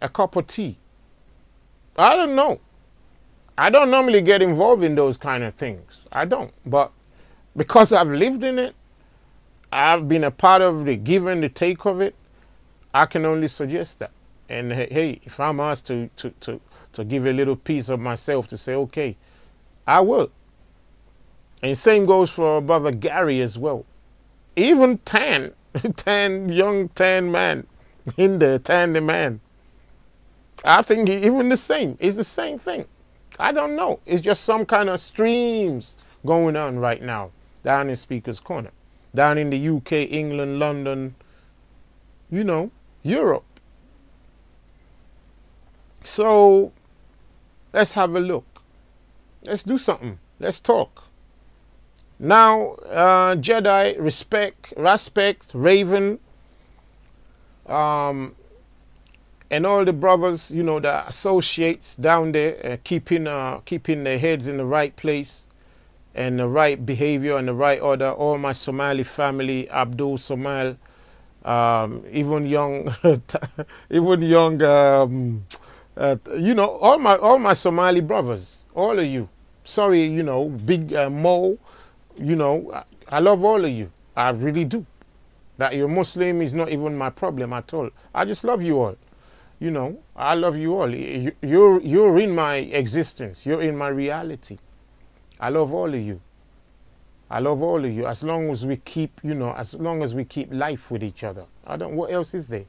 a cup of tea. I don't know. I don't normally get involved in those kind of things. I don't. But because I've lived in it, I've been a part of the give and the take of it, I can only suggest that. And hey, if I'm asked to give a little piece of myself to say, okay, I will. And same goes for Brother Gary as well. Even young tan man in there, tan the man. I think even the same. It's the same thing. I don't know. It's just some kind of streams going on right now down in Speaker's Corner. Down in the UK, England, London, you know, Europe. So let's have a look. Let's do something. Let's talk. Now, Jedi, Respect, Raven, and all the brothers, you know, the associates down there, keeping their heads in the right place and the right behavior and the right order. All my Somali family, Abdul Somal, even young, you know, all my Somali brothers, all of you. Sorry, you know, Big Mo, you know, I love all of you. I really do. That you're Muslim is not even my problem at all. I just love you all. You know, I love you all. You're in my existence. You're in my reality. I love all of you. I love all of you. As long as we keep, you know, as long as we keep life with each other. What else is there?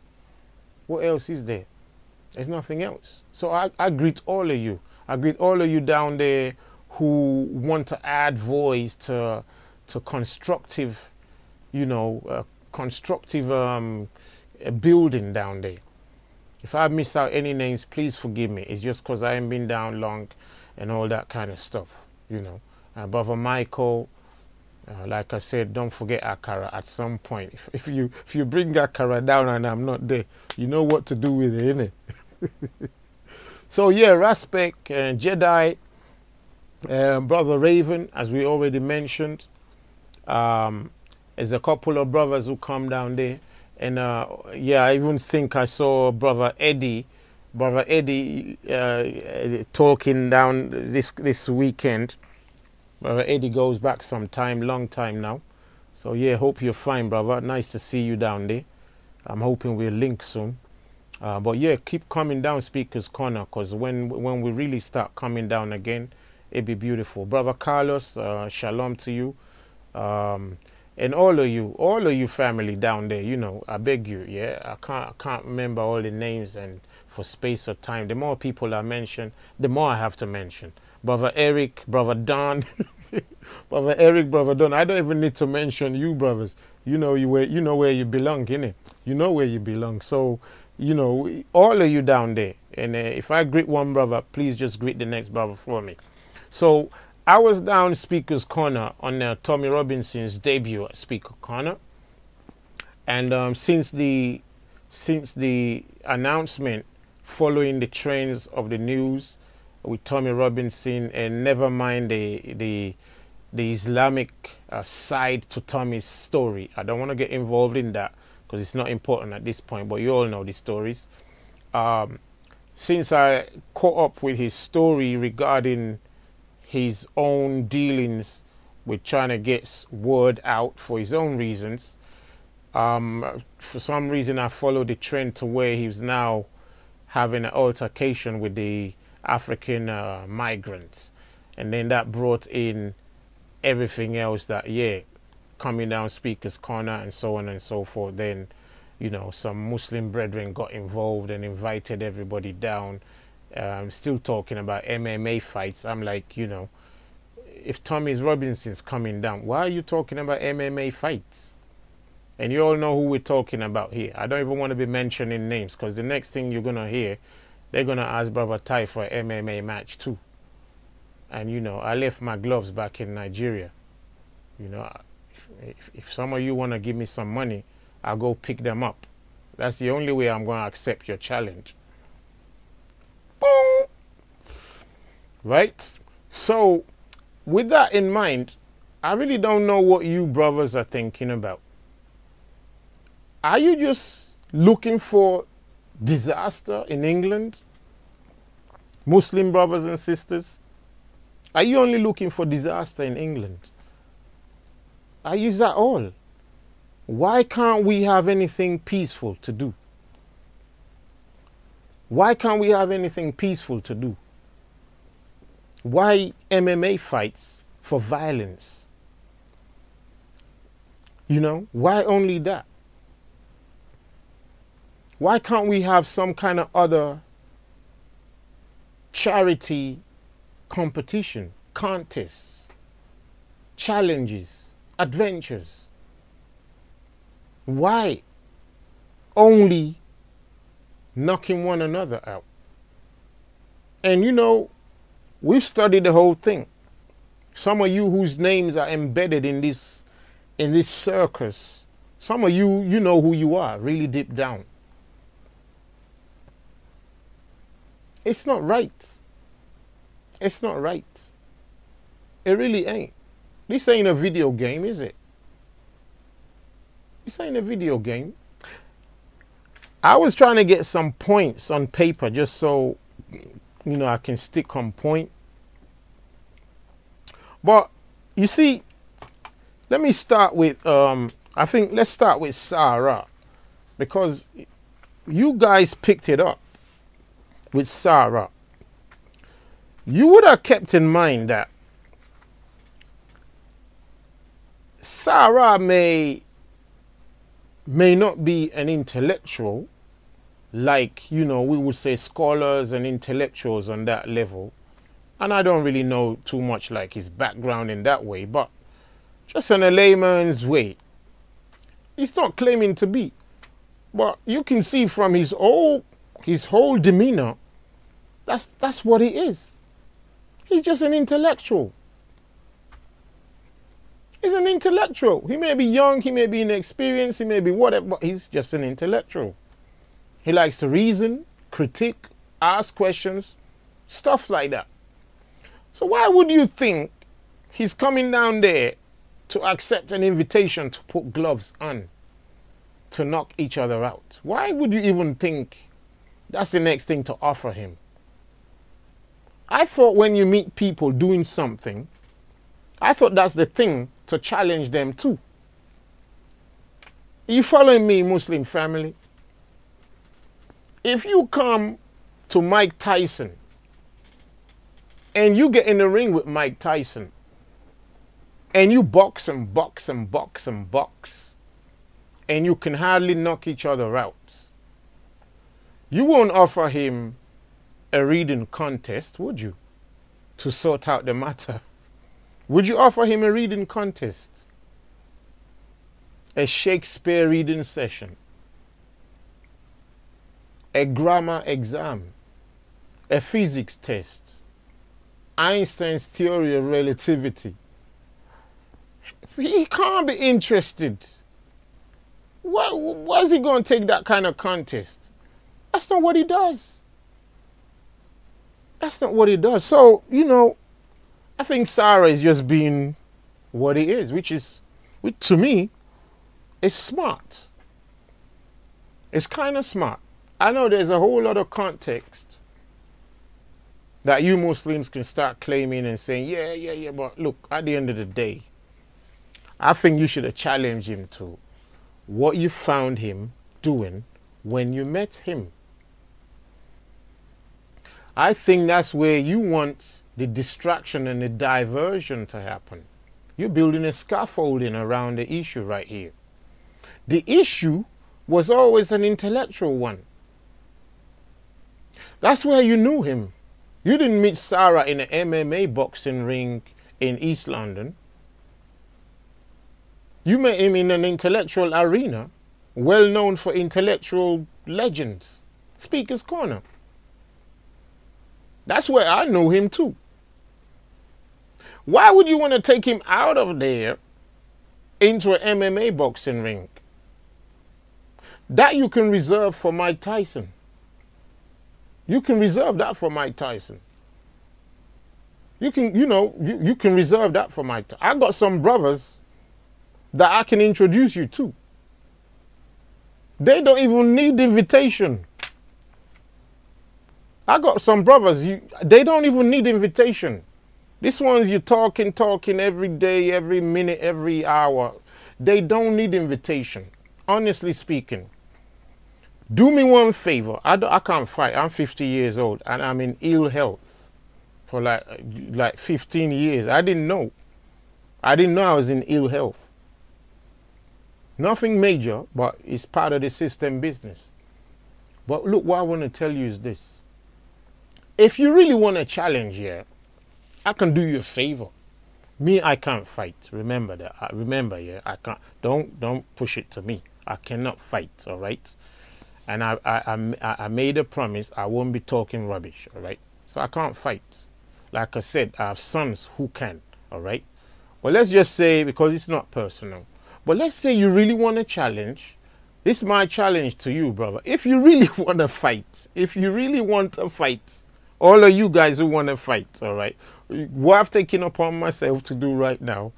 What else is there? There's nothing else. So I greet all of you. I greet all of you down there who want to add voice to constructive, you know, constructive building down there. If I miss out any names, please forgive me. It's just because I ain't been down long and all that kind of stuff, you know. Brother Michael, like I said, don't forget Akara at some point. If you bring Akara down and I'm not there, you know what to do with it, innit? So yeah, Respect, Jedi, Brother Raven, as we already mentioned. There's a couple of brothers who come down there. And yeah, I even think I saw Brother Eddie talking down this weekend. Brother Eddie goes back some time, long time now. So yeah, hope you're fine, brother. Nice to see you down there. I'm hoping we'll link soon. But yeah, keep coming down Speaker's Corner, because when we really start coming down again, it'd be beautiful. Brother Carlos, shalom to you. And all of you family down there, you know, I beg you, yeah, I can't remember all the names, and for space of time, the more people I mention, the more I have to mention. Brother Eric, Brother Don, Brother Eric, Brother Don. I don't even need to mention you, brothers. You know where you belong, innit? You know where you belong. So, you know, all of you down there. And if I greet one brother, please just greet the next brother for me. So I was down Speaker's Corner on Tommy Robinson's debut at Speaker Corner, and since the announcement following the trends of the news with Tommy Robinson, and never mind the Islamic side to Tommy's story. I don't want to get involved in that because it's not important at this point, but you all know the stories. Since I caught up with his story regarding his own dealings with trying to get word out for his own reasons. For some reason, I followed the trend to where he's now having an altercation with the African migrants. And then that brought in everything else that, yeah, coming down Speaker's Corner and so on and so forth. Then, you know, some Muslim brethren got involved and invited everybody down. Still talking about MMA fights. I'm like, you know, if Tommy Robinson's coming down, why are you talking about MMA fights? And you all know who we're talking about here. I don't even want to be mentioning names, because the next thing you're going to hear, they're going to ask Brother Ty for an MMA match too. And, you know, I left my gloves back in Nigeria. You know, if some of you want to give me some money, I'll go pick them up. That's the only way I'm going to accept your challenge. Boom! Right? So, with that in mind, I really don't know what you brothers are thinking about. Are you just looking for disaster in England? Muslim brothers and sisters? Are you only looking for disaster in England? Are you that all? Why can't we have anything peaceful to do? Why can't we have anything peaceful to do? Why MMA fights for violence? You know, why only that? Why can't we have some kind of other charity competition, contests, challenges, adventures? Why only knocking one another out? And you know, we've studied the whole thing. Some of you whose names are embedded in this circus, some of you, you know who you are, really deep down. It's not right. It's not right. It really ain't. This ain't a video game, is it? This ain't a video game. I was trying to get some points on paper just so, you know, I can stick on point. But, you see, let me start with, I think let's start with Sarah. Because you guys picked it up with Sarah. You would have kept in mind that Sarah may not be an intellectual, like, you know, we would say scholars and intellectuals on that level. And I don't really know too much like his background in that way, but just in a layman's way, he's not claiming to be. But you can see from his whole demeanor, that's what he is. He's just an intellectual. He's an intellectual. He may be young, he may be inexperienced, he may be whatever, but he's just an intellectual. He likes to reason, critique, ask questions, stuff like that. So why would you think he's coming down there to accept an invitation to put gloves on, to knock each other out? Why would you even think that's the next thing to offer him? I thought when you meet people doing something, I thought that's the thing to challenge them too. Are you following me, Muslim family? If you come to Mike Tyson and you get in the ring with Mike Tyson and you box and box and box and box and you can hardly knock each other out, you won't offer him a reading contest, would you? To sort out the matter. Would you offer him a reading contest? A Shakespeare reading session? A grammar exam? A physics test? Einstein's theory of relativity? He can't be interested. Why is he going to take that kind of contest? That's not what he does. That's not what he does. So, you know, I think Sarah is just being what he is, which to me, is smart. It's kind of smart. I know there's a whole lot of context that you Muslims can start claiming and saying, yeah, but look, at the end of the day, I think you should have challenged him to what you found him doing when you met him. I think that's where you want the distraction and the diversion to happen. You're building a scaffolding around the issue right here. The issue was always an intellectual one. That's where you knew him. You didn't meet Sarah in an MMA boxing ring in East London. You met him in an intellectual arena, well known for intellectual legends. Speaker's Corner. That's where I know him too. Why would you want to take him out of there into an MMA boxing ring? That you can reserve for Mike Tyson. You can reserve that for Mike Tyson. You can, you can reserve that for Mike Tyson. I got some brothers that I can introduce you to. They don't even need the invitation. I got some brothers, they don't even need invitation. These ones you talking every day, every minute, every hour. They don't need invitation, honestly speaking. Do me one favor. I can't fight. I'm 50 years old and I'm in ill health for like 15 years. I didn't know. I was in ill health. Nothing major, but it's part of the system business. But look, what I want to tell you is this. If you really want a challenge here, I can do you a favor. Me, I can't fight. Remember that. Remember, yeah, I can't. Don't push it to me. I cannot fight, all right? And I made a promise I won't be talking rubbish, all right? So I can't fight. Like I said, I have sons who can, all right? Well, let's just say, because it's not personal, but let's say you really want a challenge. This is my challenge to you, brother. If you really want to fight, all of you guys who want to fight, all right, what I've taken upon myself to do right now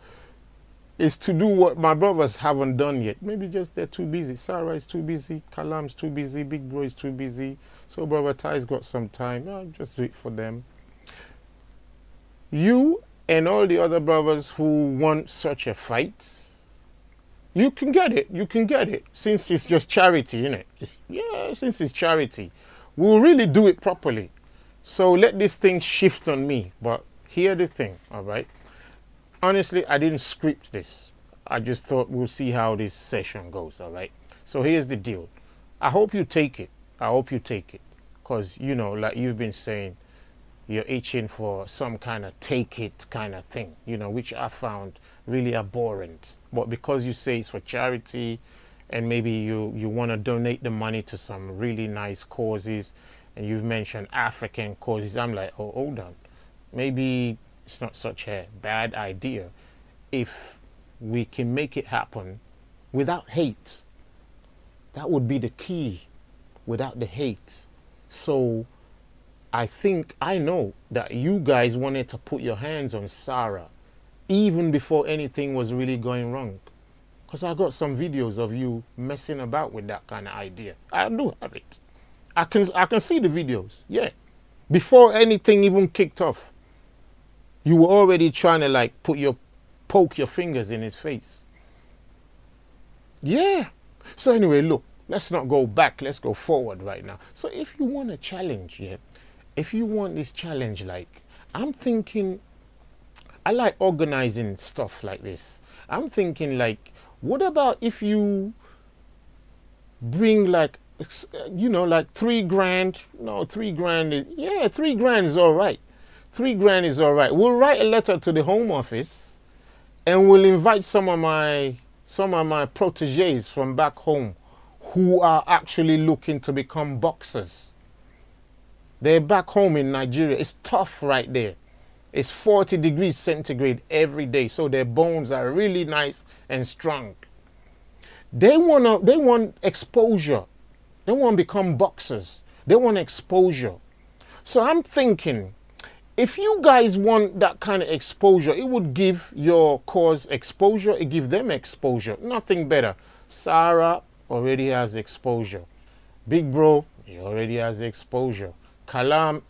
is to do what my brothers haven't done yet. Maybe just they're too busy. Sarah is too busy. Kalam's too busy. Big Bro is too busy. So Brother Ty's got some time. I'll just do it for them. You and all the other brothers who want such a fight, you can get it. You can get it. Since it's just charity, innit? Since it's charity, we'll really do it properly. So let this thing shift on me. But hear the thing, all right? Honestly, I didn't script this. I just thought we'll see how this session goes, all right? So here's the deal. I hope you take it. I hope you take it. Because, you know, like you've been saying, you're itching for some kind of take it kind of thing, you know, which I found really abhorrent. But because you say it's for charity and maybe you want to donate the money to some really nice causes, and you've mentioned African causes, I'm like, oh, hold on. Maybe it's not such a bad idea if we can make it happen without hate. That would be the key, without the hate. So I know that you guys wanted to put your hands on Sarah even before anything was really going wrong. Because I got some videos of you messing about with that kind of idea. I do have it. I can see the videos, yeah. Before anything even kicked off, you were already trying to like poke your fingers in his face. Yeah. So anyway, look, let's not go back, let's go forward right now. So if you want a challenge, yeah, if you want this challenge, like, I'm thinking, I like organizing stuff like this. I'm thinking like, what about if you bring like, you know, like $3,000, no, $3,000, yeah, $3,000 is all right. $3,000 is all right. We'll write a letter to the Home Office and we'll invite some of my proteges from back home who are actually looking to become boxers. They're back home in Nigeria. It's tough right there. It's 40 degrees centigrade every day, so their bones are really nice and strong. They want exposure. They want to become boxers. They want exposure. So I'm thinking, if you guys want that kind of exposure, it would give your cause exposure. It gives them exposure. Nothing better. Sarah already has exposure. Big Bro, he already has exposure. Kalam,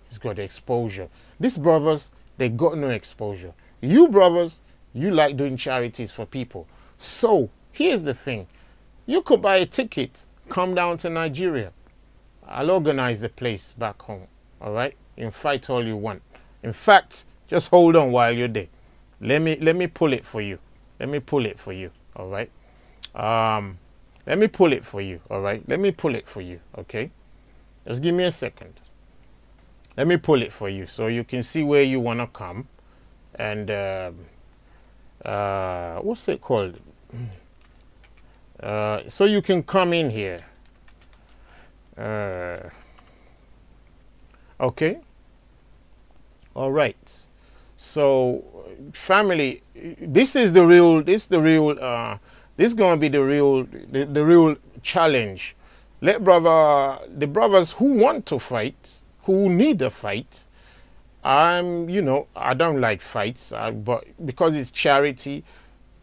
he's got exposure. These brothers, they got no exposure. You brothers, You like doing charities for people. So here's the thing. You could buy a ticket, come down to Nigeria. I'll organize the place back home. All right? You can fight all you want. In fact, just hold on while you're there. Let me pull it for you. Let me pull it for you. All right? Let me pull it for you. All right? Let me pull it for you. Okay? Just give me a second. Let me pull it for you so you can see where you want to come. And what's it called? So you can come in here. Okay. All right. So family, this is the real. This is gonna be the real challenge. Let the brothers who want to fight, who need a fight. I don't like fights, but because it's charity,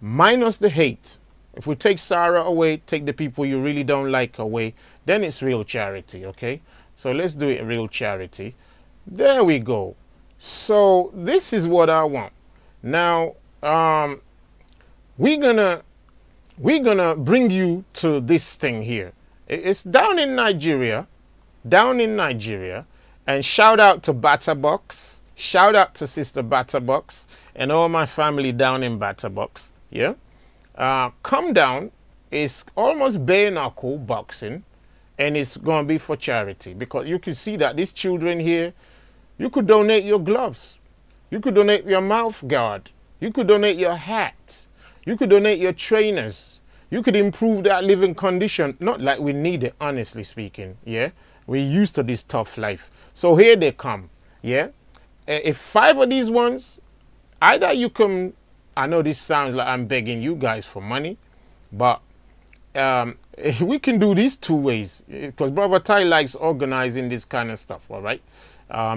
minus the hate. If we take Sarah away, take the people you really don't like away, then it's real charity, okay? So let's do it real charity. There we go. So this is what I want. Now, we're gonna bring you to this thing here. It's down in Nigeria, and shout out to Batterbox, shout out to Sister Batterbox, and all my family down in Batterbox, yeah? Come down. It's almost bare knuckle boxing, and it's going to be for charity, because you can see that these children here, you could donate your gloves, you could donate your mouth guard, you could donate your hat, you could donate your trainers, you could improve that living condition. Not like we need it, honestly speaking, yeah? We're used to this tough life. So here they come, yeah? If 5 of these ones, either you can, I know this sounds like I'm begging you guys for money, but we can do these 2 ways, because Brother Ty likes organizing this kind of stuff, all right?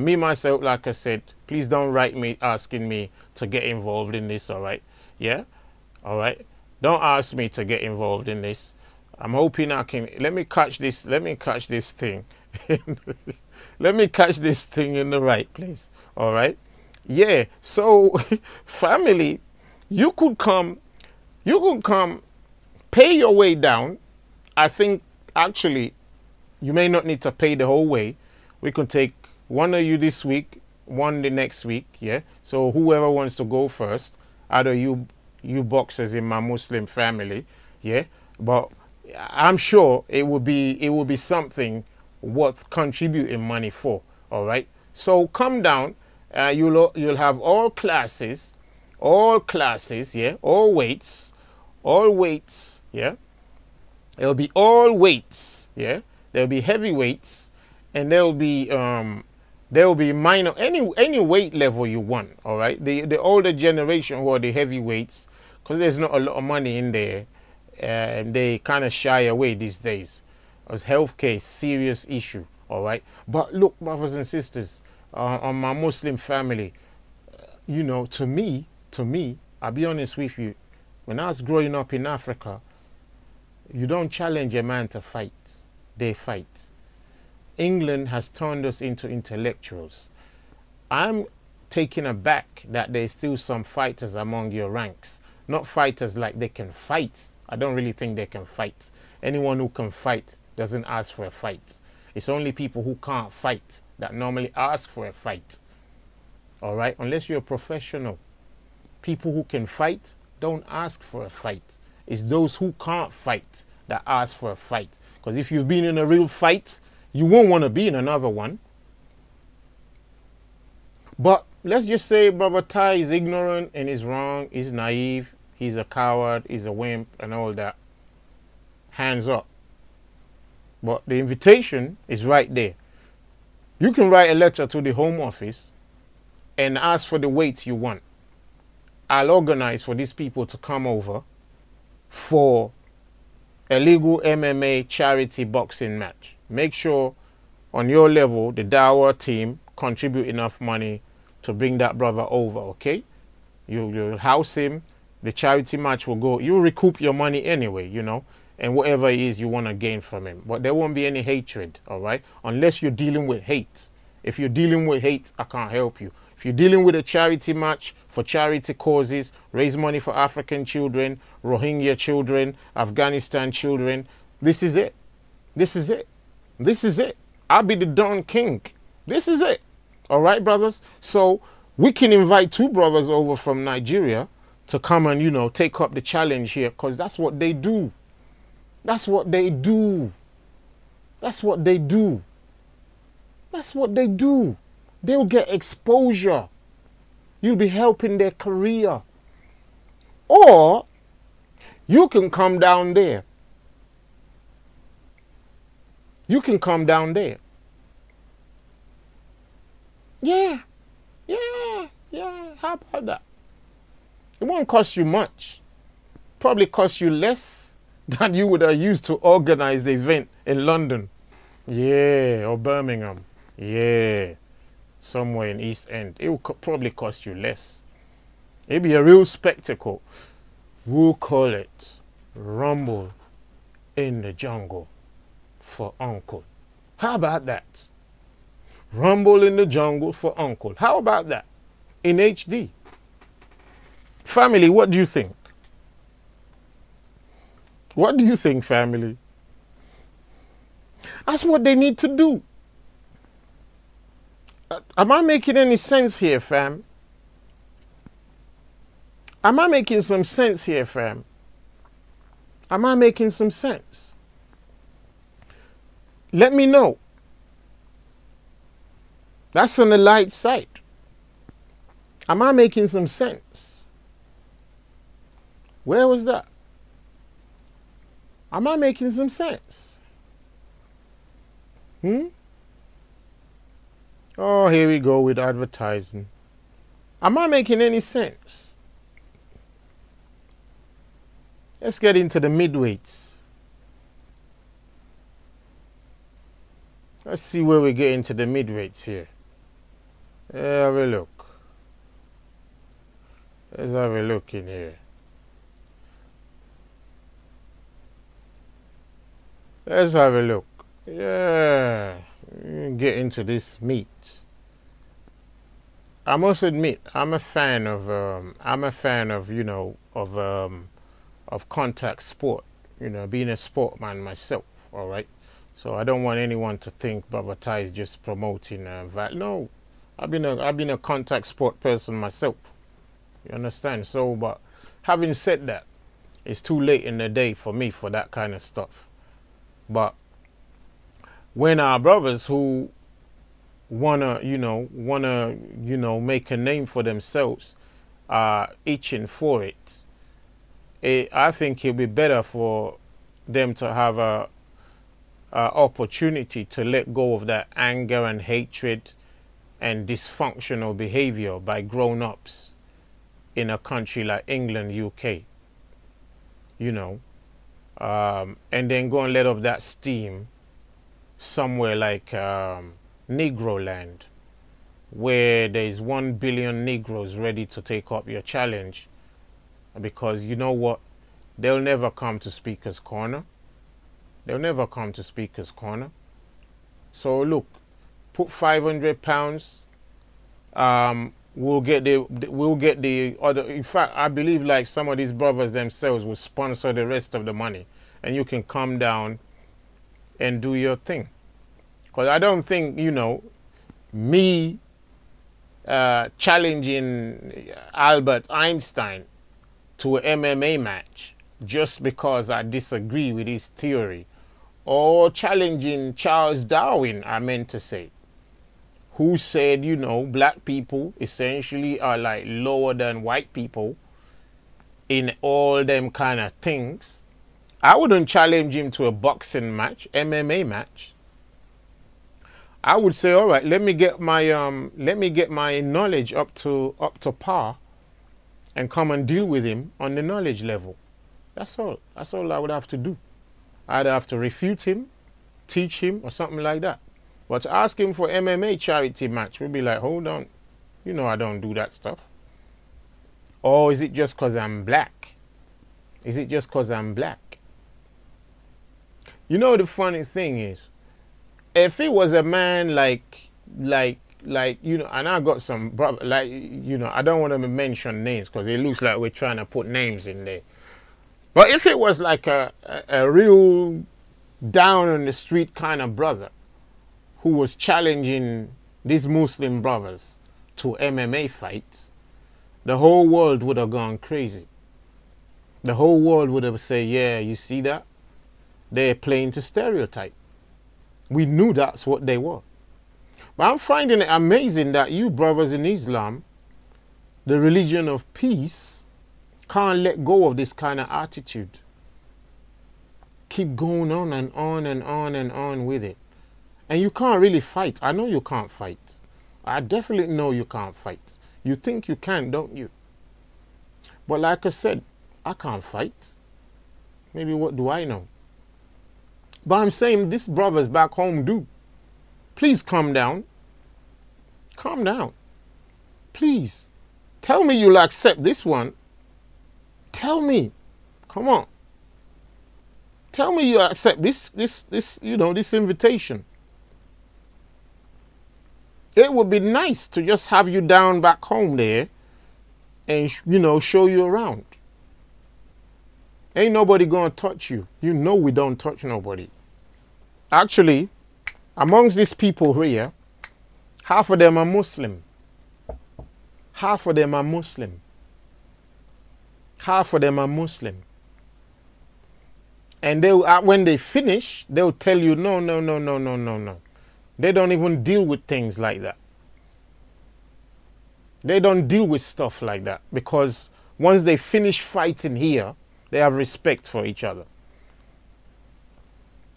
Me, myself, like I said, please don't write me asking me to get involved in this, all right? Yeah? All right? Don't ask me to get involved in this. I'm hoping I can, let me catch this thing. Let me catch this thing in the right place, all right? Yeah, so family, you could come, pay your way down. I think actually you may not need to pay the whole way. We can take one of you this week, one the next week, yeah? So whoever wants to go first, either you boxers in my Muslim family, yeah? But I'm sure it will be something worth contributing money for, all right? So come down, you'll have all classes, yeah? All weights, yeah? There'll be all weights, yeah? There'll be heavy weights, and there'll be minor, any weight level you want, all right? The older generation who are the heavyweights, because there's not a lot of money in there, and they kind of shy away these days, because healthcare is a serious issue, all right? But look, brothers and sisters, on my Muslim family, you know, to me, I'll be honest with you, when I was growing up in Africa, you don't challenge a man to fight, they fight. England has turned us into intellectuals. I'm taken aback that there's still some fighters among your ranks. Not fighters like they can fight. I don't really think they can fight. Anyone who can fight doesn't ask for a fight. It's only people who can't fight that normally ask for a fight. All right? Unless you're a professional. People who can fight don't ask for a fight. It's those who can't fight that ask for a fight. Because if you've been in a real fight, you won't want to be in another one. But let's just say Brother Ty is ignorant and is wrong, he's naive, he's a coward, he's a wimp and all that. Hands up. But the invitation is right there. You can write a letter to the Home Office and ask for the weight you want. I'll organize for these people to come over for a legal MMA charity boxing match. Make sure on your level, the Dawah team contribute enough money to bring that brother over, okay? You'll house him, the charity match will go, you'll recoup your money anyway, you know, and whatever it is you want to gain from him. But there won't be any hatred, all right? Unless you're dealing with hate. If you're dealing with hate, I can't help you. If you're dealing with a charity match for charity causes, raise money for African children, Rohingya children, Afghanistan children, this is it. This is it. This is it. I'll be the Don King. This is it. All right, brothers? So we can invite 2 brothers over from Nigeria to come and, you know, take up the challenge here, because that's what they do. That's what they do. That's what they do. That's what they do. They'll get exposure. You'll be helping their career. Or you can come down there. You can come down there. Yeah. How about that? It won't cost you much. Probably cost you less than you would have used to organize the event in London. Yeah, or Birmingham. Yeah, somewhere in East End. It will probably cost you less. It'll be a real spectacle. We'll call it Rumble in the Jungle for Uncle. How about that? Rumble in the Jungle for Uncle. How about that? In HD. Family, what do you think? What do you think, family? That's what they need to do. Am I making any sense here, fam? Am I making some sense here, fam? Am I making some sense? Let me know. That's on the light side. Am I making some sense? Where was that? Am I making some sense? Oh, here we go with advertising. Am I making any sense? Let's get into the midweights. Let's see where we get into the midweights here. Have a look. Let's have a look in here. Let's have a look. Yeah, get into this meat. I must admit, I'm a fan of you know, of contact sport. You know, being a sportman myself. All right. So I don't want anyone to think Brother Ty is just promoting no, I've been a contact sport person myself. You understand? So, but having said that, it's too late in the day for me for that kind of stuff. But when our brothers who wanna make a name for themselves are itching for it, I think it'll be better for them to have a opportunity to let go of that anger and hatred and dysfunctional behavior by grown-ups in a country like England, UK, you know, and then go and let off that steam somewhere like Negro land, where there's 1 billion Negroes ready to take up your challenge, because you know what, they'll never come to Speaker's Corner. They'll never come to Speaker's Corner. So look, put £500. We'll get the other. In fact, I believe like some of these brothers themselves will sponsor the rest of the money, and you can come down and do your thing. Because I don't think, you know, me challenging Albert Einstein to an MMA match just because I disagree with his theory, or challenging Charles Darwin, I meant to say, who said, you know, black people essentially are like lower than white people in all them kind of things. I wouldn't challenge him to a boxing match, MMA match. I would say, all right, let me get my knowledge up to par and come and deal with him on the knowledge level. That's all. That's all I would have to do. I'd have to refute him, teach him, or something like that. But to ask him for MMA charity match, we'd be like, hold on, you know I don't do that stuff. Or is it just because I'm black? Is it just because I'm black? You know, the funny thing is, if it was a man like like, you know, and I got some brother, like, you know, I don't want to mention names because it looks like we're trying to put names in there. But if it was like a real down on the street kind of brother who was challenging these Muslim brothers to MMA fights, the whole world would have gone crazy. The whole world would have said, yeah, you see that? They're playing to stereotype. We knew that's what they were. But I'm finding it amazing that you brothers in Islam, the religion of peace, can't let go of this kind of attitude. Keep going on and on and on and on with it. And you can't really fight. I know you can't fight. I definitely know you can't fight. You think you can, don't you? But like I said, I can't fight. Maybe what do I know? But I'm saying these brothers back home do. Please calm down. Calm down. Please. Tell me you'll accept this one. Tell me. Come on. Tell me you accept this, you know, this invitation. It would be nice to just have you down back home there and, you know, show you around. Ain't nobody gonna touch you. You know we don't touch nobody. Actually, amongst these people here, half of them are Muslim. Half of them are Muslim. Half of them are Muslim. And they, when they finish, they'll tell you, no, no, no, no, no, no, no. They don't even deal with things like that. They don't deal with stuff like that because once they finish fighting here, they have respect for each other.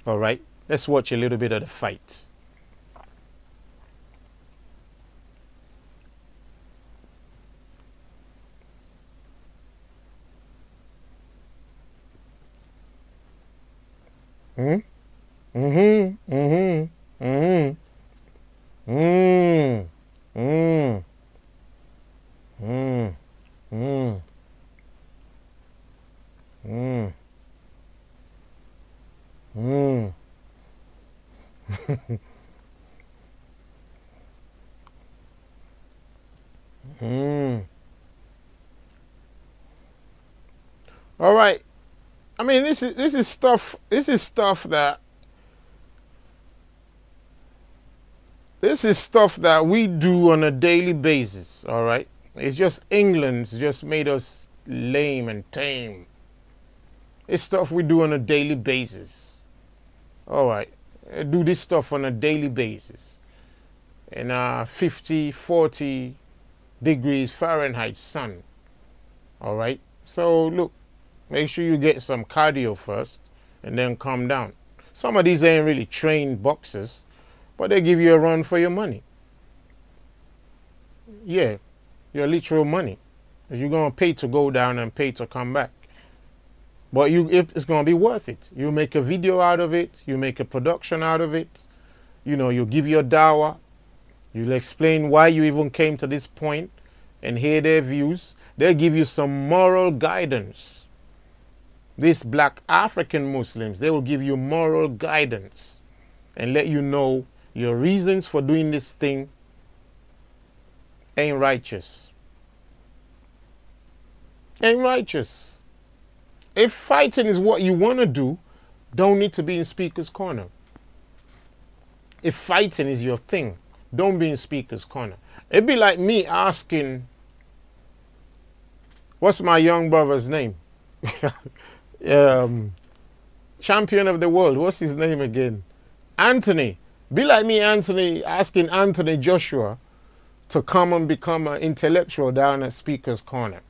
All right, let's watch a little bit of the fight. Mm-hmm. Mm-hmm. Mm-hmm. Mm-hmm. Mm. Mm. Mm. Mm. Mm. Mm. Mm. All right. I mean, this is stuff that we do on a daily basis, all right? It's just England's just made us lame and tame. It's stuff we do on a daily basis. All right, I do this stuff on a daily basis. In 50, 40 degrees Fahrenheit sun, all right? So look, make sure you get some cardio first and then calm down. Some of these ain't really trained boxers, but they give you a run for your money. Yeah, your literal money. You're going to pay to go down and pay to come back. But it's going to be worth it. You make a video out of it. You make a production out of it. You know, you give your dawah. You'll explain why you even came to this point and hear their views. They'll give you some moral guidance. These black African Muslims, they will give you moral guidance and let you know your reasons for doing this thing ain't righteous. Ain't righteous. If fighting is what you want to do, don't need to be in Speaker's Corner. If fighting is your thing, don't be in Speaker's Corner. It'd be like me asking, what's my young brother's name? Champion of the world, what's his name again? Anthony. Be like me, Anthony, asking Anthony Joshua to come and become an intellectual down at Speaker's Corner.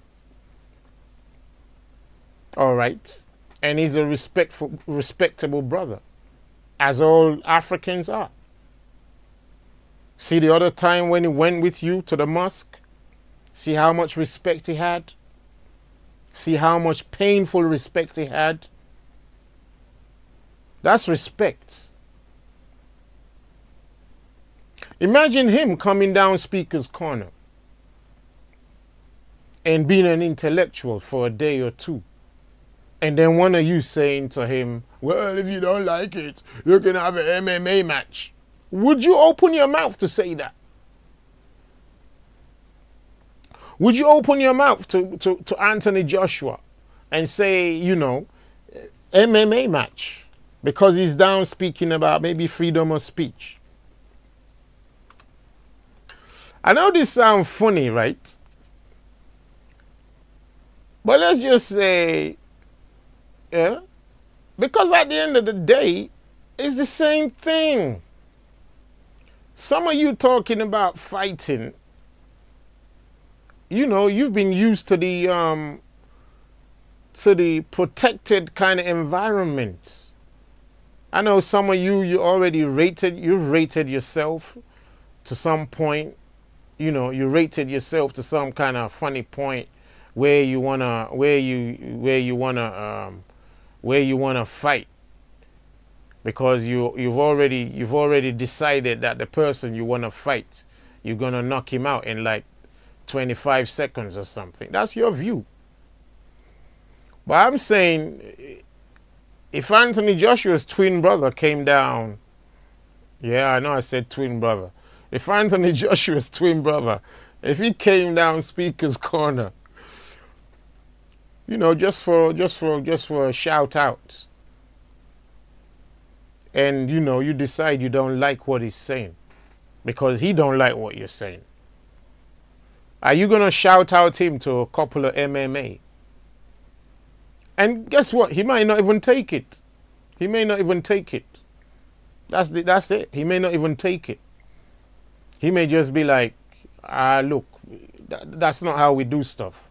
All right. And he's a respectable brother, as all Africans are. See the other time when he went with you to the mosque? See how much respect he had? See how much painful respect he had? That's respect. Imagine him coming down Speaker's Corner and being an intellectual for a day or two. And then one of you saying to him, well, if you don't like it, you can have an MMA match. Would you open your mouth to say that? Would you open your mouth to Anthony Joshua and say, you know, MMA match because he's down speaking about maybe freedom of speech? I know this sounds funny, right? But let's just say, yeah, because at the end of the day, it's the same thing. Some of you talking about fighting, you know, you've been used to the protected kind of environment. I know some of you you've rated yourself to some point. You know, you rated yourself to some kind of funny point where you wanna fight, because you've already decided that the person you wanna fight, you're gonna knock him out in like 25 seconds or something. That's your view. But I'm saying, if Anthony Joshua's twin brother came down, yeah, I know I said twin brother. If Anthony Joshua's twin brother, if he came down Speaker's Corner, you know, just for a shout out, and you know, you decide you don't like what he's saying because he don't like what you're saying, are you gonna shout out him to a couple of MMA? And guess what? He might not even take it. He may not even take it. That's it. He may not even take it. He may just be like, look, that's not how we do stuff.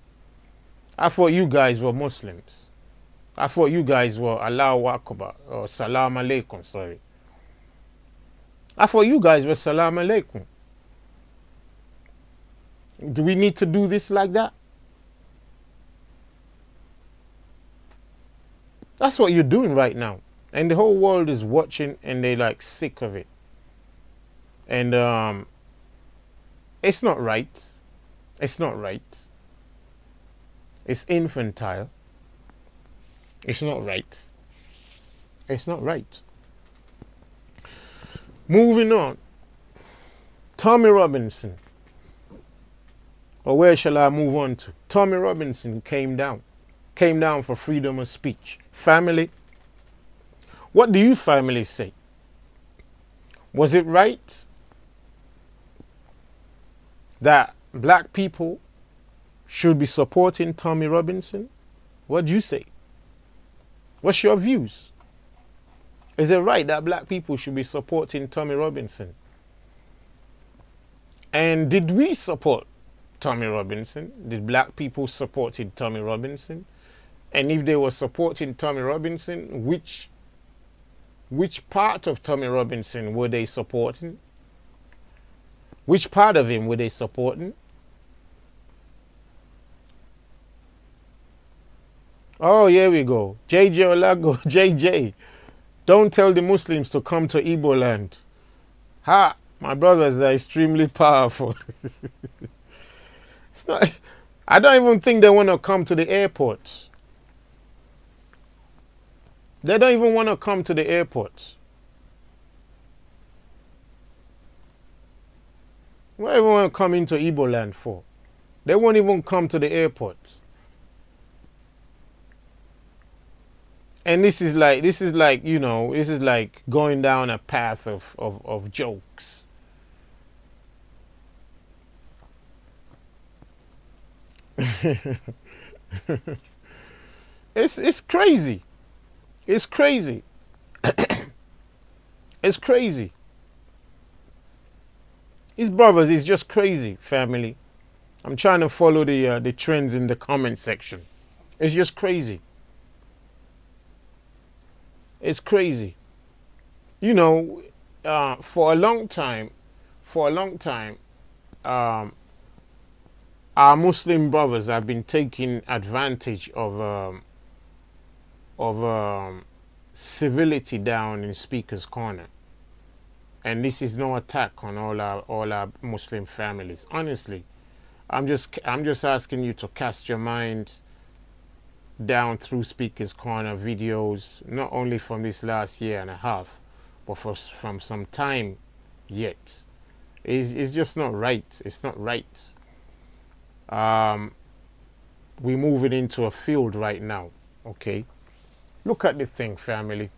I thought you guys were Muslims. I thought you guys were Allahu Akbar, or Salam Alaikum, sorry. I thought you guys were Salam Alaikum. Do we need to do this like that? That's what you're doing right now. And the whole world is watching and they're like sick of it. And it's not right. It's not right. It's infantile. It's not right. It's not right. Moving on. Tommy Robinson. Or where shall I move on to? Tommy Robinson came down. Came down for freedom of speech. Family. What do you family say? Was it right that black people should be supporting Tommy Robinson? What do you say? What's your views? Is it right that black people should be supporting Tommy Robinson? And did we support Tommy Robinson? Did black people support Tommy Robinson? And if they were supporting Tommy Robinson, which part of Tommy Robinson were they supporting? Which part of him were they supporting? Oh, here we go. JJ Olago, JJ. Don't tell the Muslims to come to Igbo land. Ha! My brothers are extremely powerful. It's not, I don't even think they want to come to the airport. They don't even want to come to the airport. What do they want to come into Igbo land for? They won't even come to the airport. And this is like, you know, this is like going down a path of jokes. It's crazy. It's crazy. It's crazy. His brothers is just crazy, family. I'm trying to follow the trends in the comment section. It's just crazy. It's crazy. You know, for a long time, our Muslim brothers have been taking advantage of civility down in Speaker's Corner. And this is no attack on all our Muslim families. Honestly, I'm just asking you to cast your mind down through Speaker's Corner videos, not only from this last year and a half, but from some time yet. It's just not right. It's not right. we're moving into a field right now, okay? Look at the thing, family.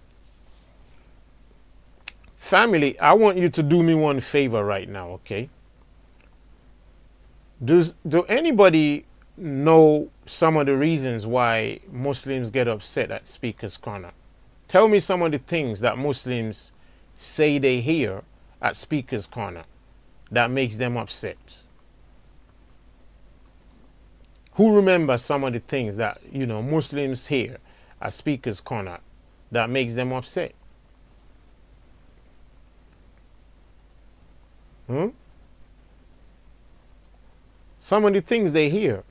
Family, I want you to do me one favor right now, okay? Do anybody know some of the reasons why Muslims get upset at Speaker's Corner? Tell me some of the things that Muslims say they hear at Speaker's Corner that makes them upset. Who remembers some of the things that, you know, Muslims hear at Speaker's Corner that makes them upset? Some of the things they hear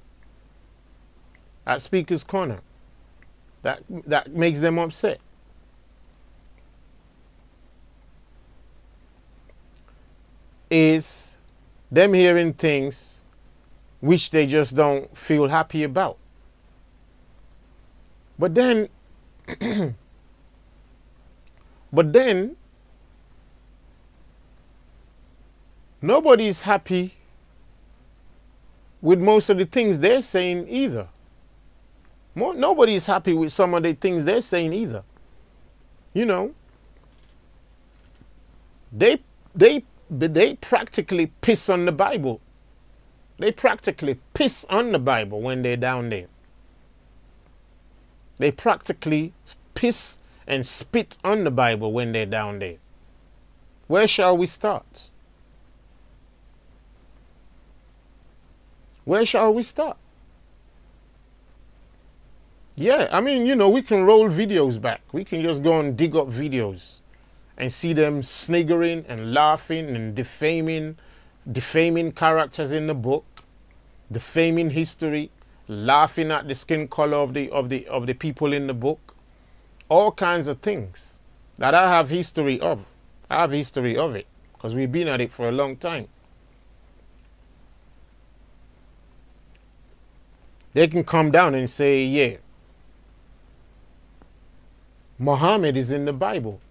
at Speaker's Corner that makes them upset. Is them hearing things which they just don't feel happy about. But then, nobody's happy with most of the things they're saying either. Nobody's happy with some of the things they're saying either. You know, they practically piss on the Bible. They practically piss on the Bible when they're down there. They practically piss and spit on the Bible when they're down there. Where shall we start? Where shall we start? Yeah, I mean, you know, we can roll videos back. We can just go and dig up videos and see them sniggering and laughing and defaming characters in the book, defaming history, laughing at the skin color of the people in the book, all kinds of things that I have history of. I have history of it because we've been at it for a long time. They can come down and say, yeah, Muhammad is in the Bible.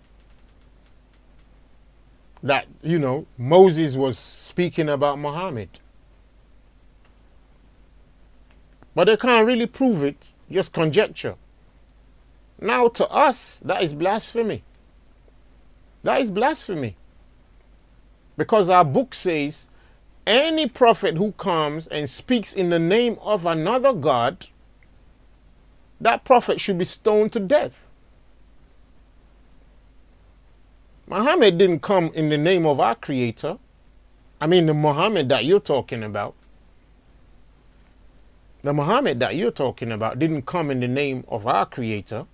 That, you know, Moses was speaking about Muhammad. But they can't really prove it, just conjecture. Now to us, that is blasphemy. That is blasphemy. Because our book says, any prophet who comes and speaks in the name of another God, that prophet should be stoned to death. Muhammad didn't come in the name of our Creator. I mean, the Muhammad that you're talking about. The Muhammad that you're talking about didn't come in the name of our Creator.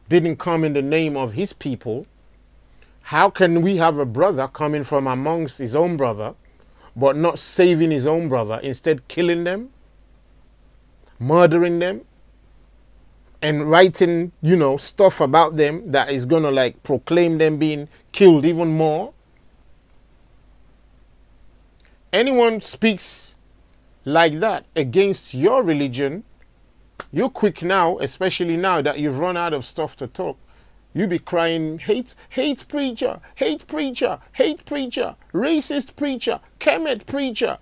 Didn't come in the name of his people. How can we have a brother coming from amongst his own brother, but not saving his own brother, instead killing them, murdering them, and writing, you know, stuff about them that is going to like proclaim them being killed even more? Anyone speaks like that against your religion, you're quick now, especially now that you've run out of stuff to talk, you be crying, hate preacher, hate preacher, hate preacher, racist preacher, Kemet preacher.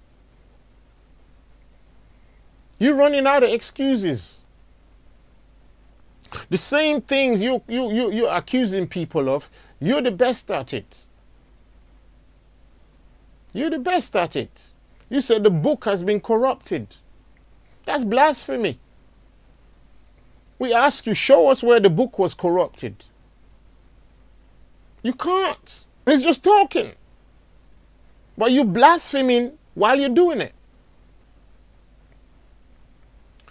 You're running out of excuses. The same things you're accusing people of, you're the best at it. You're the best at it. You said the book has been corrupted. That's blasphemy. We ask you, show us where the book was corrupted. You can't. It's just talking. But you're blaspheming while you're doing it.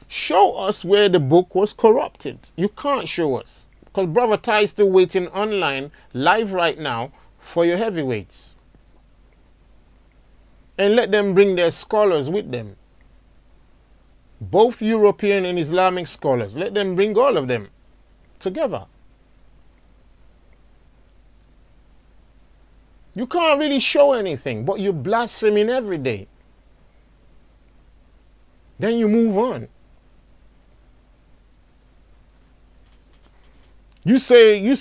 Show us where the book was corrupted. You can't show us. Because Brother Ty is still waiting online, live right now, for your heavyweights. And let them bring their scholars with them. Both European and Islamic scholars. Let them bring all of them together. You can't really show anything, but you're blaspheming every day. Then you move on. You say, you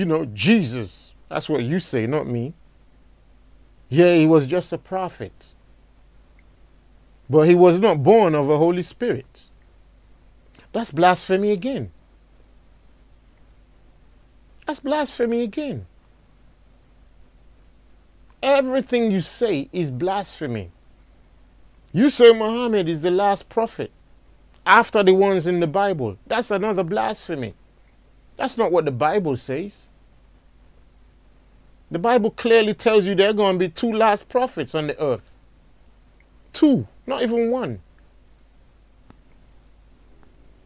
know, Jesus. That's what you say, not me. Yeah, he was just a prophet. But he was not born of a Holy Spirit. That's blasphemy again. That's blasphemy again. Everything you say is blasphemy. You say Muhammad is the last prophet after the ones in the Bible. That's another blasphemy. That's not what the Bible says. The Bible clearly tells you there are going to be 2 last prophets on the earth. 2, not even 1.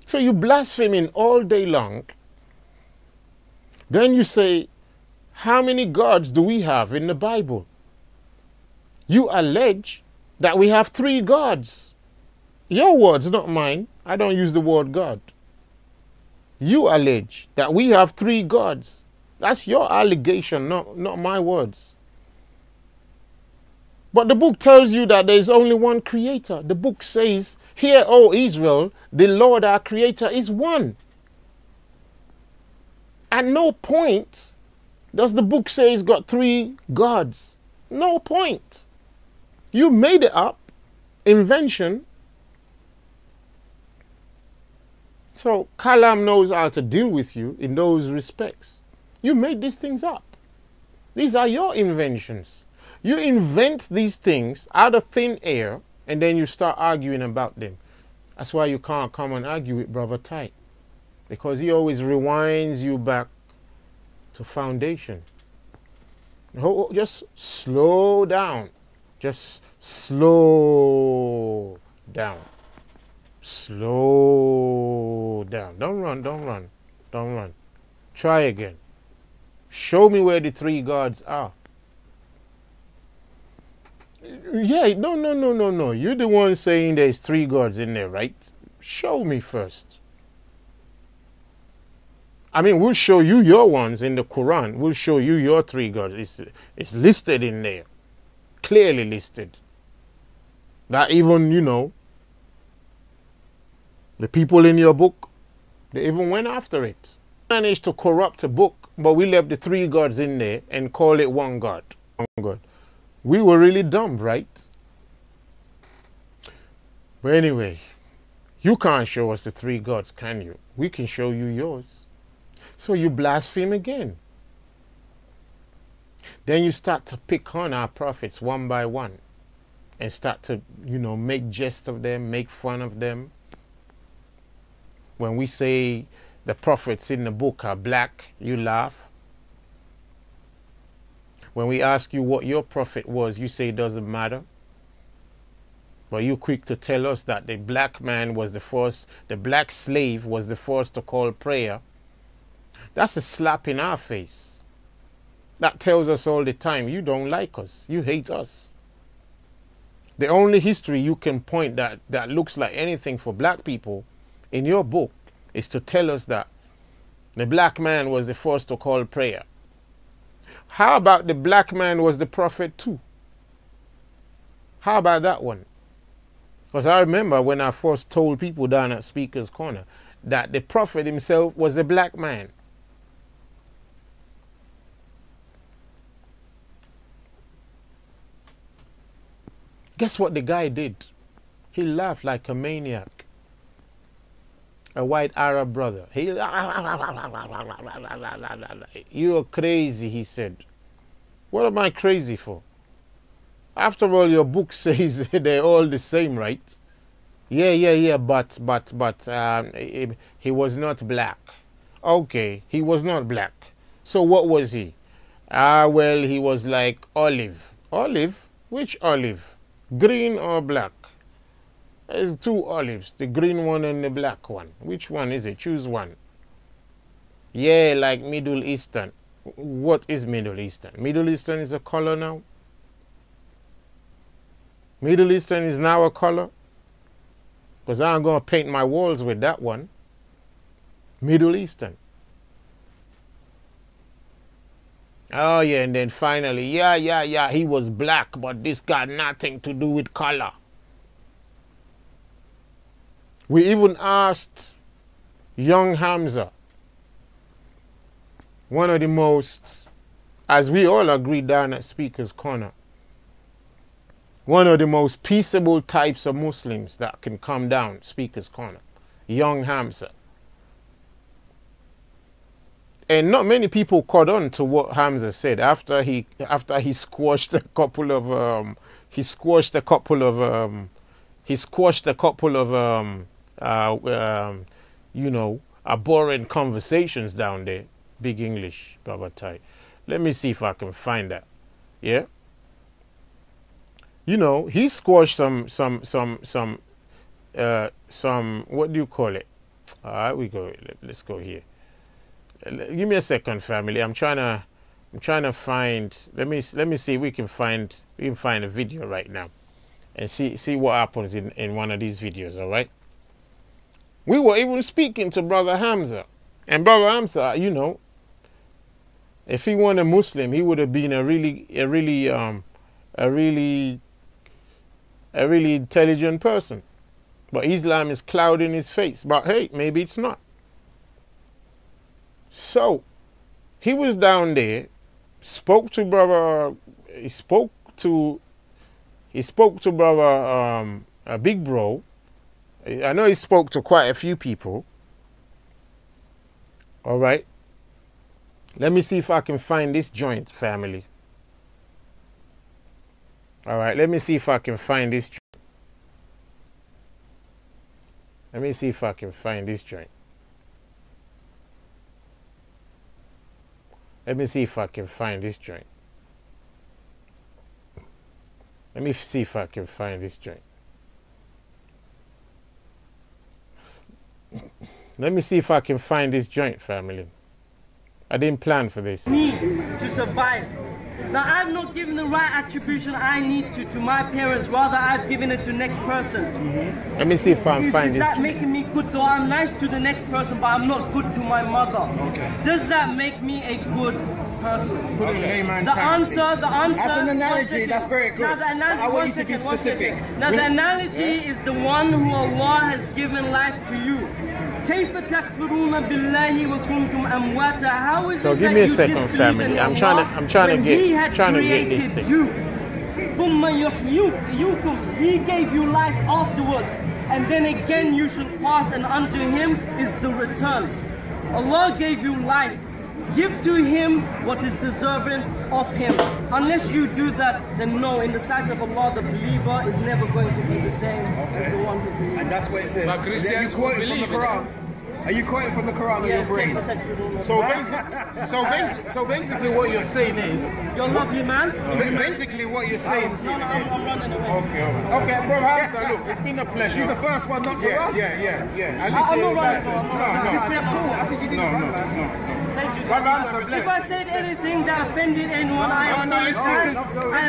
So you blaspheming all day long. Then you say, how many gods do we have in the Bible? You allege that we have 3 gods. Your words, not mine. I don't use the word God. You allege that we have 3 gods. That's your allegation, not my words. But the book tells you that there is only one creator. The book says, hear, O Israel, the Lord our creator is one. At no point does the book say he's got 3 gods. No point. You made it up. Invention. So Kalam knows how to deal with you in those respects. You made these things up. These are your inventions. You invent these things out of thin air and then you start arguing about them. That's why you can't come and argue with Brother Tight. Because he always rewinds you back to foundation. Just slow down. Just slow down. Slow down. Don't run, don't run, don't run. Try again. Show me where the 3 gods are. Yeah, no. You're the one saying there's 3 gods in there, right? Show me first. I mean, we'll show you your ones in the Quran. We'll show you your 3 gods. It's listed in there. Clearly listed. That even, you know, the people in your book, they even went after it. Managed to corrupt a book, but we left the 3 gods in there and call it one God. One God. We were really dumb, right? But anyway, you can't show us the 3 gods, can you? We can show you yours. So you blaspheme again. Then you start to pick on our prophets one by one and start to, you know, make jest of them, make fun of them. When we say the prophets in the book are black, you laugh. When we ask you what your prophet was, you say it doesn't matter. But you're quick to tell us that the black man was the first, the black slave was the first to call prayer. That's a slap in our face. That tells us all the time, you don't like us, you hate us. The only history you can point that looks like anything for black people in your book is to tell us that the black man was the first to call prayer. How about the black man was the prophet too? How about that one? Because I remember when I first told people down at Speaker's Corner that the prophet himself was a black man. Guess what the guy did? He laughed like a maniac. A white Arab brother. He, you're crazy, he said. What am I crazy for? After all, your book says they're all the same, right? Yeah, but he was not black. Okay, he was not black. So what was he? Well, he was like olive. Olive? Which olive? Green or black? There's 2 olives, the green one and the black one. Which one is it? Choose one. Yeah, like Middle Eastern. What is Middle Eastern? Middle Eastern is a color now? Middle Eastern is now a color? Because I'm going to paint my walls with that one. Middle Eastern. Oh yeah, and then finally, yeah, he was black, but this got nothing to do with color. We even asked young Hamza, one of the most, as we all agreed down at Speaker's Corner, one of the most peaceable types of Muslims that can come down Speaker's Corner, young Hamza. And not many people caught on to what Hamza said after he squashed a couple of you know, abhorrent conversations down there. Big English, Baba Tai. Let me see if I can find that. Yeah. You know, he squashed some what do you call it? All right, we go. Let's go here. Give me a second, family. I'm trying to find. Let me see if we can find a video right now, and see what happens in one of these videos. All right. We were even speaking to Brother Hamza, and Brother Hamza, you know, if he weren't a Muslim, he would have been a really intelligent person. But Islam is clouding his face. But hey, maybe it's not. So he was down there, spoke to Brother Big Bro. I know he spoke to quite a few people. All right. Let me see if I can find this joint, family. All right, let me see if I can find this joint. Let me see if I can find this joint. Let me see if I can find this joint. Let me see if I can find this joint. Let me see if I can find this joint, family. I didn't plan for this. Me to survive. Now I've not given the right attribution I need to my parents, rather I've given it to next person. Let me see if I can find this. Is that making me good though? I'm nice to the next person, but I'm not good to my mother. Okay. Does that make me a good person? Okay. The answer. That's an analogy, that's very good. Now the analogy, I want you to be specific. Now the analogy is the one who Allah has given life to you. How is So it give that me a you second, disbelieve family. in I'm trying to get this thing. He gave you life afterwards, and then again you shall pass, and unto him is the return. Allah gave you life. Give to him what is deserving of him. Unless you do that, then no, in the sight of Allah, the believer is never going to be the same as the one who believes. And that's what it says. But Christians Are you quoting from the Quran? Are you quoting from the Quran or your brain? So basically what you're saying is... You're lovely, man. Basically what you're saying is... No, I'm running away. Okay, bro, Hamza, look, it's been a pleasure. He's the first one not to run. Yeah. I'm not running, bro. That's cool. I said you didn't run, man. Thank you. If I said anything that offended anyone, I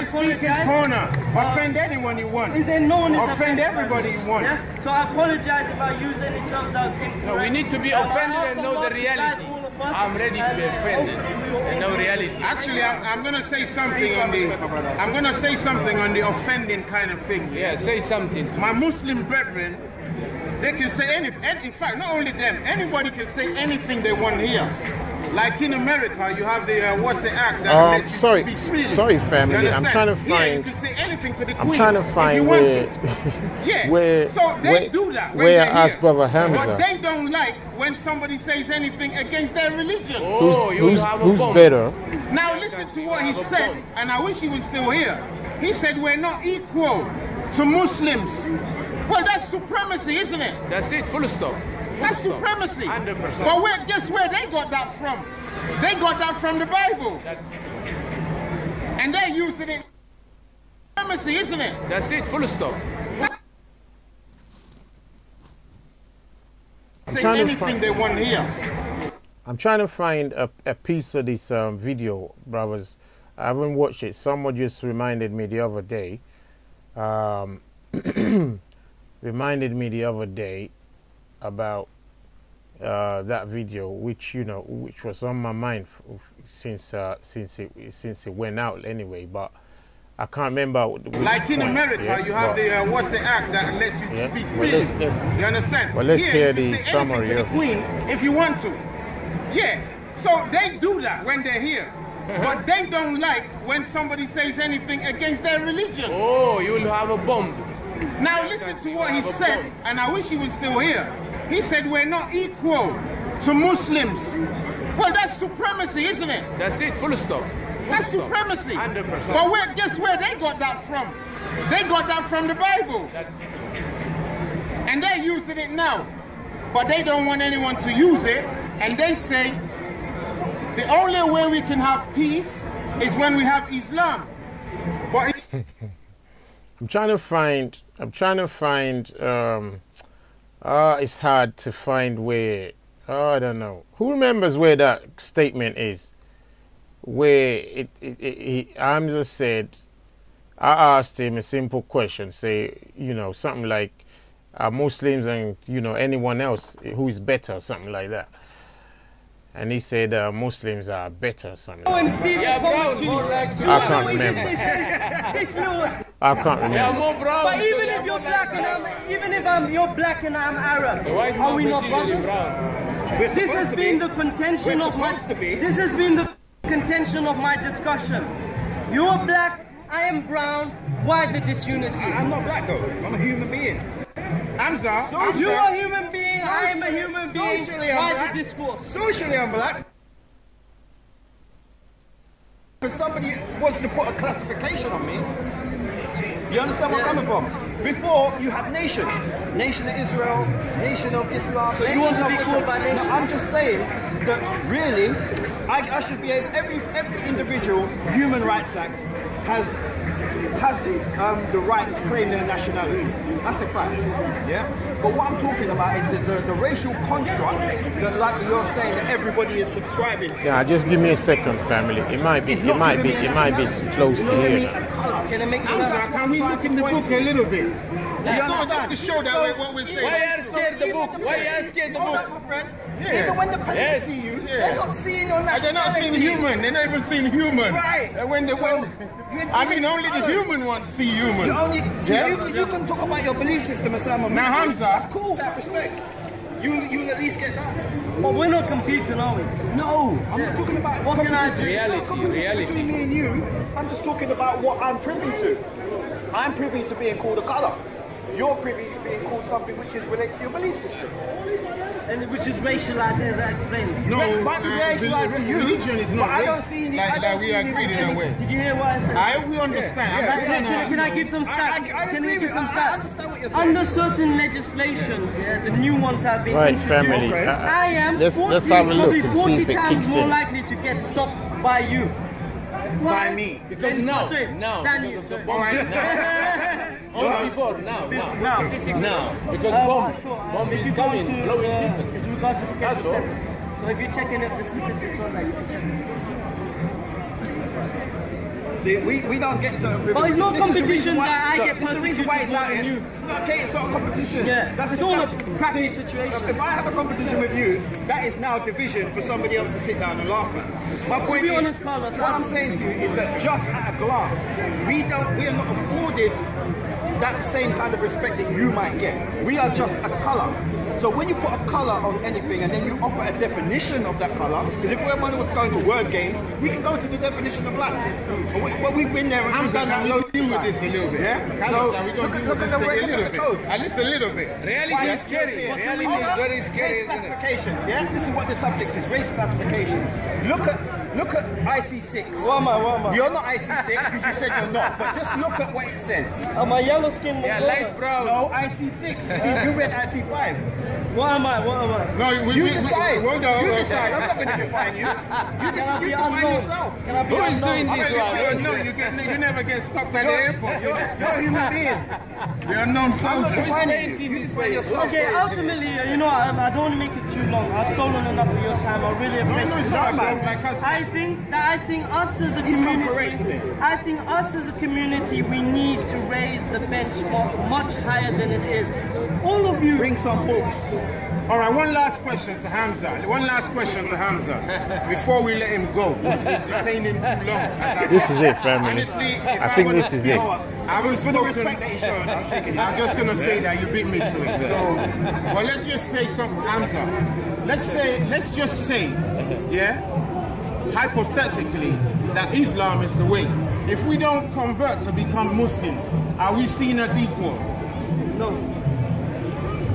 apologize. Corner. Offend anyone you want. Is there no one is Offend everybody you want. Yeah? So I apologize if I use any terms I was incorrect. No, we need to be offended and know the reality. I'm ready to be offended and know reality. Actually, I'm gonna say something on the offending kind of thing. Yeah, say something. My Muslim brethren, they can say anything. In fact, not only them, anybody can say anything they want here. Like in America, you have the what's the act that lets you speak freely. Sorry, family. I'm trying to find. Yeah, you can say anything to the Queen. I'm trying to find where. So they do that. Where I asked Brother Hamza. But they don't like when somebody says anything against their religion. Who's better? Now listen to what he said, and I wish he was still here. He said we're not equal to Muslims. Well, that's supremacy, isn't it? That's it. Full stop. That's supremacy. 100%. But guess where they got that from? They got that from the Bible. And they're using it. Supremacy, isn't it? That's it. Full stop. Say anything they want here. I'm trying to find a piece of this video, brothers. I haven't watched it. Someone just reminded me the other day. About that video, which which was on my mind since it went out anyway. But I can't remember. Like in America, you have the what's the act that lets you speak freely. You understand? Well, let's hear the summary of the Queen if you want to. Yeah. So they do that when they're here. but they don't like when somebody says anything against their religion. Oh, you will have a bomb. Now listen to what he said, and I wish he was still here. He said we're not equal to Muslims. Well, that's supremacy, isn't it? That's it, full stop. That's supremacy. 100%. But guess where they got that from? They got that from the Bible. And they're using it now. But they don't want anyone to use it. And they say the only way we can have peace is when we have Islam. But I'm trying to find, it's hard to find where, I don't know. Who remembers where that statement is? Where Hamza said, I asked him a simple question, say, you know, something like, are Muslims and, you know, anyone else who is better, something like that. And he said Muslims are better, something like that. Yeah, brown, more like I can't remember. I can't remember. Yeah, more brown. But even if you're black and you're black and I'm Arab, are we not brothers? This has been the contention of my discussion. You're black, I am brown. Why the disunity? I'm not black though. I'm a human being. Hamza, You are a human being, I am a human being. Socially, I'm Why black. the discourse? Socially, I'm black. If somebody wants to put a classification on me, you understand where I'm coming from? Before, you have nations. Nation of Israel, nation of Islam. So you want to be called by nation? No, I'm just saying that really, I should be able, every individual Human Rights Act has the right to claim their nationality. That's a fact, yeah? But what I'm talking about is the racial construct that, like you're saying, that everybody is subscribing to. Yeah, just give me a second, family. It might be close to here. Can I make Hamza, can we look in the book a little bit? Just to show that what we're saying. Why are you scared the book? Why are you scared the book? My friend. Even when the police see you, they're not seeing your nationality. They're not seeing human. They're not even seeing human. Right. And only the human ones see human. You can talk about your belief system and say I'm a Muslim. Now, Hamza, that's cool. That respect. You will at least get that. But we're not competing, are we? No, I'm not talking about What can I do? Reality. Between me and you, I'm just talking about what I'm privy to. I'm privy to being called a colour. You're privy to being called something which relates to your belief system. And which is racialized, as I explained. No, might be racialized to you, religion is but not I don't race. see any. Like we agreed in a way. Did you hear what I said? We understand. Can I give some stats? Can I give some I stats? understand what you're saying. Under certain legislations, the new ones have been Right, introduced. family. I am Let's have a look probably and 40 see if it times kicks more in. likely to get stopped by you. By me. Because Than now, because because the bomb, Now. before, now. Because Sure. bomb If is you go coming, to, blowing people. It's regards to That's Schedule all. 7. So if you're checking if the statistics on that, you can check. See, we don't get certain privileges. But it's not This is the competition reason why- that I look, get this is the reason why it's persecuted out more than here. you. It's not okay, it's not a competition. Yeah, That's it's the all fact. a crappy See, situation. If I have a competition with you, that is now division for somebody else to sit down and laugh at. My point be is, honest, Carlos, what I'm saying to you is that just at a glance, we are not afforded that same kind of respect that you might get. We are just a colour. So when you put a colour on anything and then you offer a definition of that colour, because if everyone was going to word games, we can go to the definition of black. But we've been there and we've done that loads of deal with times. this a little bit. Yeah? So we're going to deal with this thing a little bit. At least a little bit. Reality is scary. Reality is very scary, Race isn't it? classifications, yeah? This is what the subject is, race classifications. Look at IC6. What am I? You're not IC6 because you said you're not, but just look at what it says. Am I yellow skin? Yeah, light brown. No, IC6. You read IC5. What am I? No, You decide. Hold on. You decide. I'm not going to define you. You define yourself. Can I be Who is unknown? doing this one? No, you never get stopped at the airport. You're a human being. You're a known I'm not soldier. defining you. You define yourself. Okay, ultimately, I don't want to make it too long. I've stolen enough of your time. I really No, appreciate it's it. not like us. I think us as a He's come correct community, today. I think us as a community, we need to raise the benchmark much higher than it is. All of you. Bring some books. All right, one last question to Hamza. Before we let him go. We've detained him too long. This is it, family. Honestly, if I think wanna this is speak, it. I haven't spoken. I'm just going to say that you beat me to it. So, well, let's just say something, Hamza. Let's just say, yeah, hypothetically, that Islam is the way. If we don't convert to become Muslims, are we seen as equal? No.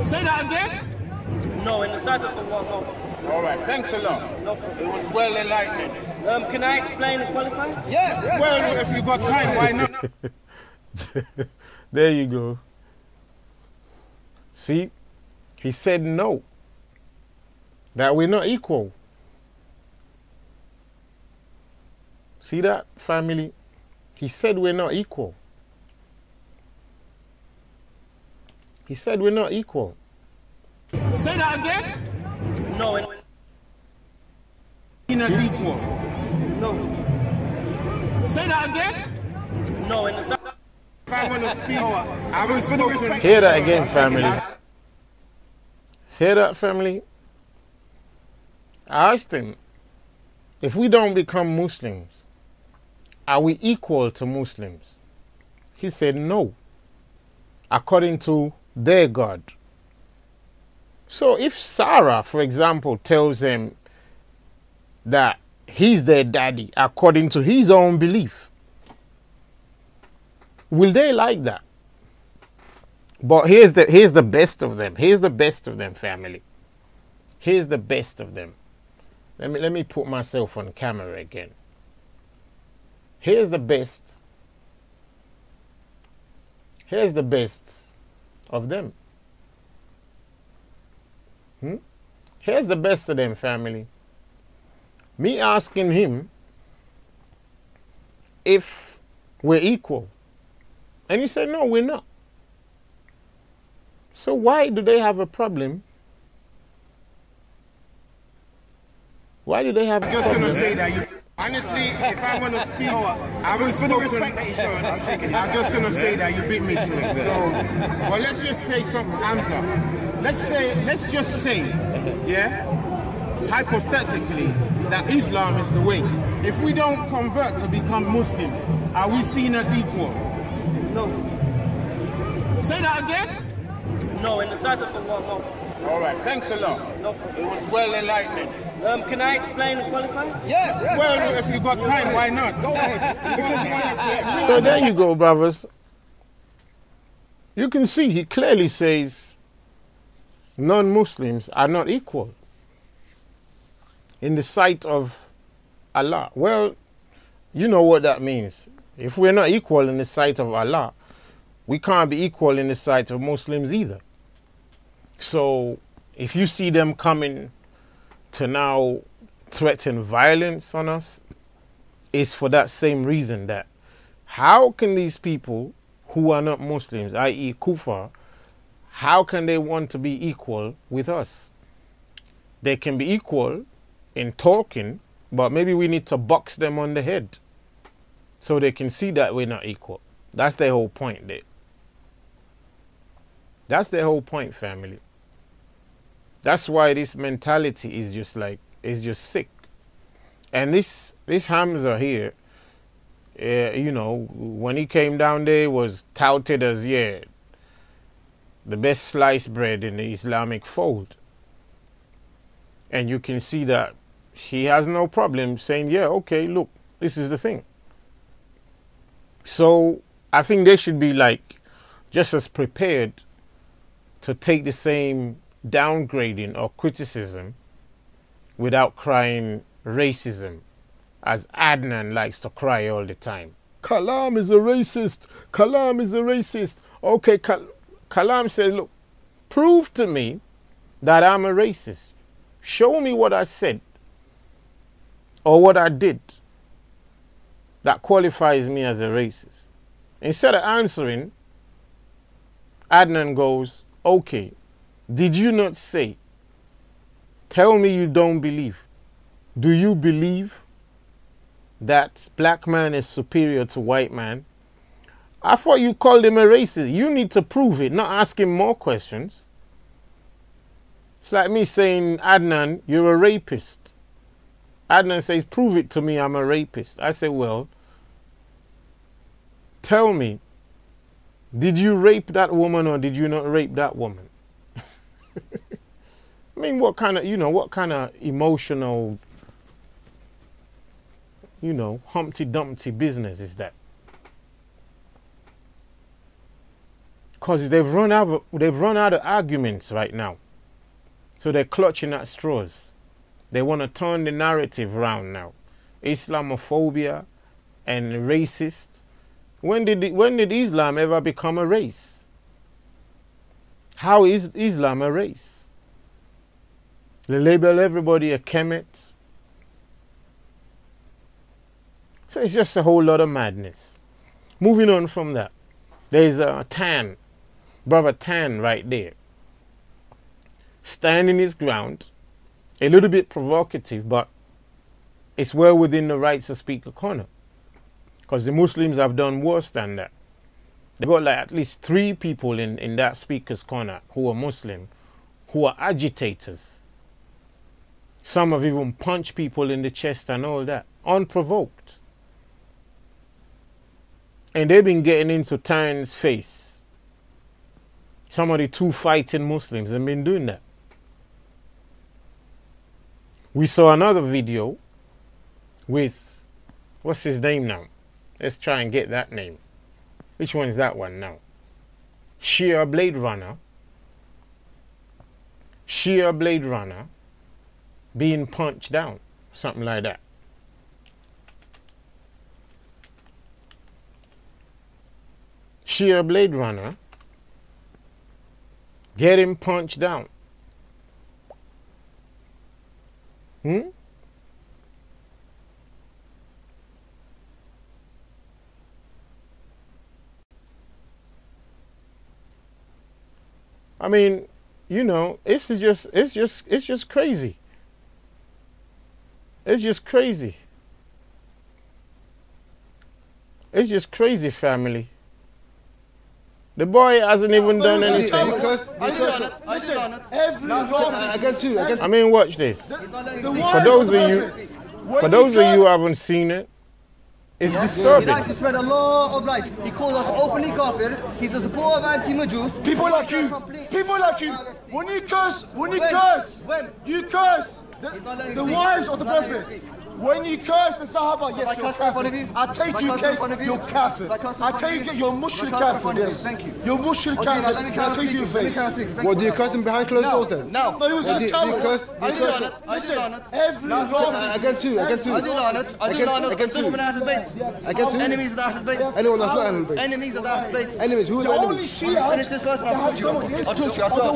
Say that again? No, in the sight of Allah, no. All right, thanks a lot. No problem. It was well enlightening. Can I explain and qualify? Yeah. Well, if you got time, why not? There you go. See, he said no, that we're not equal. See that, family? He said we're not equal. He said we're not equal. Say that again? No. Seen as equal. No. Say that again? No, in the sight. If I want to speak, I will spoken. Hear that again, family. Hear that, family? I asked him, if we don't become Muslims, are we equal to Muslims? He said no, according to their God. So if Sarah, for example, tells them that he's their daddy according to his own belief, will they like that? But here's the best of them. Here's the best of them, family. Here's the best of them. Let me put myself on camera again. Here's the best. Here's the best of them. Here's the best of them, family. Me asking him if we're equal. And he said, no, we're not. So why do they have a problem? Why do they have a problem? I'm just going to say that you... Honestly, if I want to speak, I will spoken. I'm just going to say that you beat me to it. So, well, let's just say something, Hamza. Let's just say, yeah, hypothetically, that Islam is the way. If we don't convert to become Muslims, are we seen as equal? No. Say that again? No, in the sight of Allah, no. All right, thanks a lot. No problem. It was well enlightening. Can I explain and qualify? Yeah. Well, if you got time, why not? Go ahead. So there you go, brothers. You can see he clearly says non-Muslims are not equal in the sight of Allah. Well, you know what that means. If we're not equal in the sight of Allah, we can't be equal in the sight of Muslims either. So if you see them coming to now threaten violence on us, it's for that same reason, that how can these people who are not Muslims, i.e. Kufar, how can they want to be equal with us? They can be equal in talking, but maybe we need to box them on the head so they can see that we're not equal. That's their whole point there. That's their whole point, family. That's why this mentality is just like, is just sick. And this Hamza here, you know, when he came down there, was touted as, yeah, the best sliced bread in the Islamic fold. And you can see that he has no problem saying, yeah, okay, look, this is the thing. So I think they should be like just as prepared to take the same downgrading or criticism without crying racism, as Adnan likes to cry all the time. Kalam is a racist. Kalam is a racist. Okay, Kalam says, look, prove to me that I'm a racist. Show me what I said or what I did that qualifies me as a racist. Instead of answering, Adnan goes, okay, did you not say, tell me you don't believe. Do you believe that black man is superior to white man? I thought you called him a racist. You need to prove it, not ask him more questions. It's like me saying, Adnan, you're a rapist. Adnan says, prove it to me I'm a rapist. I say, well, tell me, did you rape that woman or did you not rape that woman? I mean, what kind of, you know, what kind of emotional, you know, Humpty Dumpty business is that? Because they've run out of arguments right now. So they're clutching at straws. They want to turn the narrative around now. Islamophobia and racist. When did Islam ever become a race? How is Islam a race? They label everybody a Kemet. So it's just a whole lot of madness. Moving on from that, there's Tan, Brother Tan right there, standing his ground, a little bit provocative, but it's well within the rights of Speaker Corner, because the Muslims have done worse than that. They've got like at least 3 people in that Speaker's Corner who are Muslim, who are agitators. Some have even punched people in the chest and all that, unprovoked. And they've been getting into Tan's face. Some of the 2 fighting Muslims have been doing that. We saw another video with, what's his name now? Let's try and get that name. Which one is that one now? Shia Blade Runner. Shia Blade Runner being punched down. Something like that. Shia Blade Runner getting punched down. I mean, you know, it's just crazy. It's just crazy. It's just crazy, family. The boy hasn't even done anything. I mean, watch this. For those of you who haven't seen it, it's disturbing. He likes to spread a lot of lies. He calls us openly kafir. He's a supporter of anti-Majus. People like you, when you curse, you curse the wives of the Prophet. When you curse the Sahaba, yes, you're kafir. I take you case, you're kafir. I take it, you're mushrik kafir, yes. Thank you. You're mushrik kafir, I take you face. What, do you curse him behind closed doors then? No. Do you curse? Listen, every Rafi. Against who? Against who? Against who? Against who? Enemies of the Ahlul Bayt. Anyone that's not Ahlul Bayt. Enemies of the Ahlul Bayt. Enemies, who are the enemies? Finish this verse and I'll talk to you. I'll talk to you, I swear.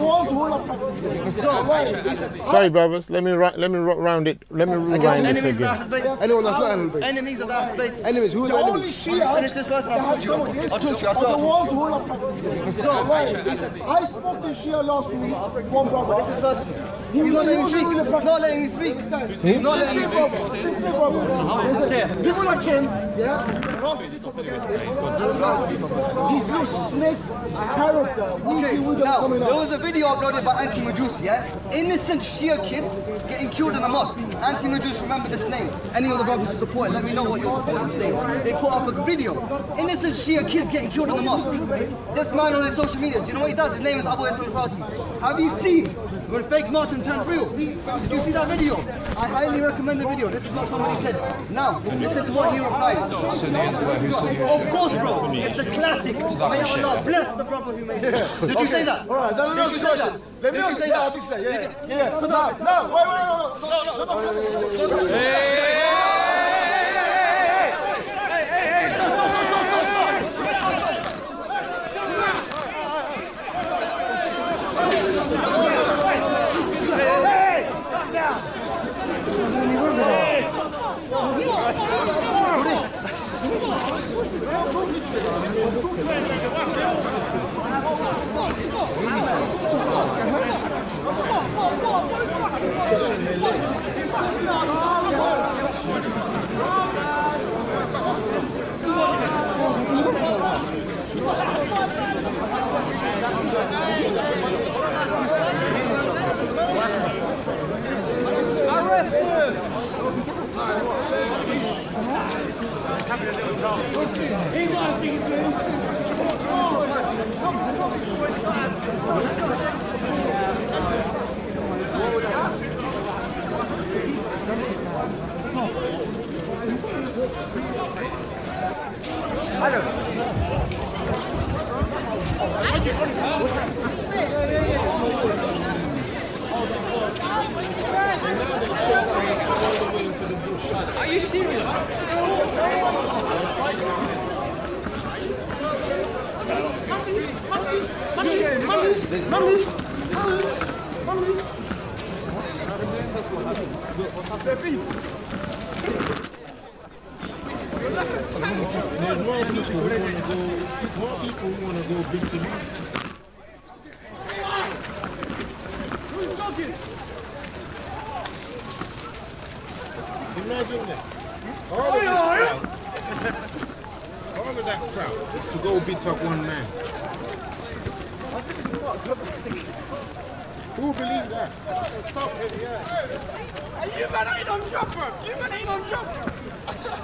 Sorry, brothers. Let me round it. Let me rewind it Enemies of the again. Ahlul Bayt. Anyone that's not Ahlul Bayt. Enemies of the Ahlul Bayt. Enemies, who are the enemies? Finish this verse and I'll talk to you. I'll talk to you, I swear. I spoke to Shia last week, one brother. This is verse. He's not letting me speak. He's not letting me speak. He's not letting me speak. People like him, yeah? This little snake character. Okay, now, there was a video uploaded by Anti-Majus, yeah? Innocent Shia kids getting killed in a mosque. Anti-Majus, remember this name. Any of the brothers who support it, let me know what you're supporting today. They put up a video. Innocent Shia kids getting killed in the mosque. This man on his social media, do you know what he does? His name is Abu Islam Farsi. Have you seen when fake Martin turned real? Did you see that video? I highly recommend the video. This is what somebody said. Now, listen to what he replies. Of course, bro. It's a classic. May Allah bless the brother who made it. Did you say that? Alright, Did you say that? Let me say that? Yeah. No, Are you serious? There's more people who want to go big to me. Imagine that. All of that crowd is to go beat up one man. Who believes that? You man ain't on job, bro. You man ain't on job.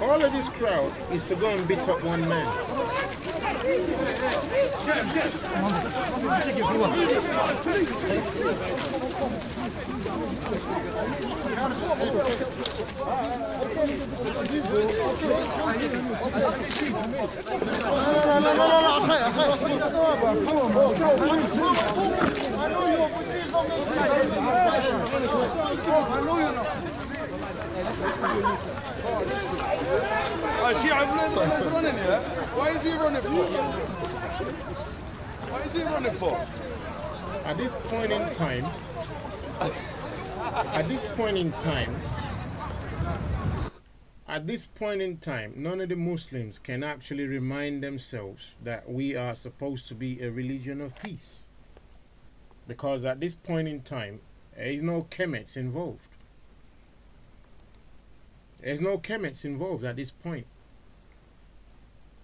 All of this crowd is to go and beat up one man. Why is he running for? Why is he running for? At this point in time, none of the Muslims can actually remind themselves that we are supposed to be a religion of peace. Because at this point in time, there is no Kemets involved. There's no Kemets involved at this point.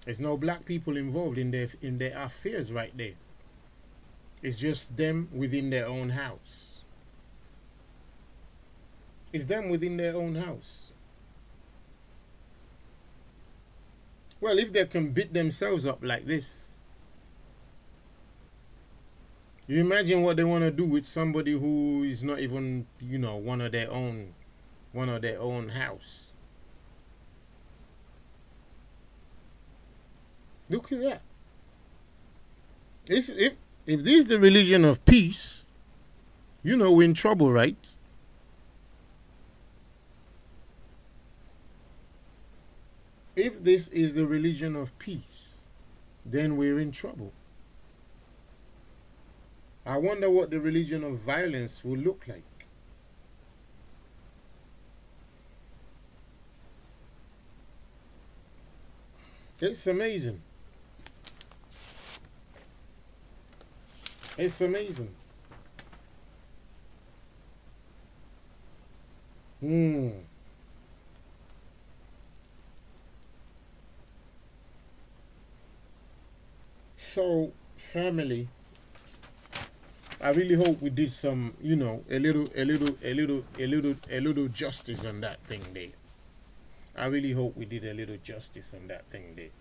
There's no black people involved in their affairs right there. It's just them within their own house. It's them within their own house. Well, if they can beat themselves up like this, you imagine what they want to do with somebody who is not even, you know, one of their own house. Look at that. If this is the religion of peace, you know we're in trouble, right? If this is the religion of peace, then we're in trouble. I wonder what the religion of violence will look like. It's amazing. It's amazing. So, family, I really hope we did some, you know, a little justice on that thing there. I really hope we did a little justice on that thing there.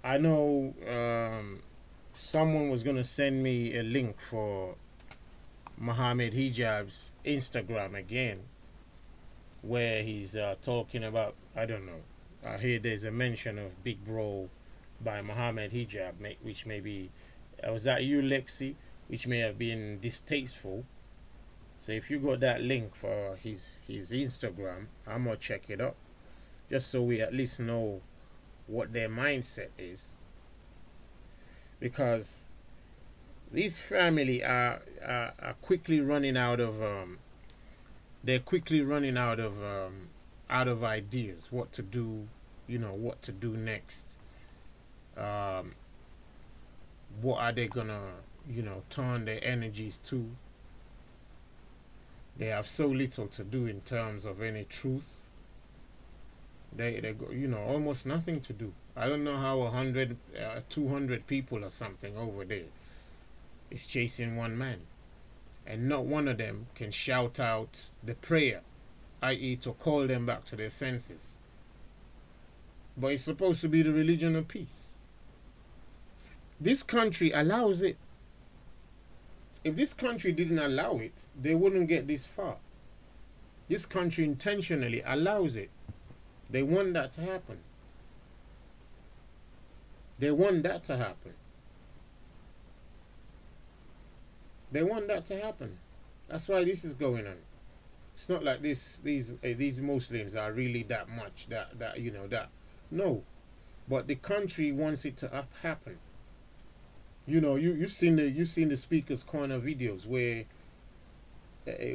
I know someone was going to send me a link for Muhammad Hijab's Instagram again, where he's talking about, I don't know, I hear there's a mention of Big Bro by Muhammad Hijab, which may be, was that you, Lexi? Which may have been distasteful. So if you got that link for his Instagram, I'm going to check it up, just so we at least know what their mindset is, because these family are quickly running out of out of ideas what to do, you know, what to do next. What are they gonna, you know, turn their energies to? They have so little to do in terms of any truth. They go, you know, almost nothing to do. I don't know how 100, 200 people or something over there is chasing one man, and not one of them can shout out the prayer, i.e. to call them back to their senses. But it's supposed to be the religion of peace. This country allows it. If this country didn't allow it, they wouldn't get this far. This country intentionally allows it. They want that to happen. They want that to happen. They want that to happen. That's why this is going on. It's not like these Muslims are really that much that you know that. No, but the country wants it to happen. You know, you've seen the Speaker's Corner videos where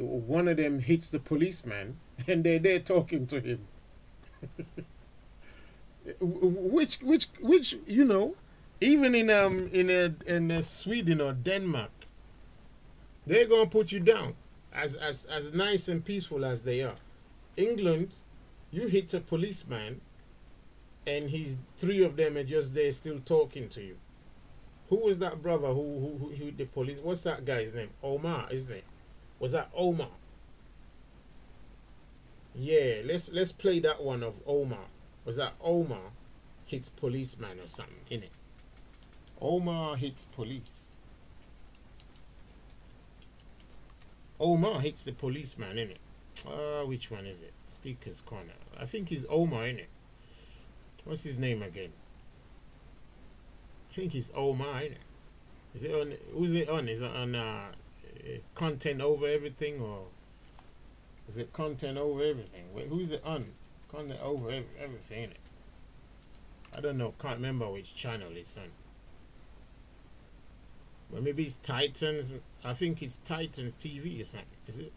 one of them hits the policeman and they're there talking to him. which you know, even in Sweden or Denmark, they're gonna put you down as nice and peaceful as they are. England, you hit a policeman and three of them are just there still talking to you. Who was that brother who hit the police? What's that guy's name? Omar, isn't it? Was that Omar? Yeah, let's play that one of Omar. Was that Omar hits policeman or something, innit? Omar hits police. Omar hits the policeman, innit? Which one is it? Speaker's Corner. I think it's Omar, innit? What's his name again? I think it's Omar, innit? Is it on? Who's it on? Is it on Content Over Everything, or is it Content Over Everything? Wait, who's it on? Content Over Everything, innit? I don't know. Can't remember which channel it's on. Well, maybe it's Titans. I think it's Titans TV or something. Is it?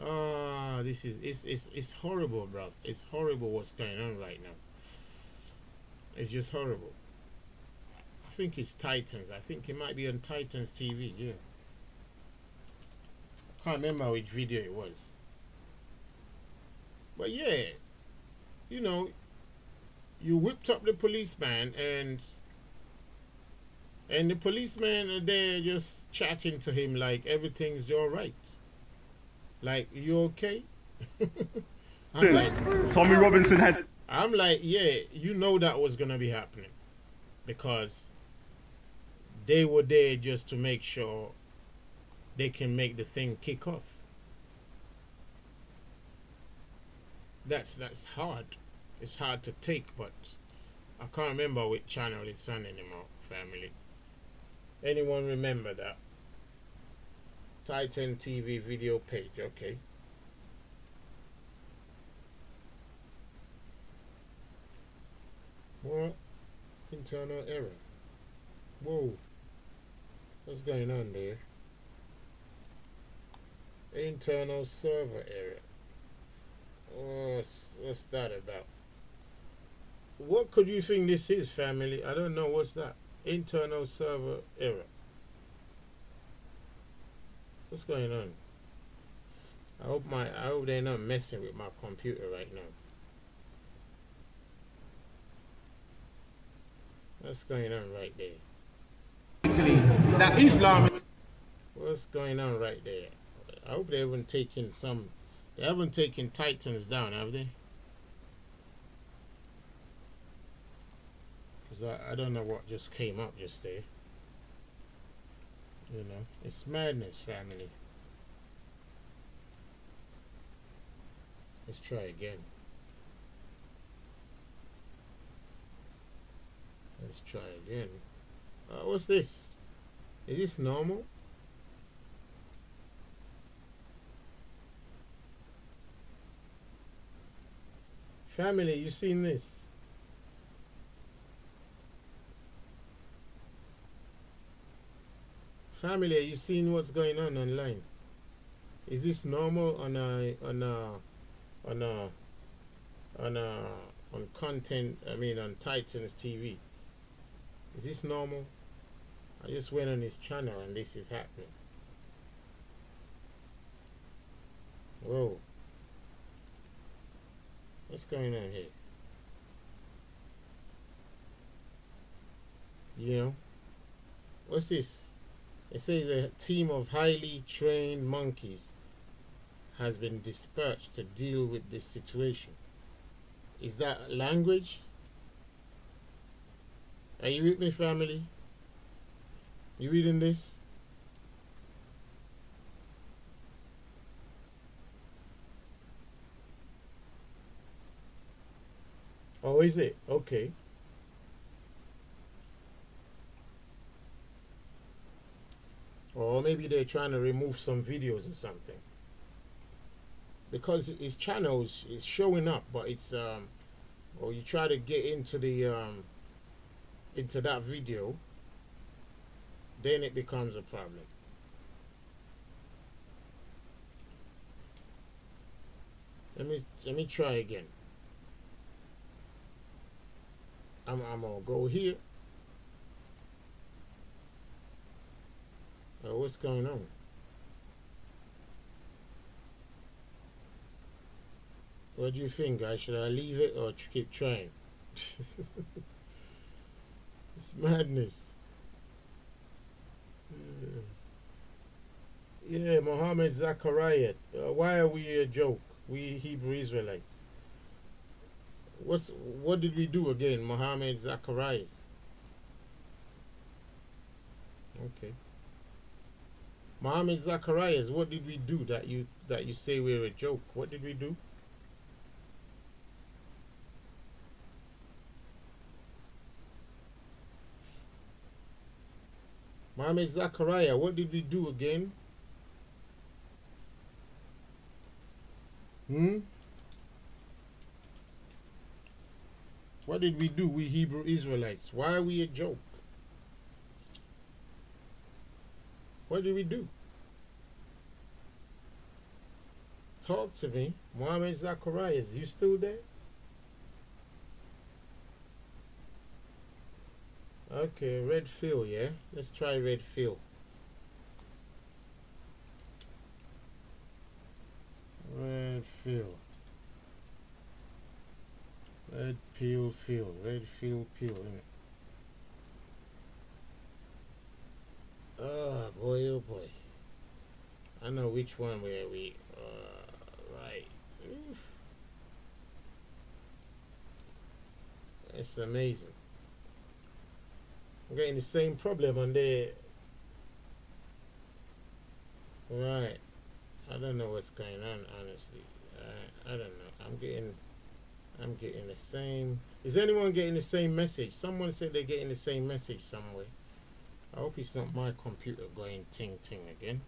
Ah, this is it's horrible, bro. It's horrible what's going on right now. It's just horrible. I think it's Titans. I think it might be on Titans TV. Yeah. I can't remember which video it was. But yeah, you know, you whipped up the policeman and the policemen are there just chatting to him like everything's all right. Like, you okay? I'm like, Tommy Robinson has... I'm like, yeah, you know that was going to be happening. Because they were there just to make sure they can make the thing kick off. That's hard. It's hard to take, but I can't remember which channel it's on anymore, family. Anyone remember that? Titan TV video page, okay. What? Internal error. Whoa. What's going on there? Internal server error. What's that about? What could you think this is, family? I don't know. What's that? Internal server error. What's going on? I hope they're not messing with my computer right now. What's going on right there? That Islam. What's going on right there? I hope they haven't taken they haven't taken Titans down, have they? Because I don't know what just came up just there. You know, it's madness, family. Let's try again. Let's try again. What's this? Is this normal? Family, you seen this? Family, are you seeing what's going on online? Is this normal on content? I mean, on Titans TV. Is this normal? I just went on his channel and this is happening. Whoa. What's going on here? You know? What's this? It says a team of highly trained monkeys has been dispatched to deal with this situation. Is that language? Are you with me, family? You reading this? Oh, is it? Okay. Or maybe they're trying to remove some videos or something. Because his channel is showing up, but it's or you try to get into the into that video, then it becomes a problem. Let me try again. I'm gonna go here. What's going on? What do you think, guys? Should I leave it or keep trying? It's madness. Yeah, Muhammad Zachariah. Why are we a joke? We Hebrew Israelites. What did we do again, Muhammad Zachariah? Okay. Muhammad Zacharias, what did we do that you say we're a joke? What did we do? Muhammad Zachariah, what did we do again? What did we do, we Hebrew Israelites? Why are we a joke? What did we do? Talk to me. Muhammad Zacharias, you still there? Okay, red fill, yeah? Let's try red fill. Red fill. Red peel fill. Red fill peel, innit? Oh boy, oh boy. I know which one where we right. Oof. It's amazing. I'm getting the same problem on there. Right. I don't know what's going on, honestly. I don't know. I'm getting the same. Is anyone getting the same message? Someone said they're getting the same message somewhere. I hope it's not my computer going ting ting again.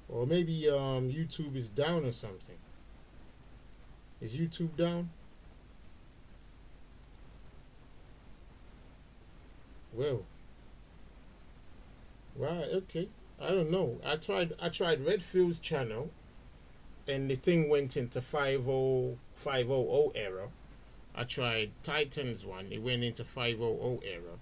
Or maybe YouTube is down or something. Is YouTube down? Well. Right, okay. I don't know. I tried Redfield's channel and the thing went into 500 error. I tried Titan's one, it went into 500 error.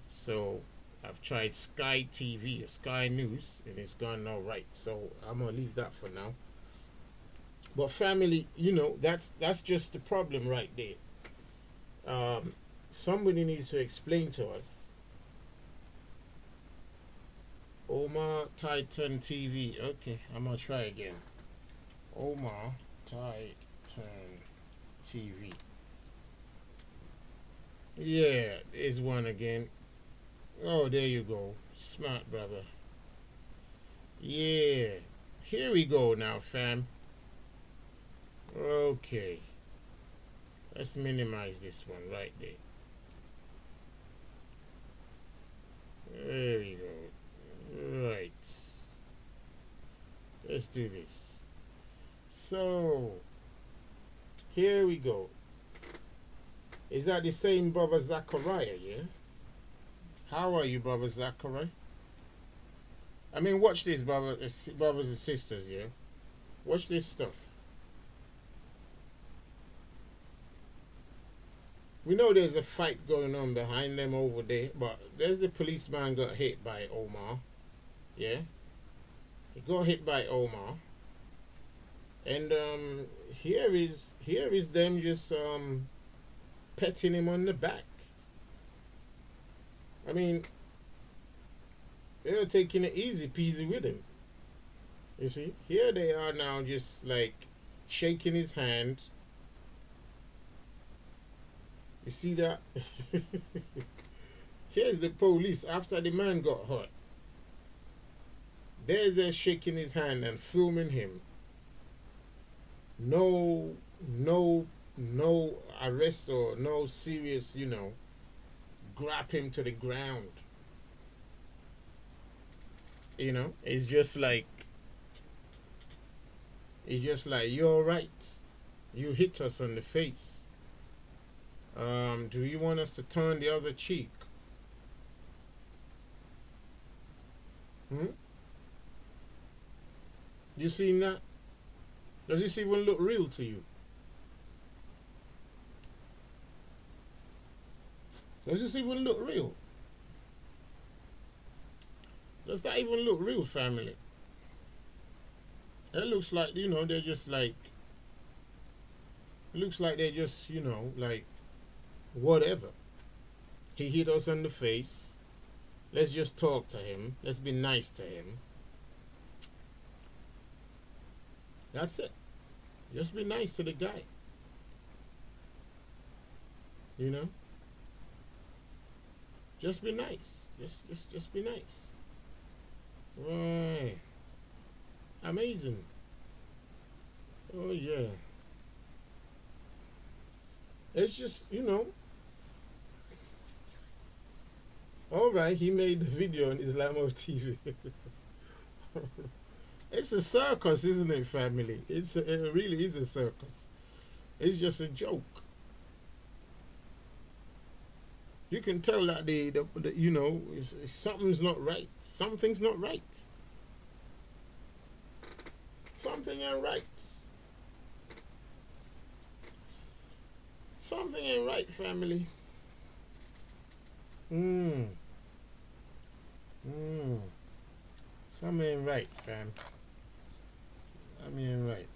So I've tried Sky TV or Sky News and it's gone all right. So I'm gonna leave that for now. But family, you know, that's just the problem right there. Somebody needs to explain to us. Omar Titan TV. Okay, I'm gonna try again. Omar Titan TV. Yeah, there's one again. Oh, there you go. Smart brother. Yeah. Here we go now, fam. Okay. Let's minimize this one right there. There we go. Right. Let's do this. So, here we go. Is that the same brother Zachariah, yeah? How are you, brother Zachariah? I mean, watch this, brothers and sisters, yeah? Watch this stuff. We know there's a fight going on behind them over there, but there's the policeman got hit by Omar. Yeah? He got hit by Omar. And here is them just petting him on the back. I mean, they're taking it easy peasy with him. You see? Here they are now just like shaking his hand. You see that? Here's the police after the man got hurt. they're shaking his hand and filming him. No arrest or no serious, you know, grab him to the ground. You know, it's just like, you're all right. You hit us on the face. Do you want us to turn the other cheek? You seen that? Does this even look real to you? Does this even look real? Does that even look real, family? It looks like, you know, they're just like, it looks like they're just, you know, like, whatever. He hit us on the face. Let's just talk to him. Let's be nice to him. That's it. Just be nice to the guy. You know? Just be nice. Just be nice. Right. Amazing. Oh yeah. It's just, you know. Alright, he made the video on Islamov TV. It's a circus, isn't it, family? It really is a circus. It's just a joke. You can tell that the you know, something's not right. Something's not right. Something ain't right. Something ain't right, family. Something ain't right, fam. Something ain't right.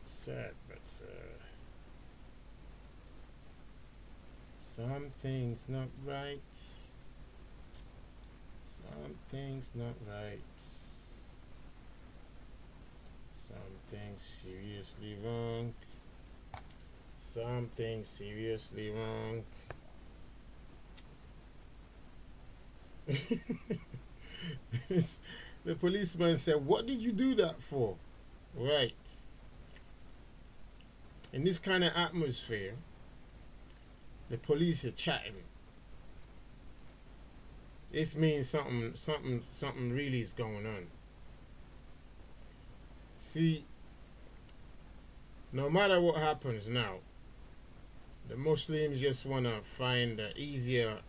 Sad, but something's not right. Something's not right. Something's seriously wrong. Something's seriously wrong. The policeman said, "What did you do that for?" Right. In this kind of atmosphere, the police are chatting. This means something really is going on. See, no matter what happens now, the Muslims just want to find an easier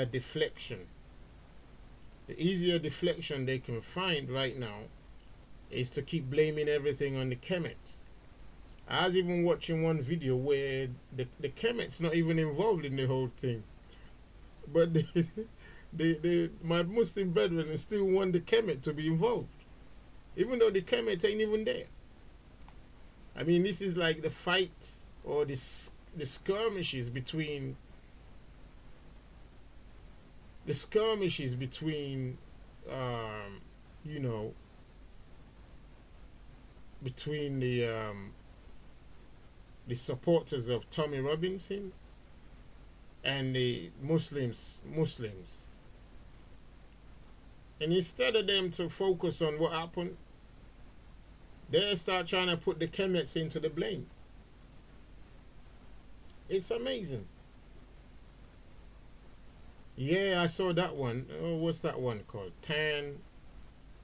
deflection. The easier deflection they can find right now is to keep blaming everything on the Kemets. I was even watching one video where the Kemet's not even involved in the whole thing, but my Muslim brethren still want the Kemet to be involved, even though the Kemet ain't even there. I mean, this is like the fight or the skirmishes between you know, between the supporters of Tommy Robinson and the Muslims. And instead of them to focus on what happened, they start trying to put the Kemets into the blame. It's amazing. Yeah, I saw that one. Oh, what's that one called? Tan.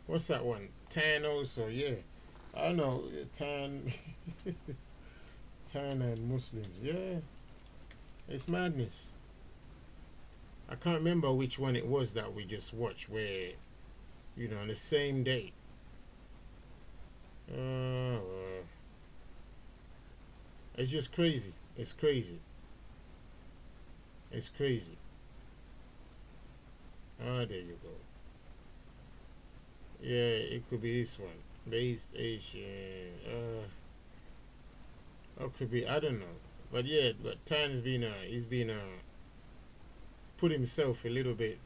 What's that one? Tan also, yeah. I know, Tan. Tan and Muslims, yeah. It's madness. I can't remember which one it was that we just watched where, you know, on the same day. It's just crazy. It's crazy. It's crazy. Ah, there you go. Yeah, it could be this one. Based Asian. Or could be, I don't know. But yeah, but Tan has been he's been put himself a little bit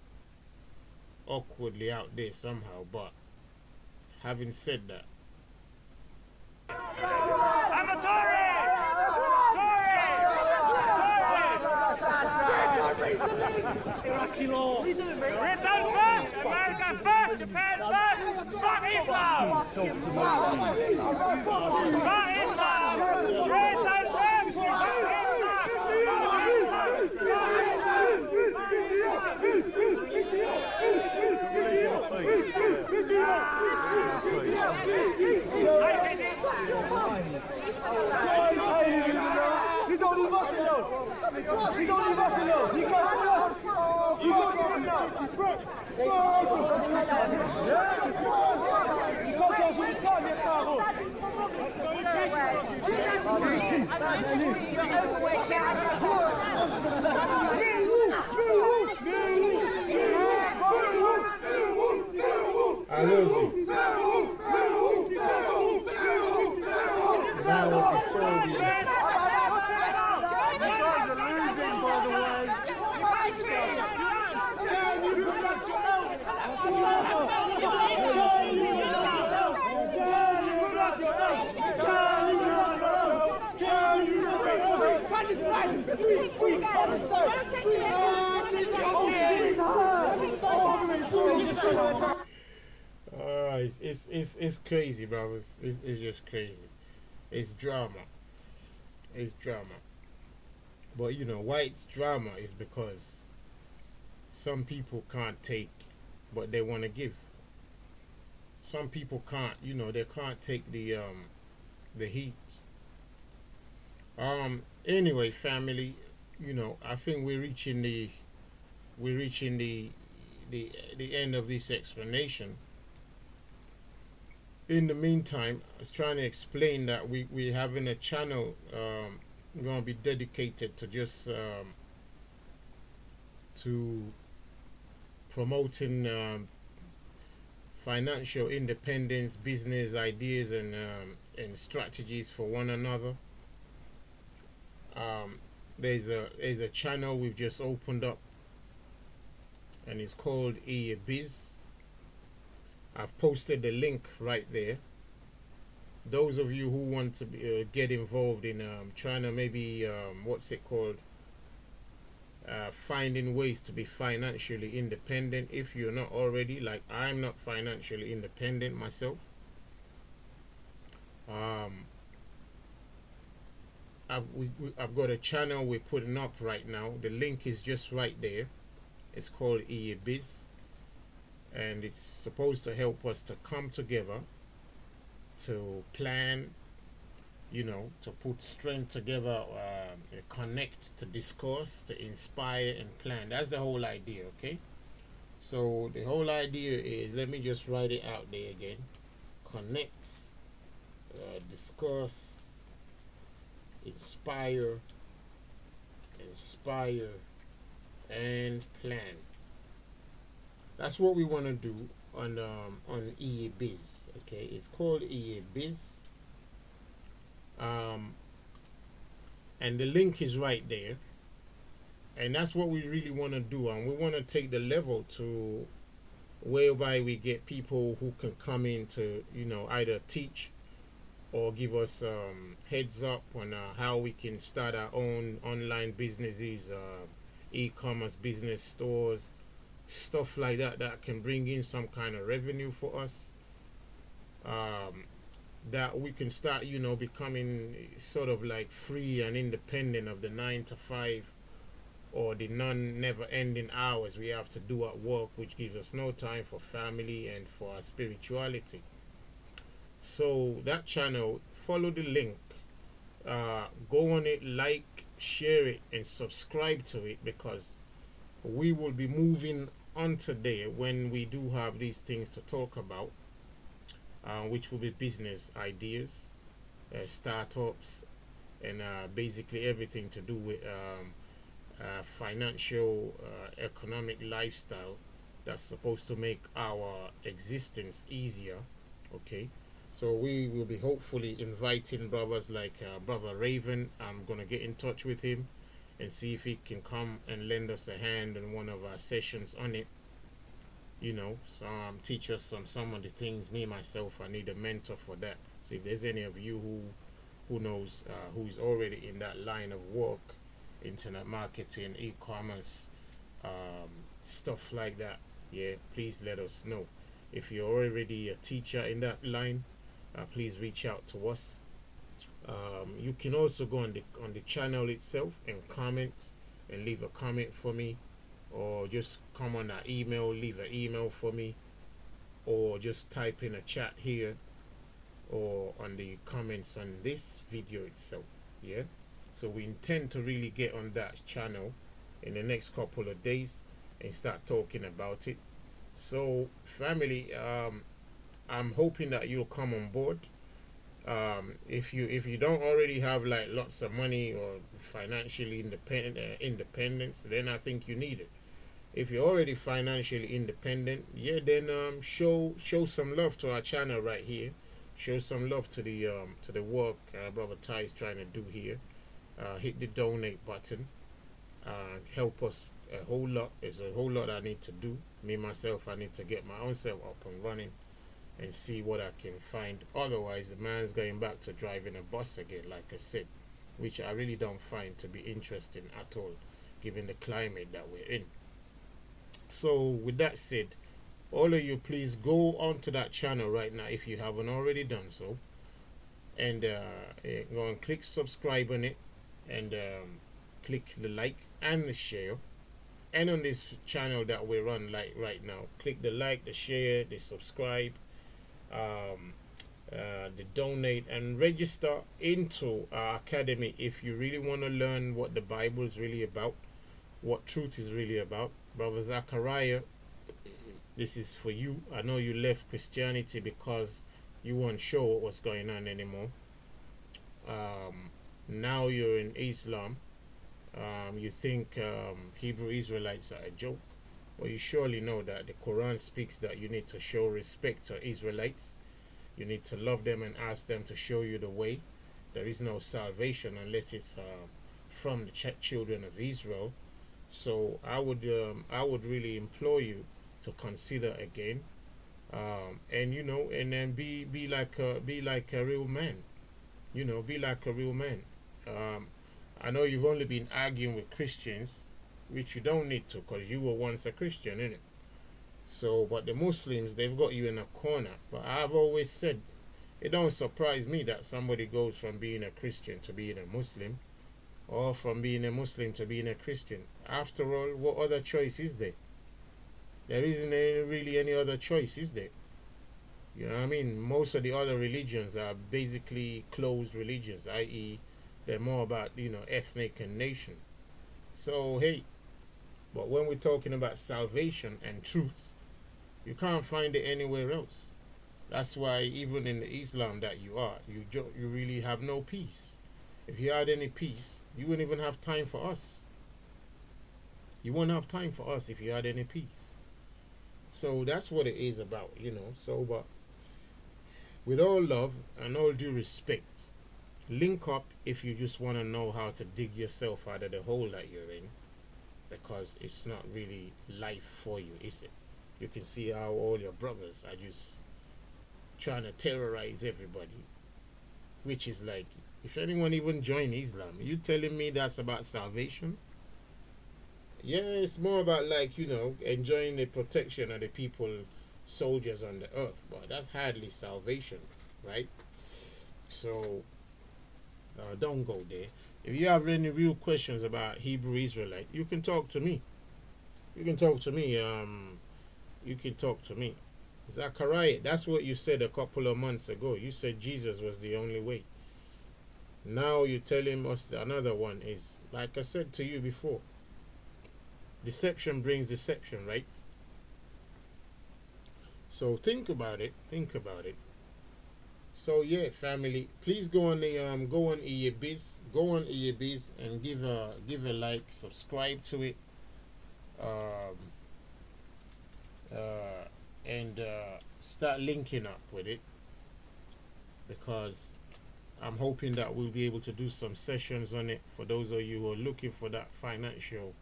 awkwardly out there somehow. But having said that, I'm a Tory! Iraqi law. Return first, America Japan first! Japan first! Fuck Islam! Fuck Islam! Raise those arms! Fuck He don't leave us alone. He don't leave us alone. He can't see us. You go to him now. He can't tell us what he's done yet, Caro. I lose you. Now before we... It's crazy, brothers. It's just crazy. It's drama. It's drama. But you know why it's drama is because some people can't take what they want to give. Some people can't, you know, they can't take the heat. Anyway, family, you know, I think we're reaching the end of this explanation. In the meantime, I was trying to explain that we're having a channel going to be dedicated to just to promoting financial independence, business ideas, and strategies for one another. There's a channel we've just opened up, and it's called Biz. I've posted the link right there. Those of you who want to be, get involved in trying to maybe what's it called, finding ways to be financially independent, if you're not already, like I'm not financially independent myself. I've got a channel we're putting up right now. The link is just right there. It's called Biz, and it's supposed to help us to come together, to plan, you know, to put strength together, connect, to discuss, to inspire and plan. That's the whole idea, okay? So the whole idea is, let me just write it out there again: connect, discuss, inspire, and plan. That's what we want to do on Biz. Okay, it's called Biz. And the link is right there, and that's what we really want to do. And we want to take the level to whereby we get people who can come in to, you know, either teach or give us heads up on how we can start our own online businesses, e-commerce business, stores, stuff like that, that can bring in some kind of revenue for us, that we can start, you know, becoming sort of like free and independent of the 9 to 5 or the never ending hours we have to do at work, which gives us no time for family and for our spirituality. So that channel, follow the link, go on it, like, share it, and subscribe to it, because we will be moving on today when we do have these things to talk about, which will be business ideas, startups, and basically everything to do with financial, economic lifestyle that's supposed to make our existence easier. Okay, so we will be hopefully inviting brothers like Brother Raven. I'm gonna get in touch with him and see if he can come and lend us a hand in one of our sessions on it, you know, teach us on some of the things. Me myself, I need a mentor for that. So if there's any of you who knows, who's already in that line of work, internet marketing, e-commerce, stuff like that, yeah, please let us know. If you're already a teacher in that line, please reach out to us. You can also go on the channel itself and comment and leave a comment for me, or just come on our email, leave an email for me, or just type in a chat here or on the comments on this video itself. Yeah, so we intend to really get on that channel in the next couple of days and start talking about it. So family, I'm hoping that you'll come on board. If you don't already have like lots of money or financially independence, then I think you need it. If you're already financially independent, yeah, then show some love to our channel right here. Show some love to the work Brother Ty is trying to do here. Hit the donate button. Help us a whole lot. There's a whole lot I need to do. Me myself, I need to get my own self up and running and see what I can find. Otherwise, the man's going back to driving a bus again, like I said, which I really don't find to be interesting at all, given the climate that we're in. So with that said, all of you, please go onto that channel right now if you haven't already done so, and go and click subscribe on it, and click the like and the share. And on this channel that we're on like right now, click the like, the share, the subscribe, the donate, and register into our academy if you really want to learn what the Bible is really about, what truth is really about. Brother Zachariah, this is for you. I know you left Christianity because you weren't sure what was going on anymore. Now you're in Islam. You think Hebrew Israelites are a joke. Well, you surely know that the Quran speaks that you need to show respect to Israelites. You need to love them and ask them to show you the way. There is no salvation unless it's from the children of Israel. So I would really implore you to consider again, and you know, and then be like a real man. You know, be like a real man. I know you've only been arguing with Christians, which you don't need to, because you were once a Christian, innit? So, but the Muslims, they've got you in a corner. But I've always said, it don't surprise me that somebody goes from being a Christian to being a Muslim, or from being a Muslim to being a Christian. After all, what other choice is there? There isn't really any other choice, is there? You know what I mean? Most of the other religions are basically closed religions, i.e., they're more about, you know, ethnic and nation. So, hey, but when we're talking about salvation and truth, you can't find it anywhere else. That's why even in the Islam that you are, you really have no peace. If you had any peace, you wouldn't even have time for us. You wouldn't have time for us if you had any peace. So that's what it is about, you know. So, but with all love and all due respect, link up if you just want to know how to dig yourself out of the hole that you're in, because it's not really life for you, is it? You can see how all your brothers are just trying to terrorize everybody, which is like, if anyone even join Islam, you telling me that's about salvation? Yeah, it's more about, like, you know, enjoying the protection of the people, soldiers on the earth, but that's hardly salvation, right? So don't go there. If you have any real questions about Hebrew Israelite, you can talk to me. You can talk to me. You can talk to me. Zachariah, that's what you said a couple of months ago. You said Jesus was the only way. Now you're telling us another one is, like I said to you before, deception brings deception, right? So think about it. Think about it. So yeah, family, please go on the go on EABiz, and give a like, subscribe to it, and start linking up with it, because I'm hoping that we'll be able to do some sessions on it for those of you who are looking for that financial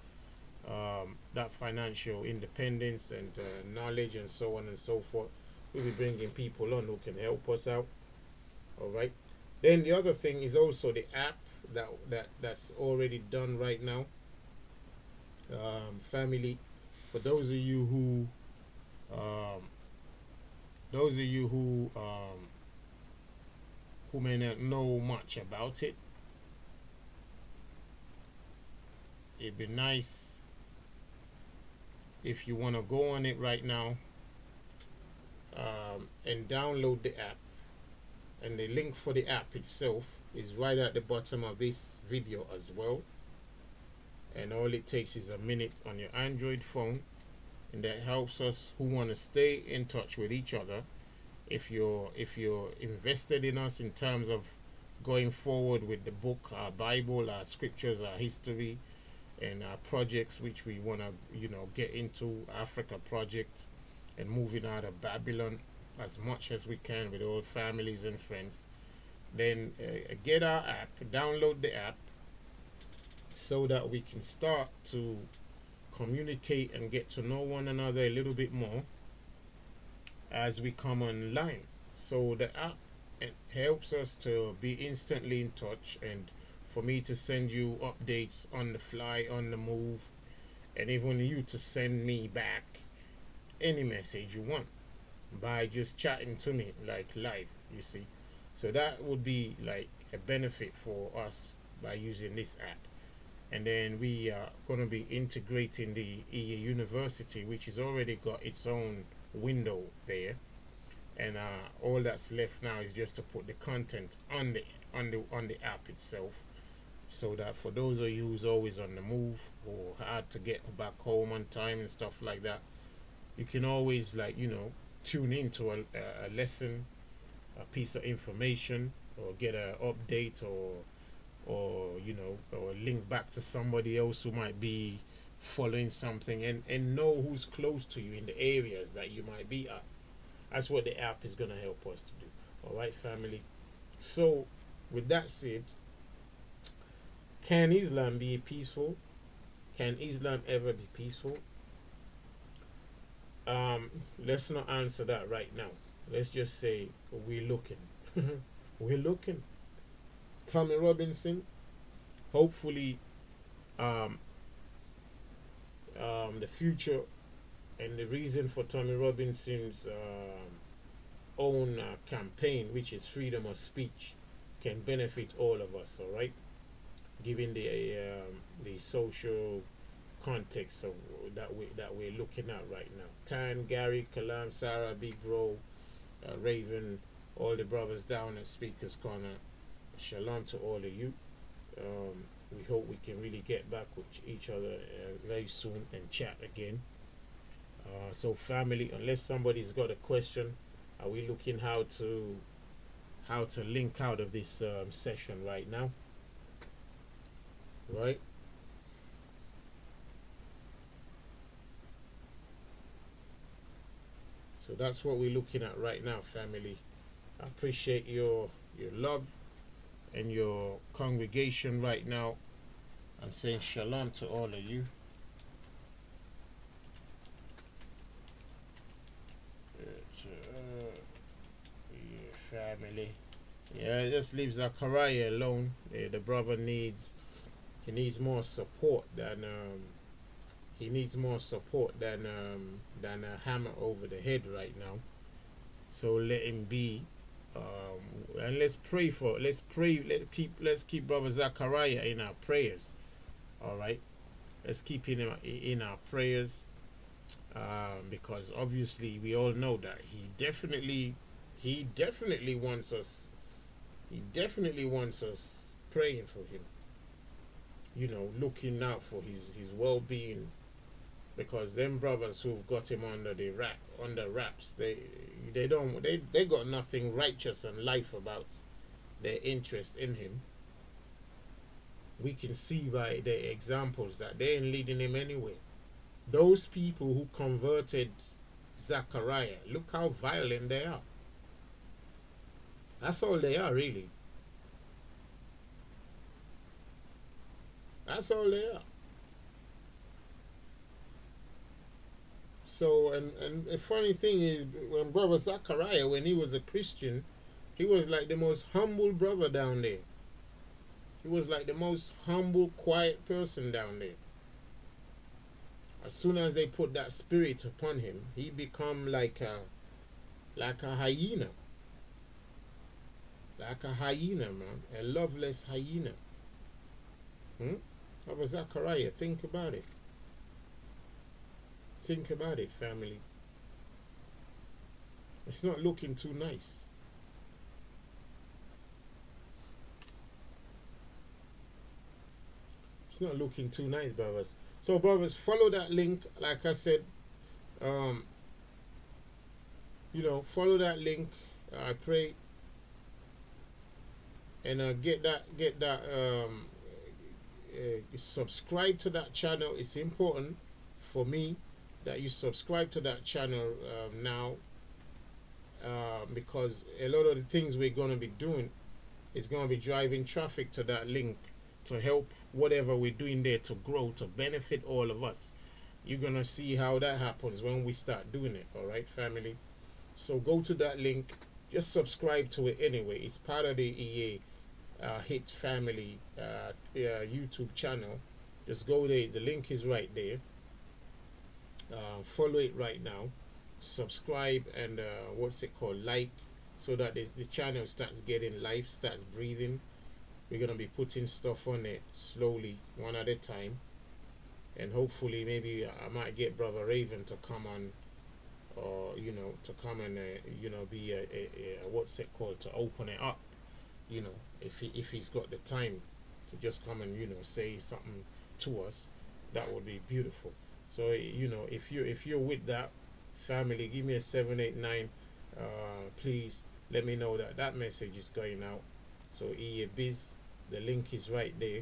independence and knowledge and so on and so forth. We'll be bringing people on who can help us out. All right. Then the other thing is also the app that's already done right now. Family, for those of you who Those of you who may not know much about it, it'd be nice if you want to go on it right now and download the app. And the link for the app itself is right at the bottom of this video as well. And all it takes is a minute on your Android phone, and that helps us who want to stay in touch with each other. If you're invested in us in terms of going forward with the book, our Bible, our scriptures, our history, and our projects which we want to get into, Africa project, and moving out of Babylon as much as we can with all families and friends, then get our app, download the app, so that we can start to communicate and get to know one another a little bit more as we come online. So the app, it helps us to be instantly in touch, and for me to send you updates on the fly, on the move, and even you to send me back any message you want by just chatting to me like live, you see. So that would be like a benefit for us by using this app. And then we are going to be integrating the EA University, which has already got its own window there, and all that's left now is just to put the content on the app itself, so that for those of you who's always on the move or hard to get back home on time and stuff like that, you can always tune into a lesson, a piece of information, or get an update, or link back to somebody else who might be following something, and know who's close to you in the areas that you might be at. That's what the app is going to help us to do. All right, family. So with that said, can Islam be peaceful? Can Islam ever be peaceful? Let's not answer that right now. Let's just say we're looking. We're looking. Tommy Robinson, hopefully the future and the reason for Tommy Robinson's own campaign, which is freedom of speech, can benefit all of us, all right, given the social context of that we're looking at right now. Tan, Gary, Kalam, Sarah, Big Bro, Raven, all the brothers down at Speaker's Corner, shalom to all of you. We hope we can really get back with each other very soon and chat again. So family, unless somebody's got a question, are we looking how to link out of this session right now? Right? So that's what we're looking at right now, family. I appreciate your love and your congregation right now. I'm saying shalom to all of you. Family. Yeah, just leave Zachariah alone. The brother needs more support than a hammer over the head right now. So let him be, and let's keep brother Zachariah in our prayers. All right, let's keep him in our prayers, because obviously we all know that he definitely wants us. He definitely wants us praying for him. Looking out for his well-being, because them brothers who've got him under wraps, they got nothing righteous and life about their interest in him. We can see by the examples that they ain't leading him anywhere. Those people who converted Zachariah, look how violent they are. That's all they are, really. That's all they are. So, and the funny thing is, when brother Zachariah, when he was a Christian, he was like the most humble brother down there. He was like the most humble, quiet person down there. as soon as they put that spirit upon him, he become like a hyena. Like a hyena, man. A loveless hyena. That was Zachariah. Think about it. Think about it, family. It's not looking too nice. It's not looking too nice, brothers. So, brothers, follow that link. Like I said, you know, follow that link. I pray, and get that subscribe to that channel. It's important for me that you subscribe to that channel now, because a lot of the things we're going to be doing is going to be driving traffic to that link to help whatever we're doing there to grow, to benefit all of us. You're going to see how that happens when we start doing it. All right, family? So go to that link. Just subscribe to it anyway. It's part of the EA Hit Family YouTube channel. Just go there. The link is right there. Follow it right now. Subscribe and what's it called? Like, so that the channel starts getting life, starts breathing. We're going to be putting stuff on it slowly, one at a time. And hopefully maybe I might get Brother Raven to come on, or, you know, to come and, you know, be what's it called, to open it up, you know, if he's got the time to just come and, you know, say something to us. That would be beautiful. So, you know, if you're with that, family, give me a 789. Please let me know that message is going out. So EA Biz, the link is right there.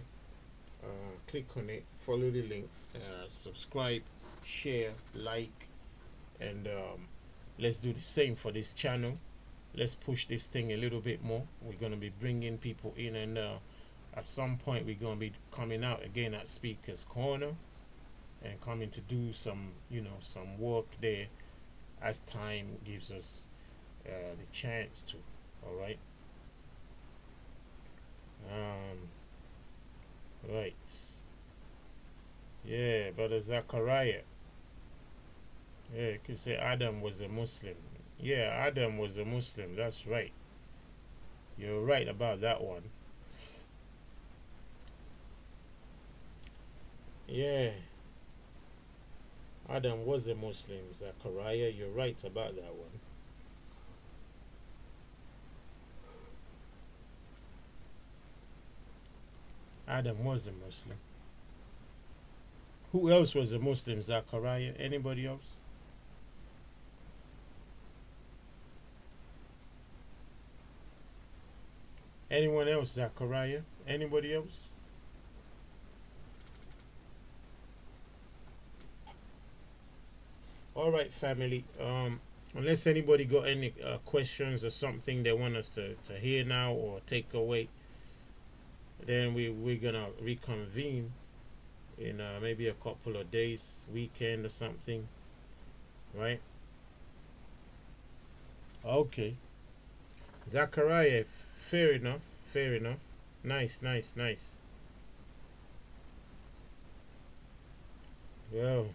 Click on it, follow the link, subscribe, share, like, and let's do the same for this channel. Let's push this thing a little bit more. We're going to be bringing people in, and at some point we're going to be coming out again at Speaker's Corner and coming to do some, you know, some work there as time gives us the chance to. All right. Right. Yeah, Brother Zachariah. Yeah, you could say Adam was a Muslim. Yeah, Adam was a Muslim. That's right. You're right about that one. Yeah. Adam was a Muslim, Zachariah. You're right about that one. Adam was a Muslim. Who else was a Muslim, Zachariah? Anybody else? Anyone else, Zachariah? Anybody else? All right, family. Unless anybody got any questions or something they want us to hear now or take away, then we're gonna reconvene in maybe a couple of days, weekend or something, right? Okay, Zachariah, fair enough, fair enough. Nice, nice, nice. Well,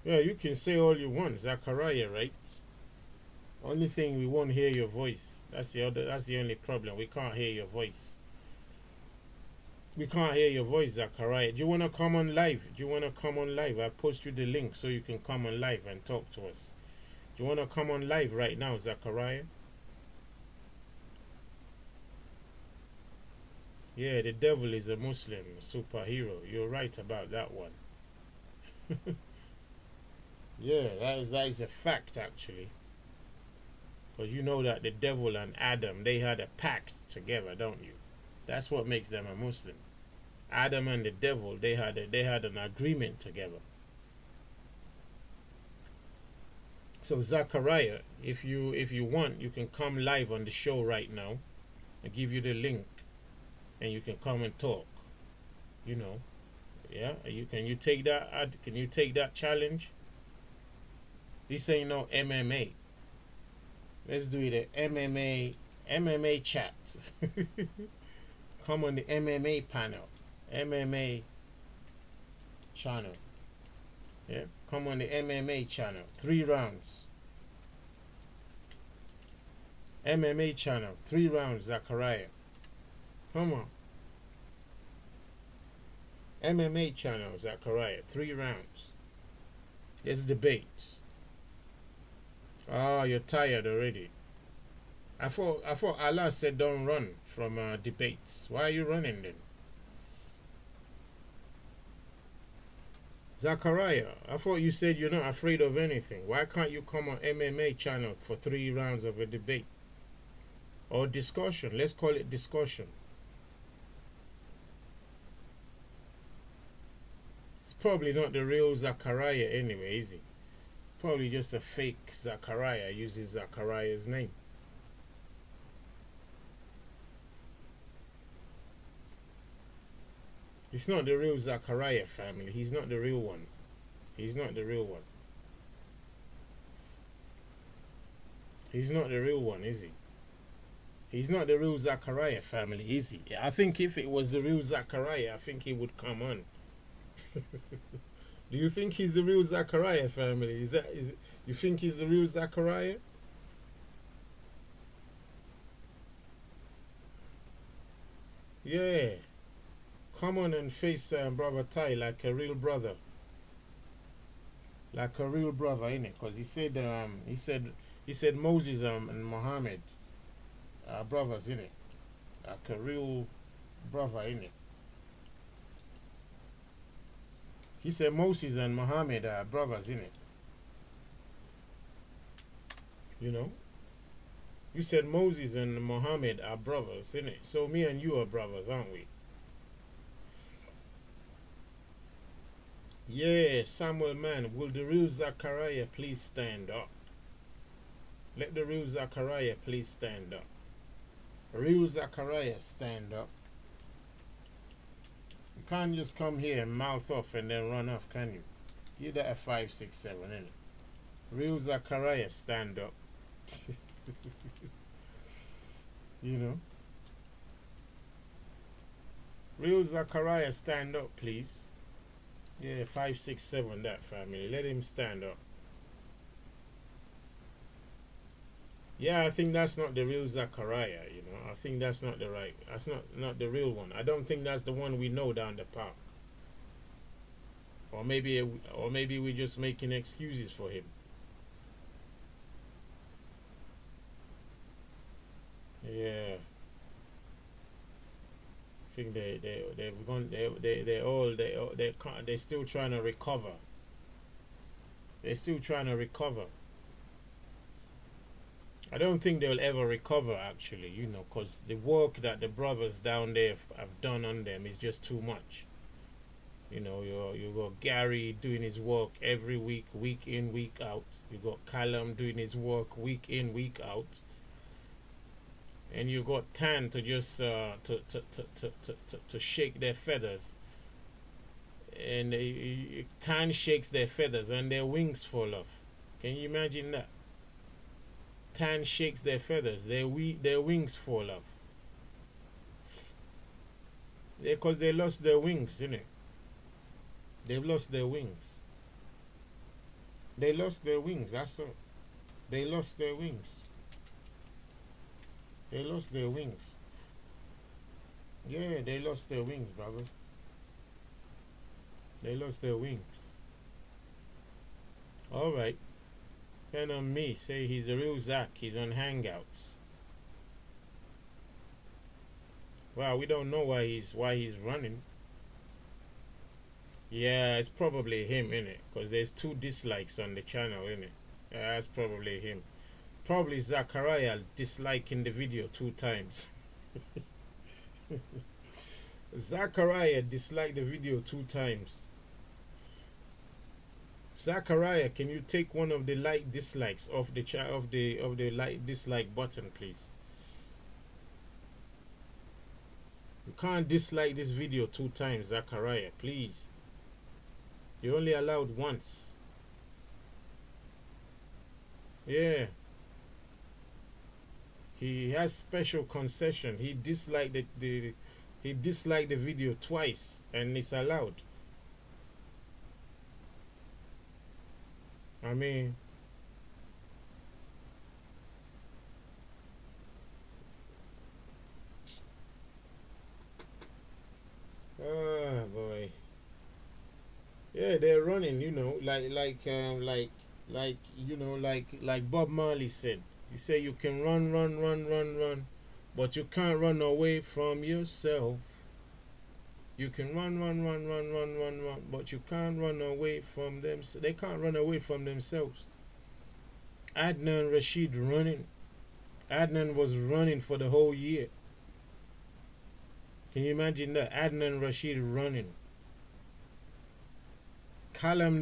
yeah, you can say all you want, Zachariah, right? Only thing, we won't hear your voice. That's the only problem. We can't hear your voice. We can't hear your voice, Zachariah. Do you want to come on live? Do you want to come on live? I post you the link so you can come on live and talk to us. Do you want to come on live right now, Zachariah? Yeah, the devil is a Muslim superhero. You're right about that one. Yeah, that is a fact, actually. Because you know that the devil and Adam, they had a pact together, don't you? That's what makes them a Muslim. Adam and the devil, they had an agreement together. So Zachariah, if you want, you can come live on the show right now. I give you the link, and you can come and talk. You know, yeah. Can you take that? Can you take that challenge? This ain't no MMA. Let's do it. MMA chat. Come on the MMA panel. MMA channel. Yeah, come on the MMA channel. 3 rounds. MMA channel. 3 rounds, Zachariah. Come on. MMA channel, Zachariah. 3 rounds. There's debates. Oh, you're tired already. I thought Allah said don't run from debates. Why are you running then? Zachariah, I thought you said you're not afraid of anything. Why can't you come on MMA channel for 3 rounds of a debate? Or discussion. Let's call it discussion. It's probably not the real Zachariah anyway, is he? Probably just a fake Zachariah uses Zachariah's name. It's not the real Zachariah, family. He's not the real one. He's not the real one. He's not the real one, is he? He's not the real Zachariah, family, is he? I think if it was the real Zachariah, I think he would come on. Do you think he's the real Zachariah, family? You think he's the real Zachariah? Yeah. Come on and face Brother Ty like a real brother. Like a real brother, innit? Because he said Moses and Muhammad are brothers, innit? Like a real brother, innit? He said Moses and Muhammad are brothers, innit? You know? You said Moses and Muhammad are brothers, innit? So me and you are brothers, aren't we? Yeah, Samuel man, will the real Zachariah please stand up? Let the real Zachariah please stand up. Real Zachariah, stand up. You can't just come here and mouth off and then run off, can you? You're that at 5, 6, 7, innit? Real Zachariah, stand up. You know? Real Zachariah, stand up, please. Yeah, 5, 6, 7, that family. Let him stand up. Yeah, I think that's not the real Zachariah, you know. I think that's not the right. That's not the real one. I don't think that's the one we know down the park. Or maybe we're just making excuses for him. Yeah. I think they're still trying to recover. They're still trying to recover. I don't think they'll ever recover, actually, you know, because the work that the brothers down there have done on them is just too much. You know, you got Gary doing his work every week, week in, week out. You got Kalam doing his work week in, week out. And you got Tan to just to shake their feathers. And Tan shakes their feathers and their wings fall off. Can you imagine that? Tan shakes their feathers, their wings fall off. Because they lost their wings, innit? They've lost their wings. They lost their wings, that's all. They lost their wings. They lost their wings. Yeah, they lost their wings, brothers. They lost their wings. Alright. Depend on me. Say he's a real Zach. He's on Hangouts. Wow, we don't know why he's running. Yeah, it's probably him, innit? Because there's 2 dislikes on the channel, innit? Yeah, that's probably him. Probably Zachariah disliking the video 2 times. Zachariah disliked the video 2 times. Zachariah, can you take one of the like dislikes off the like dislike button, please? You can't dislike this video 2 times, Zachariah, please. You're only allowed once. Yeah. He has special concession. He disliked the video twice, and it's allowed. I mean, oh boy. Yeah, they're running, you know, like you know, like Bob Marley said. You say you can run, run, run, run, run, but you can't run away from yourself. You can run, run, run, run, run, run, run, but you can't run away from them. They can't run away from themselves. Adnan Rashid running. Adnan was running for the whole year. Can you imagine that? Adnan Rashid running. Kalam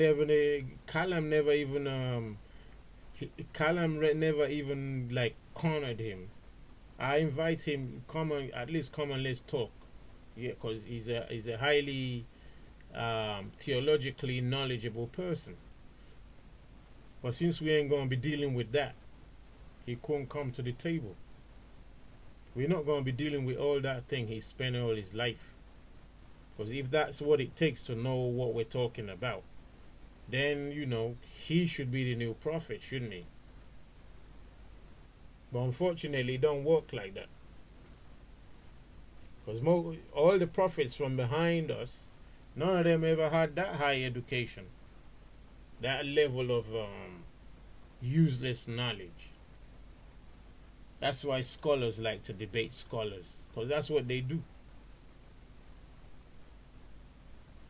never even like cornered him. I invite him, come on, at least come and let's talk. Yeah, because he's a highly theologically knowledgeable person. But since we ain't gonna be dealing with that, he couldn't come to the table. We're not gonna be dealing with all that thing he spent all his life. Because if that's what it takes to know what we're talking about, then, you know, he should be the new prophet, shouldn't he? But unfortunately, it don't work like that. Because all the prophets from behind us, none of them ever had that high education, that level of useless knowledge. That's why scholars like to debate scholars, because that's what they do.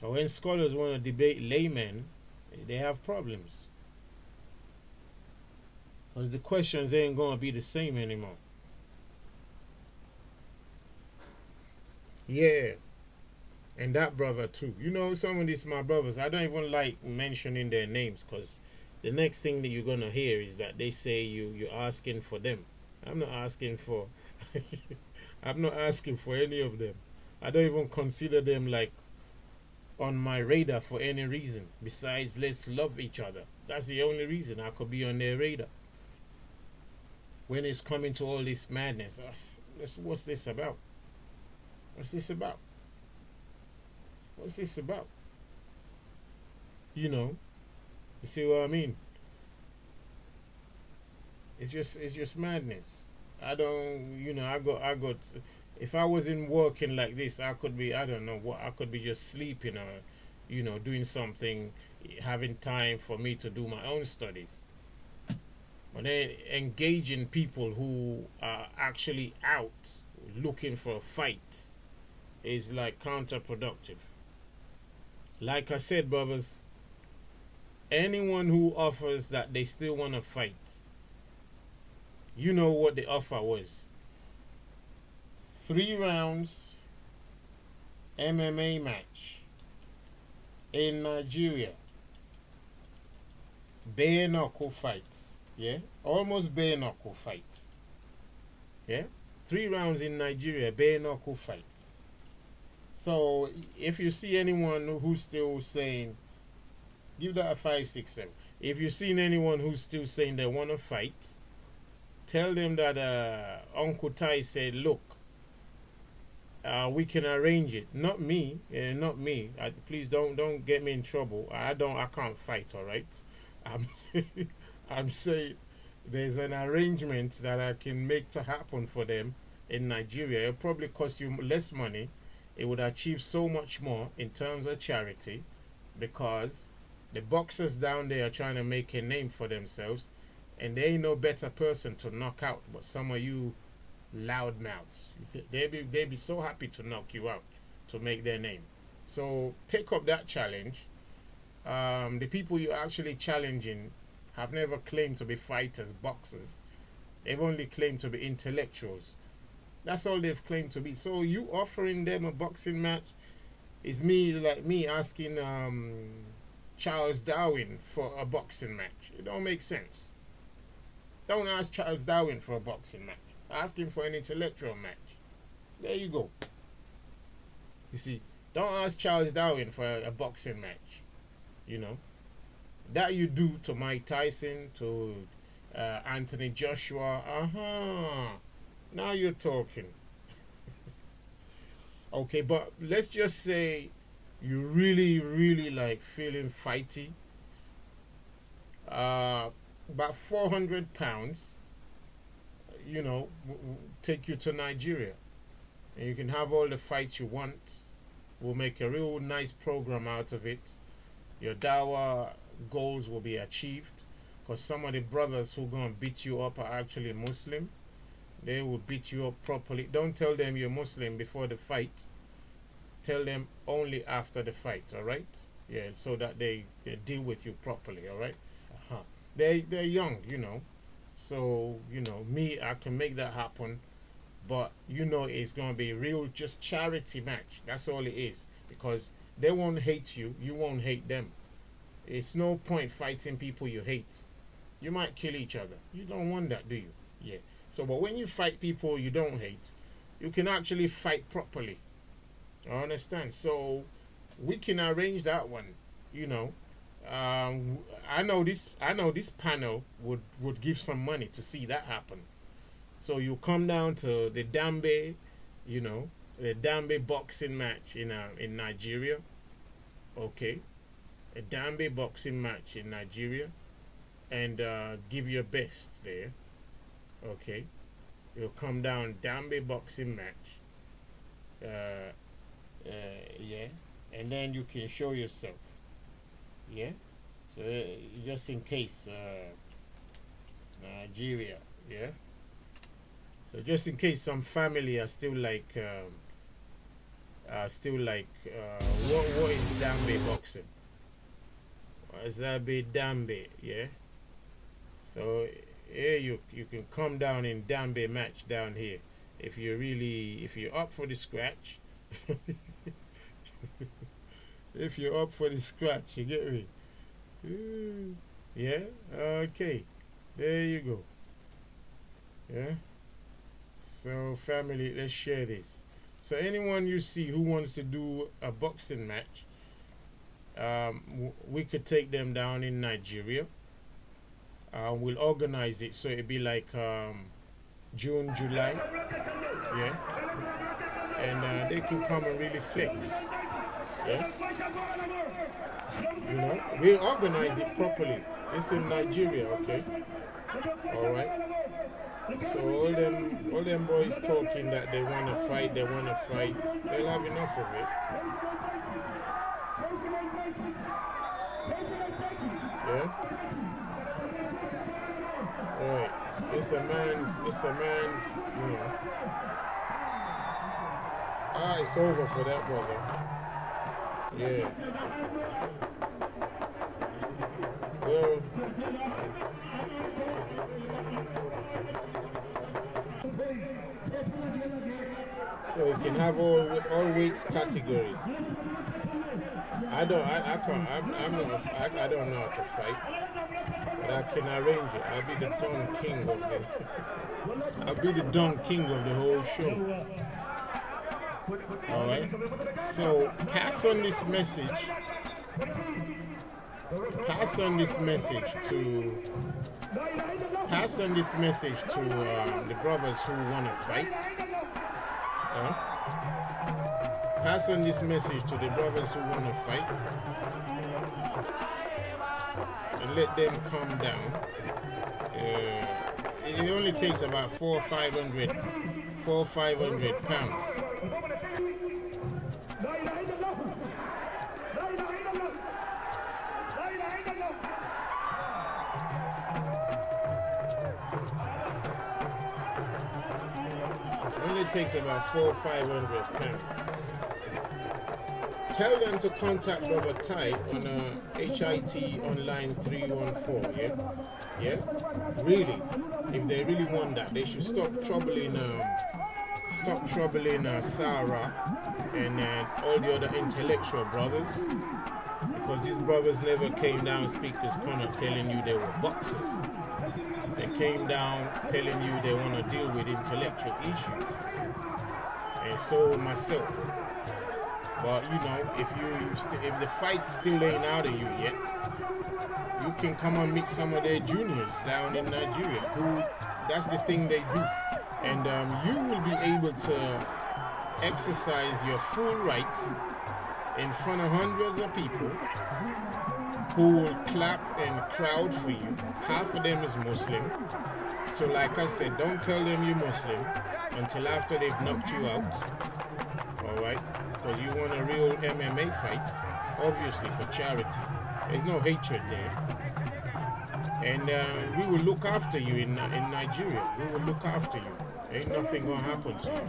But when scholars want to debate laymen, they have problems. Because the questions ain't going to be the same anymore. Yeah. And that brother too. You know, some of these my brothers, I don't even like mentioning their names, because the next thing that you're going to hear is that they say you're asking for them. I'm not asking for I'm not asking for any of them. I don't even consider them like on my radar for any reason besides let's love each other. That's the only reason I could be on their radar. When it's coming to all this madness, what's this about? What's this about? What's this about? You know, you see what I mean? It's just madness. I don't, you know, I got. If I wasn't working like this, I could be, I don't know what, I could be just sleeping or, you know, doing something, having time for me to do my own studies. But then engaging people who are actually out looking for a fight is like counterproductive. Like I said, brothers, anyone who offers that they still want to fight, you know what the offer was. 3 rounds MMA match in Nigeria. Bare knuckle fights. Yeah? Almost bare knuckle fights. Yeah? 3 rounds in Nigeria, bare knuckle fights. So if you see anyone who's still saying, give that a 5, 6, 7. If you've seen anyone who's still saying they want to fight, tell them that Uncle Ty said, look, we can arrange it. Not me, not me. Please don't get me in trouble. I can't fight. All right. I'm saying there's an arrangement that I can make to happen for them in Nigeria. It'll probably cost you less money. It would achieve so much more in terms of charity, because the boxers down there are trying to make a name for themselves, and there ain't no better person to knock out but some of you loudmouths. They'd be so happy to knock you out to make their name. So take up that challenge. The people you're actually challenging have never claimed to be fighters, boxers. They've only claimed to be intellectuals. That's all they've claimed to be. So you offering them a boxing match is like me asking Charles Darwin for a boxing match. It don't make sense. Don't ask Charles Darwin for a boxing match. Ask him for an intellectual match. There you go. You see, don't ask Charles Darwin for a boxing match. You know, that you do to Mike Tyson, to Anthony Joshua. Now you're talking. Okay, but let's just say you really, really like feeling fighty. about £400, you know, take you to Nigeria. And you can have all the fights you want. We'll make a real nice program out of it. Your dawah goals will be achieved, because some of the brothers who are going to beat you up are actually Muslim. They will beat you up properly. Don't tell them you're Muslim before the fight. Tell them only after the fight, all right? Yeah, so that they deal with you properly, all right? They're young, you know. So, you know, me, I can make that happen. But, you know, it's going to be real, just charity match. That's all it is. Because they won't hate you. You won't hate them. It's no point fighting people you hate. You might kill each other. You don't want that, do you? Yeah. So, but when you fight people you don't hate, you can actually fight properly. I understand. So, we can arrange that one, you know. I know this panel would give some money to see that happen. So you come down to the Dambe, you know, the Dambe boxing match in Nigeria. Okay, a Dambe boxing match in Nigeria, and give your best there. Okay, you'll come down Dambe boxing match. Yeah, and then you can show yourself. Yeah, so just in case, Nigeria. Yeah. So just in case some family are still like, what is Dambe boxing? Wasabi Dambe, yeah. So here you can come down in Dambe match down here if you're up for the scratch. If you're up for the scratch, you get me? Yeah. Okay. There you go. Yeah. So family, let's share this. So anyone you see who wants to do a boxing match, we could take them down in Nigeria. We'll organize it so it'd be like June, July, yeah. And they can come and really flex, yeah. You know, we organize it properly. It's in Nigeria, okay. All right. So all them boys talking that they want to fight, they'll have enough of it. Yeah. All right. It's a man's, you know. It's over for that brother. Yeah. Well. So you can have all weights categories. I don't know how to fight, but I can arrange it. I'll be the Don King of the whole show. All right. So pass on this message. Pass on this message to the brothers who want to fight. Pass on this message to the brothers who want to fight, and let them come down. It only takes about 400 or 500 pounds. It takes about 400 or 500 pounds. Tell them to contact Brother Ty on HIT on line 314, yeah? Yeah? Really, if they really want that, they should stop troubling Sarah and all the other intellectual brothers, because these brothers never came down speakers corner telling you they were boxers. They came down telling you they want to deal with intellectual issues. And so myself. But you know, if the fight still ain't out of you yet, you can come and meet some of their juniors down in Nigeria who that's the thing they do. And you will be able to exercise your full rights in front of hundreds of people who will clap and crowd for you. Half of them is Muslim. So like I said, don't tell them you're Muslim until after they've knocked you out. Alright? Because you want a real MMA fight, obviously for charity. There's no hatred there. And we will look after you in Nigeria. We will look after you. Ain't nothing gonna happen to you.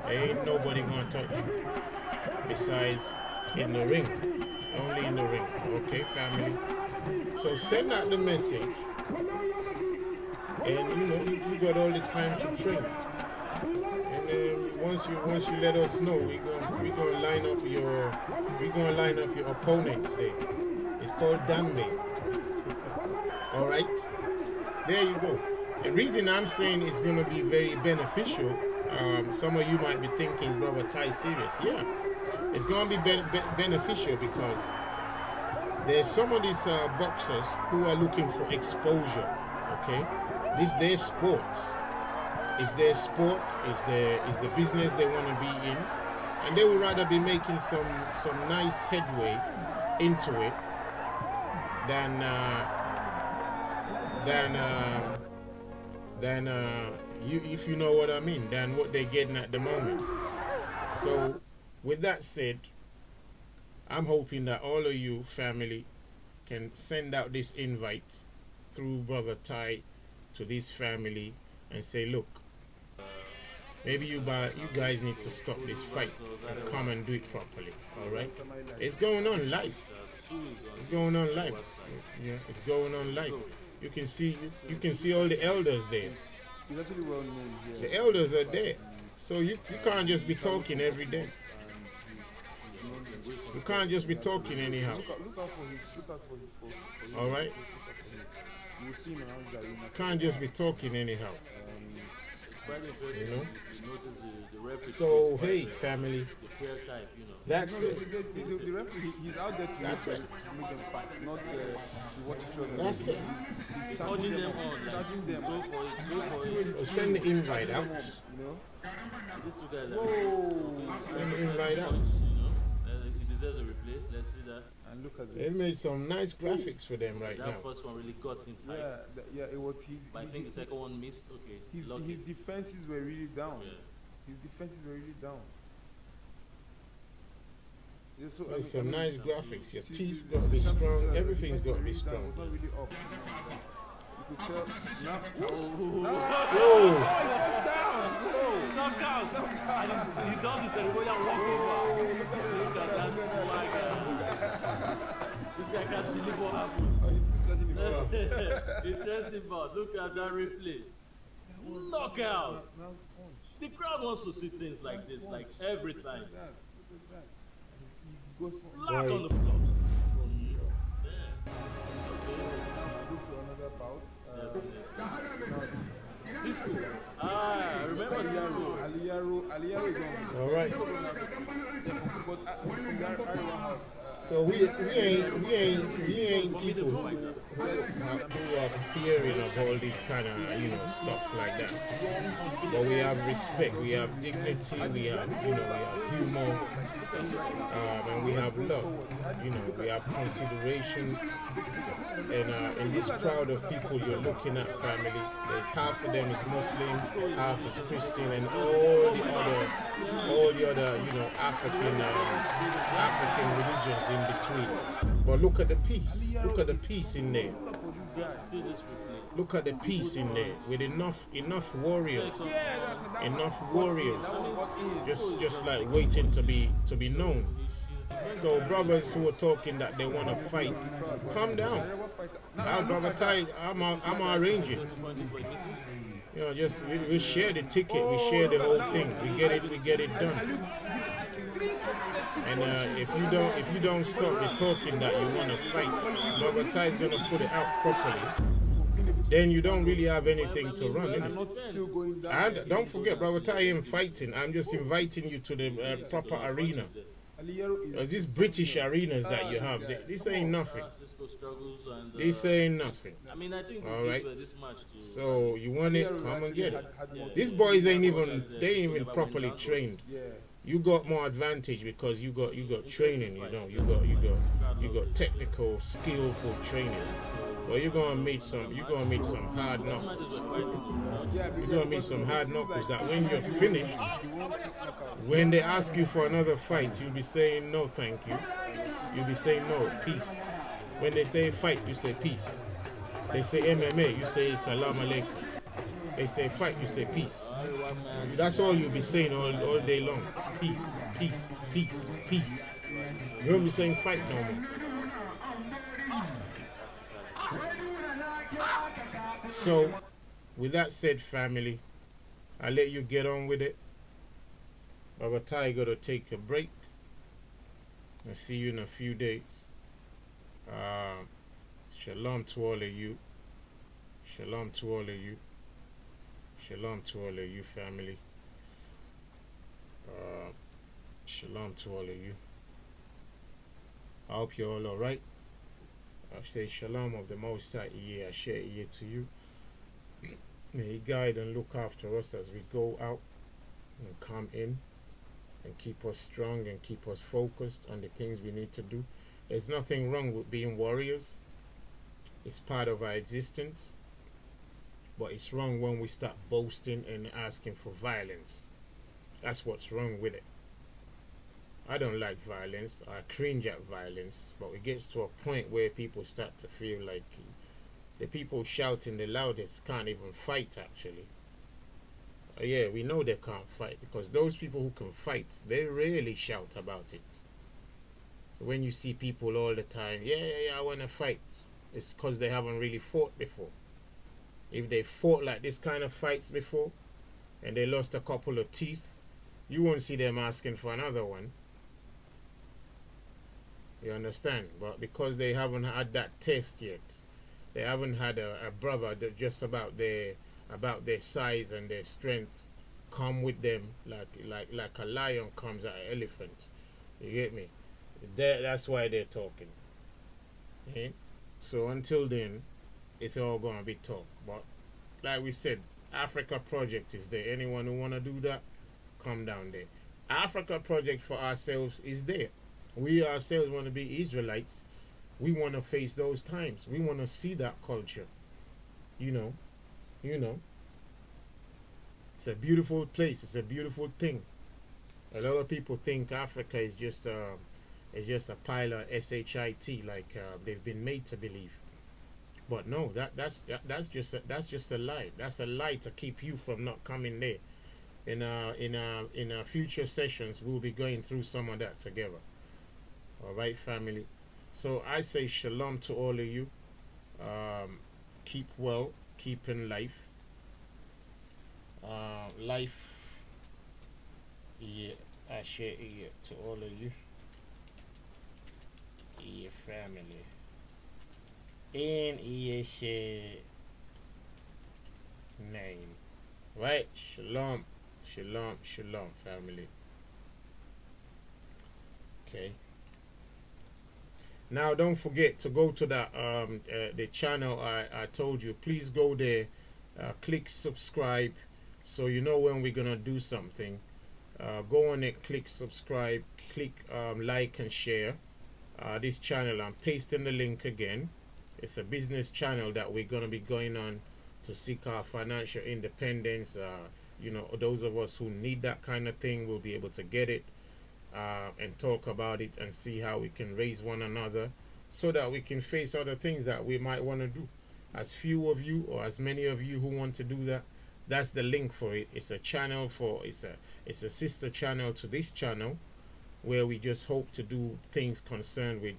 Ain't nobody gonna touch you. Besides in the ring. Only in the ring. Okay, family? So send out the message. And you know, you got all the time to train. And once you let us know, we're gonna line up your opponents there. It's called Dambe. Alright? There you go. The reason I'm saying it's gonna be very beneficial, some of you might be thinking, is Brother Ty serious? Yeah. It's gonna be beneficial because there's some of these boxers who are looking for exposure. Okay? This is their sport. It's their sport. It's the business they want to be in, and they would rather be making some nice headway into it than you, if you know what I mean, than what they're getting at the moment. So, with that said, I'm hoping that all of you family can send out this invite through Brother Ty to this family and say, look, maybe you guys need to stop this fight and come and do it properly. All right? It's going on live. It's going on live. Yeah, it's going on live. You can see all the elders there. The elders are there. So you can't just be talking every day. You can't just be talking anyhow. All right? You can't just be talking anyhow. You know? So, hey, family. That's it. That's it. That's it. Send the invite out. Send the invite out. Let's see that. And look at this. They made some nice graphics for them right now. That first one really got him tight. Yeah, it was but I think the second one missed. Okay. His defenses were really down. Yeah. His defenses were really down. Yeah, so, there's some nice graphics. Your teeth got to be strong. Everything's got to be strong. Not really up. You could tell. Whoa! Knockout! He does the ceremonial walkover. Look at that swagger. This guy can't believe what happened. Interesting, but look at that replay. Knockout! The crowd wants to see things like this, like every time. Flat on the floor. Cisco. Ah, remember Cisco. Aliyaro is on. All right. So we ain't people who are fearing of all this kind of stuff like that. But we have respect, we have dignity, we have humor, and we have love. We have considerations. And in this crowd of people you're looking at, family, there's half of them is Muslim, half is Christian, and all the other African religions in between. But look at the peace. Look at the peace in there. Look at the peace in there with enough warriors. Enough warriors. Just like waiting to be known. So brothers who are talking that they want to fight, calm down. Our brother Ty, I'm arrange it. Just we share the ticket, we share the whole thing. We get it done. And if you don't stop the talking that you want to fight, brother Ty is gonna put it out properly. Then you don't really have anything to run, innit? And don't forget, brother Ty ain't fighting. I'm just inviting you to the proper arena. These British arenas that you have, this ain't nothing. This ain't nothing. All right. So you want it? Come and get it. These boys ain't even properly trained. You got more advantage because you got training, you know, you got technical, skillful training. But you're gonna meet some hard knuckles. You're gonna meet some hard knuckles that when you're finished, when they ask you for another fight, you'll be saying no, thank you. You'll be saying no, peace. When they say fight, you say peace. They say MMA, you say salam alaikum. They say fight, you say peace. That's all you'll be saying all day long. Peace, peace, peace, peace. You won't be saying fight no more. So, with that said, family, I'll let you get on with it. Baba Tai got to take a break. I'll see you in a few days. Shalom to all of you. Shalom to all of you. Shalom to all of you, family. Shalom to all of you. I hope you're all alright. I say shalom of the Most High. Yeah, I share it to you. May He guide and look after us as we go out and come in and keep us strong and keep us focused on the things we need to do. There's nothing wrong with being warriors. It's part of our existence. But it's wrong when we start boasting and asking for violence. That's what's wrong with it. I don't like violence. I cringe at violence. But it gets to a point where people start to feel like the people shouting the loudest can't even fight, actually. Yeah, we know they can't fight because those people who can fight, they rarely shout about it. When you see people all the time, yeah, I want to fight, it's because they haven't really fought before. If they fought like this kind of fights before and they lost a couple of teeth, you won't see them asking for another one. You understand? But because they haven't had that test yet, they haven't had a brother that just about their size and their strength come with them like a lion comes at an elephant. You get me? That's why they're talking. Okay? So until then, it's all gonna be talk. But like we said, Africa Project is there. Anyone who wanna do that, come down there. Africa Project for ourselves is there. We ourselves want to be Israelites. We want to face those times. We want to see that culture. You know. It's a beautiful place. It's a beautiful thing. A lot of people think Africa is just a pile of shit, like they've been made to believe. But no, that's just a lie. That's a lie to keep you from not coming there. In our future sessions, we'll be going through some of that together. All right, family. So I say shalom to all of you. Keep well, keep in life. Yeah, I share it to all of you. Yeah, family. In Yeshe name. Right? Shalom. Shalom, shalom, family. Okay. Now don't forget to go to that the channel I told you. Please go there, click subscribe so you know when we're gonna do something. Go on it, click subscribe, click like and share this channel. I'm pasting the link again. It's a business channel that we're gonna be going on to seek our financial independence. You know, those of us who need that kind of thing will be able to get it. And talk about it and see how we can raise one another so that we can face other things that we might want to do. As few of you or as many of you who want to do that, that's the link for it. It's a channel for it's a sister channel to this channel where we just hope to do things concerned with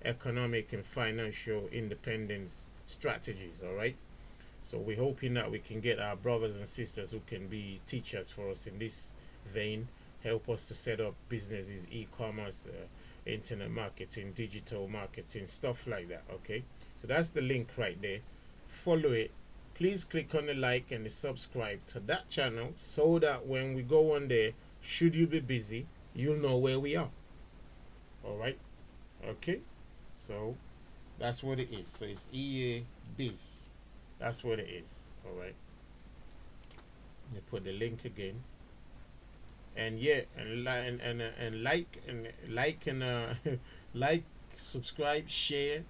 economic and financial independence strategies. All right, so we're hoping that we can get our brothers and sisters who can be teachers for us in this vein, help us to set up businesses, e-commerce, internet marketing, digital marketing, stuff like that. Okay, so that's the link right there. Follow it. Please click on the like and the subscribe to that channel so that when we go on there, should you be busy, you'll know where we are. All right. Okay, so that's what it is. So it's EA Biz. That's what it is. All right. Let me put the link again. And yeah, and like like, subscribe, share,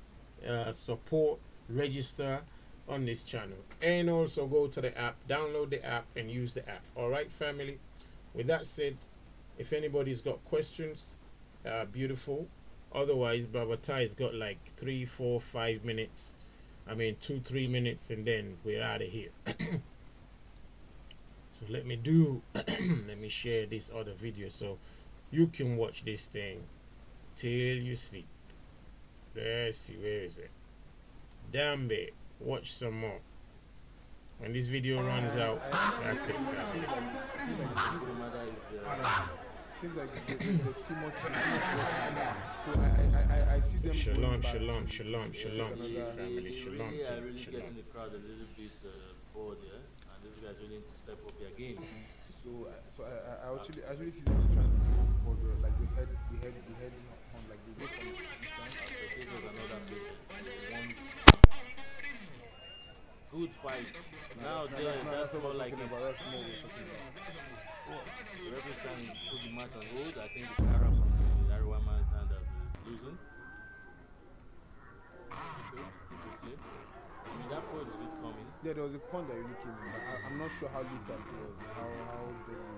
support, register on this channel, and also go to the app, download the app, and use the app. All right, family. With that said, if anybody's got questions, beautiful. Otherwise, Brother Ty's got like 3, 4, 5 minutes. I mean 2-3 minutes, and then we're out of here. So let me share this other video so you can watch this thing till you sleep. Let's see, where is it? Damn it, watch some more. When this video runs out, that's it, family. So shalom to you, family. Shalom to you. Really getting the crowd a little bit bored, yeah? And these guys really need to step up their game. So I actually see them trying to go for the head on, like they go from distance. This was another vision. Good fight. Now that's more like it. The referee can put the match on hold. I think the Arab from the Arrow man's hand is losing. Okay. I mean, that point is still coming. Yeah, there was a point that really came in, but I'm not sure how lethal it was. How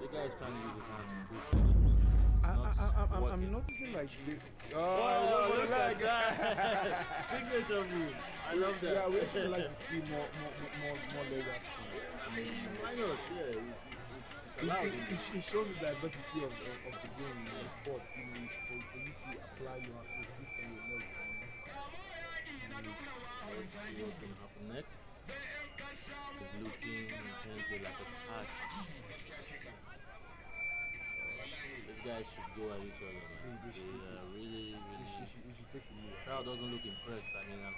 the guy is trying to use his hand to push it. I'm noticing like the. Oh, look at that! Signature move. I love that. Yeah, we would like to see more leg action. I mean, why not? Yeah. It shows the diversity of the game in sport. For you to apply your twist on your leg. Let's see what's going to happen next. He's looking intensely like a cat. These guys should go at each other, man. They really. You should take the lead. The crowd doesn't look impressed. I mean, I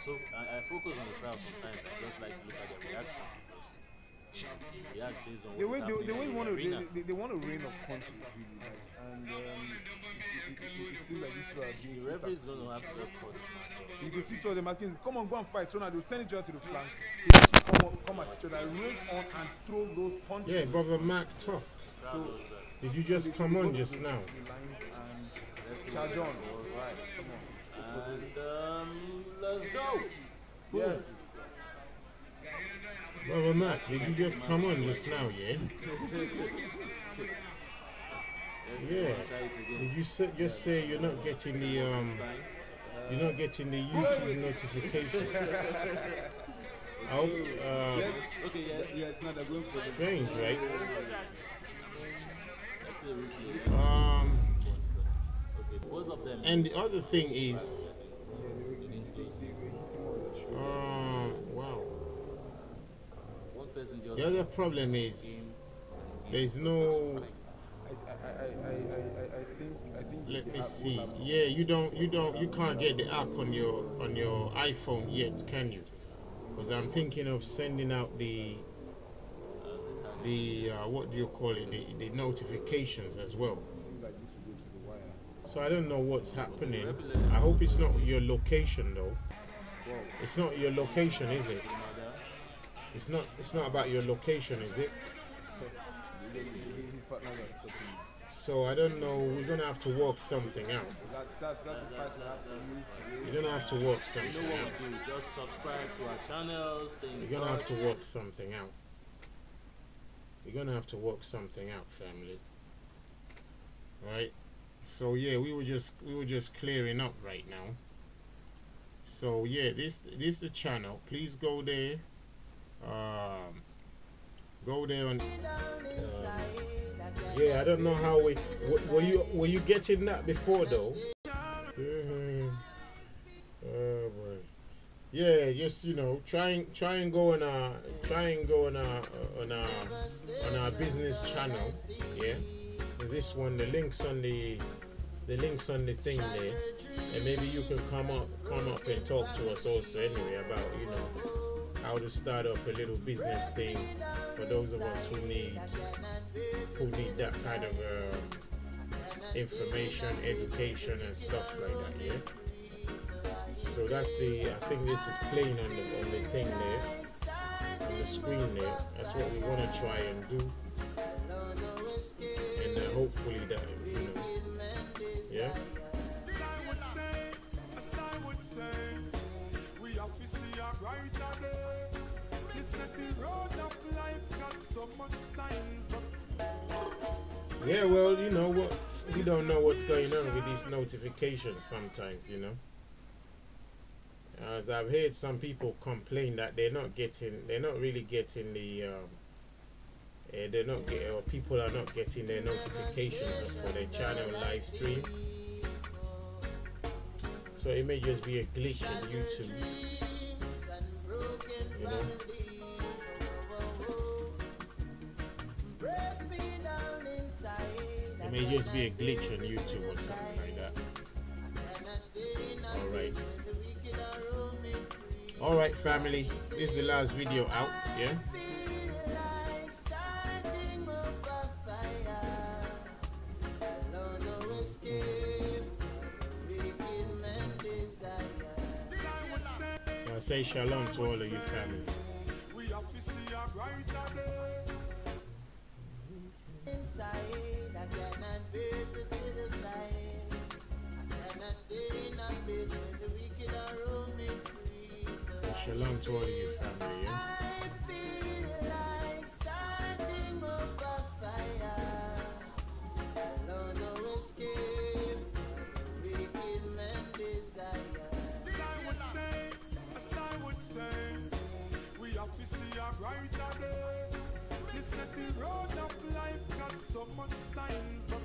focus on the crowd sometimes. I just like to look at their reaction. The way they want to reign of country, really, like, and it seems like these two are being. The referee is going to have to just call this match. You can see two of them asking, "Come on, go and fight." So now they'll send each other to the flank. They need to come at each other, race on and throw those punches. Yeah, Brother Mac talk. So did you just come on just now? Charge on. Alright, come on. And let's go. Yes. Brother Mac, did you just come on just now, yeah? Yeah. Did you just say you're not getting the YouTube notification? I hope, strange, right? And the other thing is, wow. The other problem is there's no. I think. Let me see. Yeah, you can't get the app on your iPhone yet, can you? Because I'm thinking of sending out the what do you call it? The notifications as well. So I don't know what's happening. I hope it's not your location though. It's not your location, is it? It's not about your location, is it? So I don't know. We're gonna have to work something out. You're gonna have to work something out. Just subscribe to our channels. You're gonna have to work something out. You're gonna have to work something out, family. Right? So yeah, we were just clearing up right now. So yeah, this is the channel. Please go there. Go there and yeah, I don't know how were you getting that before though? Oh boy. Yeah, just try and go on our business channel. Yeah, this one, the links on the thing there, and maybe you can come up and talk to us also anyway about how to start up a little business thing for those of us who need that kind of information, education, and stuff like that. Yeah. So that's I think this is playing on the thing there, on the screen there. That's what we want to try and do. And hopefully that, you know, yeah. Yeah, well, you know what, we don't know what's going on with these notifications sometimes, you know. As I've heard some people complain that they're not really getting the or people are not getting their notifications for their channel live stream. So it may just be a glitch in YouTube, you know. It may just be a glitch on YouTube or something like that. Alright family, this is the last video out, yeah? So I say shalom to all of you family. Shalom to all of you family, yeah? The road of life got so much signs, but